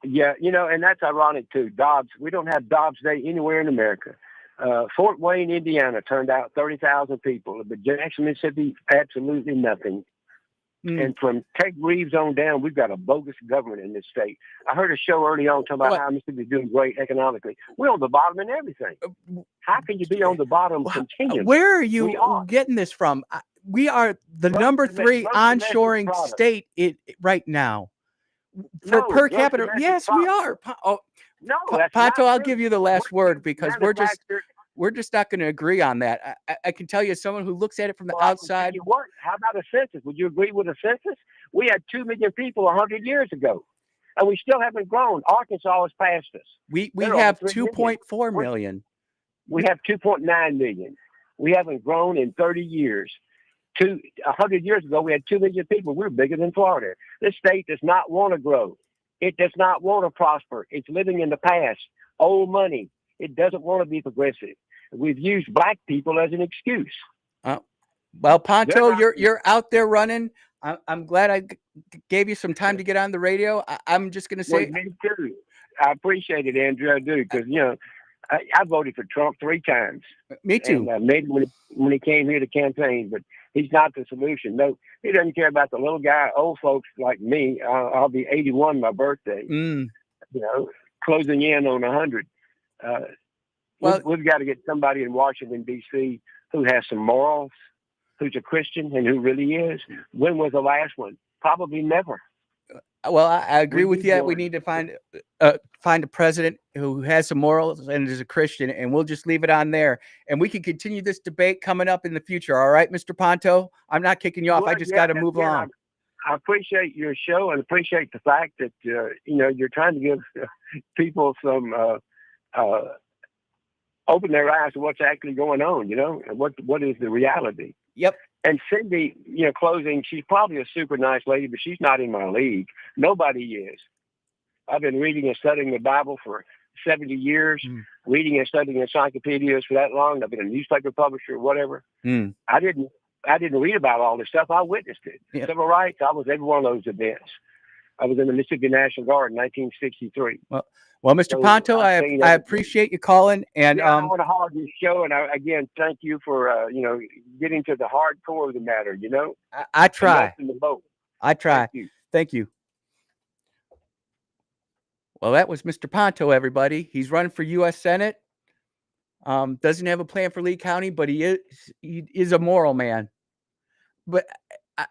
Yeah, and that's ironic too. Dobbs. We don't have Dobbs Day anywhere in America. Fort Wayne, Indiana, turned out 30,000 people, but Jackson, Mississippi, absolutely nothing. And from Ted Reeves on down, we've got a bogus government in this state. I heard a show early on talking about how Mississippi is doing great economically. We're on the bottom in everything. How can you be on the bottom continually? Where are you getting this from? We are the number 3 onshoring state right now. For per capita, yes, we are. No, Ponto, I'll give you the last word because we're just not going to agree on that. I can tell you, as someone who looks at it from the outside. How about a census? Would you agree with a census? We had 2 million people 100 years ago, and we still haven't grown. Arkansas has passed us. We have 2.4 million. We have 2.9 million. We haven't grown in 30 years. 100 years ago, we had 2 million people. We're bigger than Florida. This state does not want to grow. It does not want to prosper. It's living in the past. Old money. It doesn't want to be progressive. We've used black people as an excuse. Well, Ponto, you're out there running. I'm glad I gave you some time to get on the radio. I'm just going to Well, say, me too. I appreciate it, Andrew. I do, because I voted for Trump 3 times. Me too. And maybe when he came here to campaign, but he's not the solution. No, he doesn't care about the little guy, old folks like me. I'll be 81 my birthday. Closing in on 100. We've got to get somebody in Washington, D.C. who has some morals, who's a Christian, and who really is. When was the last one? Probably never. Well, I agree with you. We need to find a president who has some morals and is a Christian, and we'll just leave it on there. And we can continue this debate coming up in the future. All right, Mr. Ponto? I'm not kicking you off. I just got to move along. I appreciate your show and appreciate the fact that you're trying to give people some open their eyes to what's actually going on. And what is the reality. Yep. And Cindy, closing, she's probably a super nice lady, but she's not in my league. Nobody is. I've been reading and studying the Bible for 70 years, reading and studying encyclopedias for that long. I've been a newspaper publisher, whatever. I didn't read about all this stuff. I witnessed it. Yeah. Civil rights, I was every one of those events. I was in the Mississippi National Guard in 1963. Well, Mr. Ponto, I appreciate you calling, and I want to hog your show, and again, thank you for getting to the hardcore of the matter. I try. In the boat. I try. Thank you. Well, that was Mr. Ponto, everybody. He's running for U.S. Senate. Doesn't have a plan for Lee County, but he is a moral man. But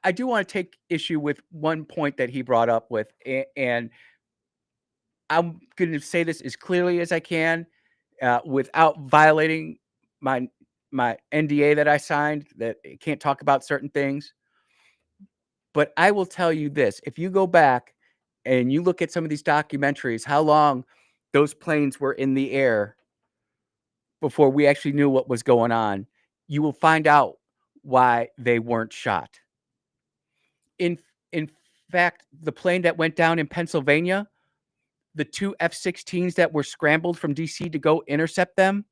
I do want to take issue with one point that he brought up with, and I'm going to say this as clearly as I can, without violating my NDA that I signed, that I can't talk about certain things. But I will tell you this: if you go back and you look at some of these documentaries, how long those planes were in the air before we actually knew what was going on, you will find out why they weren't shot. In fact, the plane that went down in Pennsylvania, the 2 F-16s that were scrambled from D.C. to go intercept them,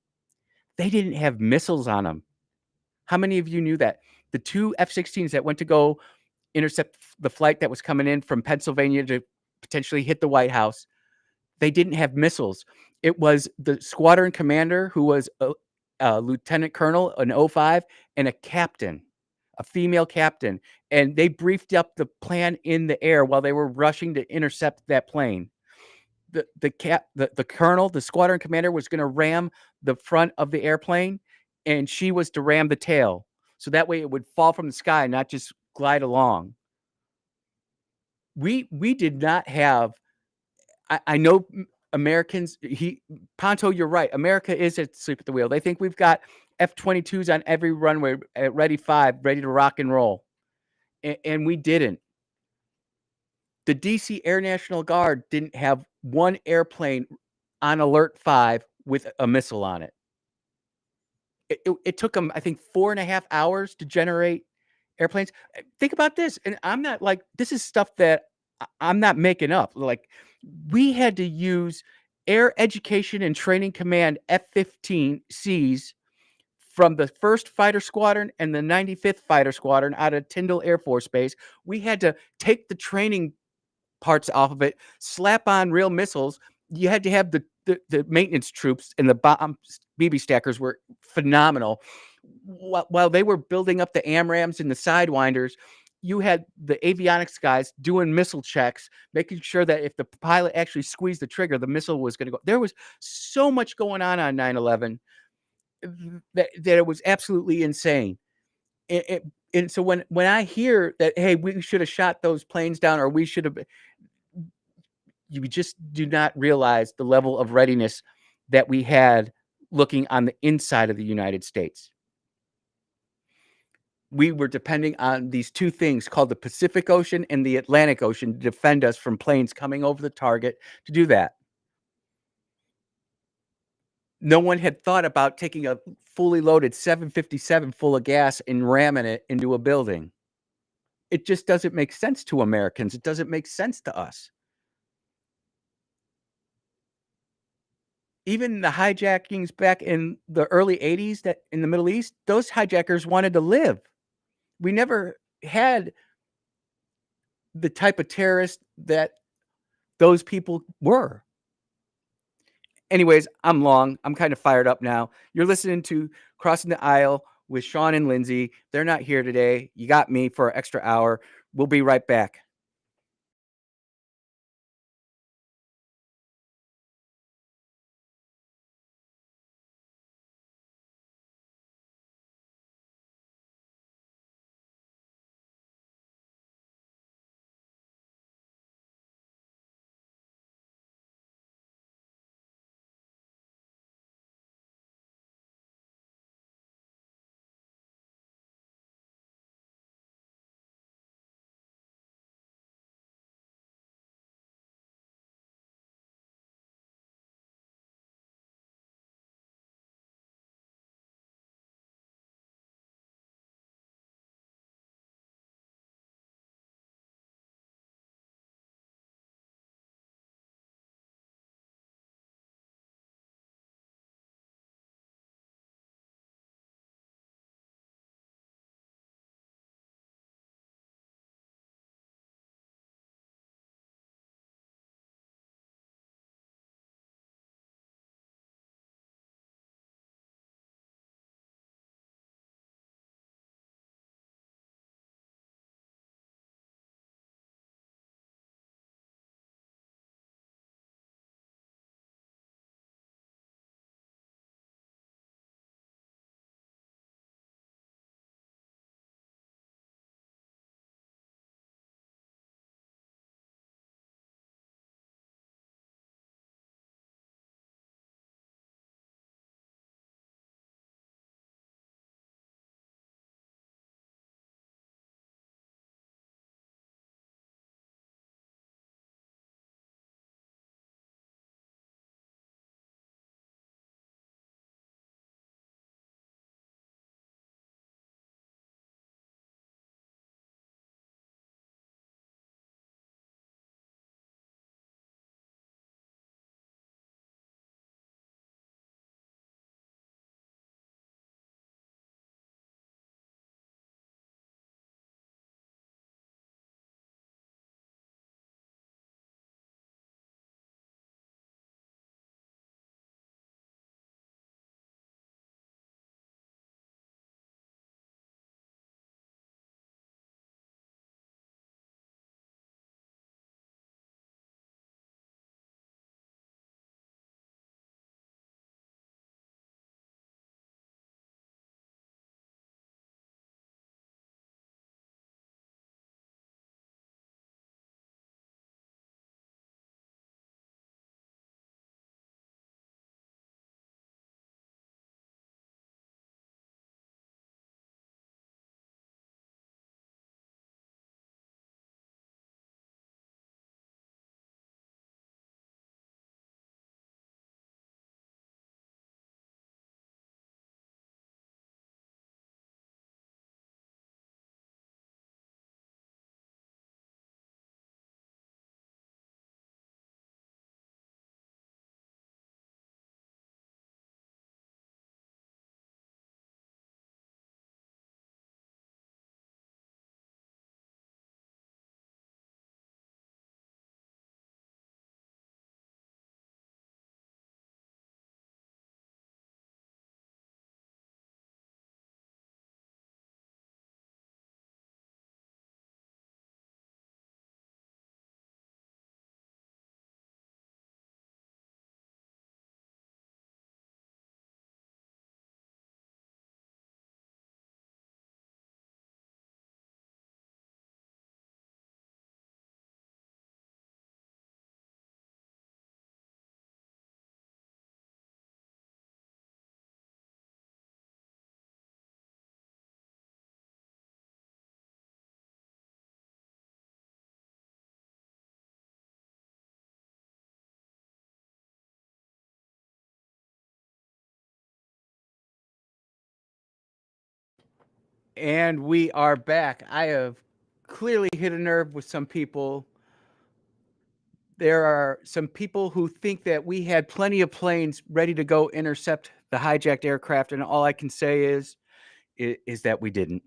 they didn't have missiles on them. How many of you knew that? The 2 F-16s that went to go intercept the flight that was coming in from Pennsylvania to potentially hit the White House, they didn't have missiles. It was the squadron commander, who was a lieutenant colonel, an 05, and a captain, a female captain. And they briefed up the plan in the air while they were rushing to intercept that plane. The colonel, the squadron commander, was going to ram the front of the airplane, and she was to ram the tail. So that way it would fall from the sky, not just glide along. We did not have, I know Americans, Ponto, you're right. America is asleep at the wheel. They think we've got F-22s on every runway at Ready 5, ready to rock and roll. And we didn't. The DC Air National Guard didn't have one airplane on Alert 5 with a missile on it. It took them, I think, 4.5 hours to generate airplanes. Think about this. And I'm not like, this is stuff that I'm not making up. Like, we had to use Air Education and Training Command F-15Cs from the 1st Fighter Squadron and the 95th Fighter Squadron out of Tyndall Air Force Base. We had to take the training parts off of it, slap on real missiles. You had to have the maintenance troops, and the bomb BB stackers were phenomenal. While they were building up the AMRAAMs and the Sidewinders, you had the avionics guys doing missile checks, making sure that if the pilot actually squeezed the trigger, the missile was going to go. There was so much going on 9/11 that it was absolutely insane. And so when I hear that, hey, we should have shot those planes down, or we should have, you just do not realize the level of readiness that we had looking on the inside of the United States. We were depending on these two things called the Pacific Ocean and the Atlantic Ocean to defend us from planes coming over the target to do that. No one had thought about taking a fully loaded 757 full of gas and ramming it into a building. It just doesn't make sense to Americans. It doesn't make sense to us. Even the hijackings back in the early 80s that in the Middle East, those hijackers wanted to live. We never had the type of terrorist that those people were. Anyways, I'm kind of fired up now. You're listening to Crossing the Aisle with Sean and Lindsay. They're not here today. You got me for an extra hour. We'll be right back. And we are back. I have clearly hit a nerve with some people. There are some people who think that we had plenty of planes ready to go intercept the hijacked aircraft, and all I can say is that we didn't.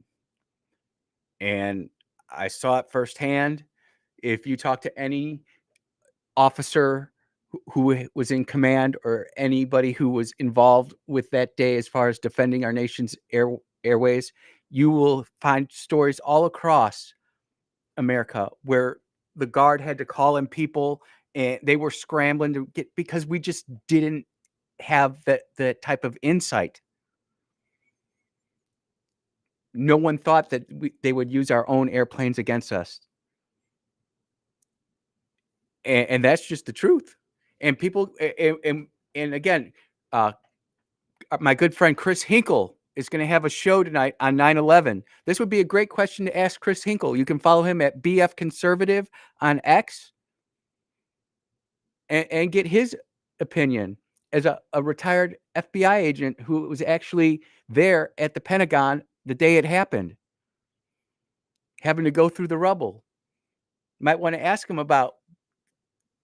And I saw it firsthand. If you talk to any officer who was in command or anybody who was involved with that day as far as defending our nation's airways, you will find stories all across America where the guard had to call in people and they were scrambling to get, because we just didn't have that type of insight. No one thought that they would use our own airplanes against us. And that's just the truth. And people, and again, my good friend Chris Hinkle is going to have a show tonight on 9/11. This would be a great question to ask Chris Hinkle. You can follow him at BF Conservative on X and get his opinion as a retired FBI agent who was actually there at the Pentagon the day it happened, having to go through the rubble. Might want to ask him about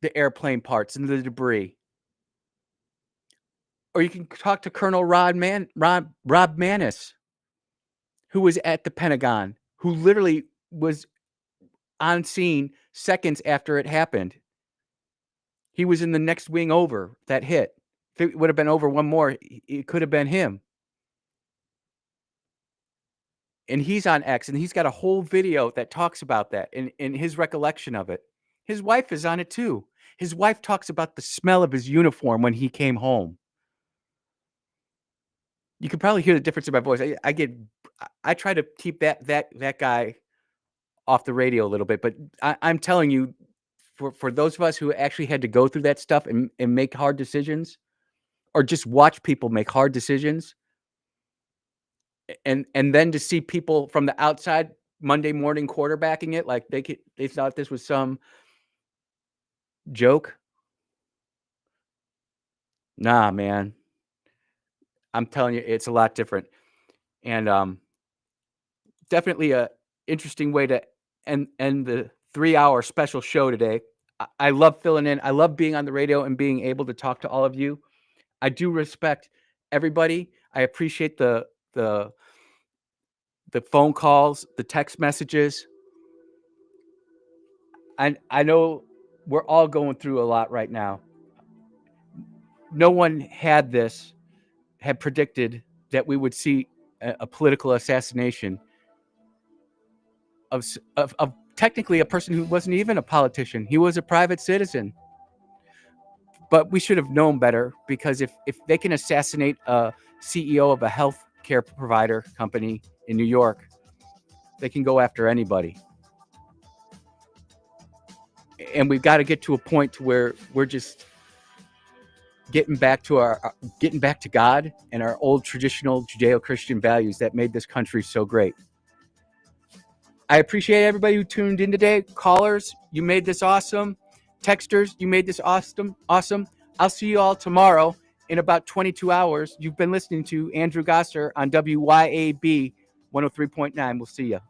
the airplane parts and the debris. Or you can talk to Colonel Rob Maness, who was at the Pentagon, who literally was on scene seconds after it happened. He was in the next wing over that hit. If it would have been over one more, it could have been him. And he's on X, and he's got a whole video that talks about that and his recollection of it. His wife is on it too. His wife talks about the smell of his uniform when he came home. You can probably hear the difference in my voice. I try to keep that guy off the radio a little bit, but I'm telling you, for those of us who actually had to go through that stuff and make hard decisions, or just watch people make hard decisions, and then to see people from the outside Monday morning quarterbacking it like they thought this was some joke. Nah, man. I'm telling you, it's a lot different. And definitely a interesting way to end the 3-hour special show today. I love filling in. I love being on the radio and being able to talk to all of you. I do respect everybody. I appreciate the phone calls, the text messages. I know we're all going through a lot right now. No one had predicted that we would see a political assassination of technically a person who wasn't even a politician. He was a private citizen. But we should have known better, because if they can assassinate a CEO of a health care provider company in New York, they can go after anybody. And we've got to get to a point to where we're just getting back to God and our old traditional Judeo-Christian values that made this country so great. I appreciate everybody who tuned in today. Callers, you made this awesome. Texters, you made this awesome. I'll see you all tomorrow in about 22 hours. You've been listening to Andrew Gosser on WYAB 103.9. We'll see you.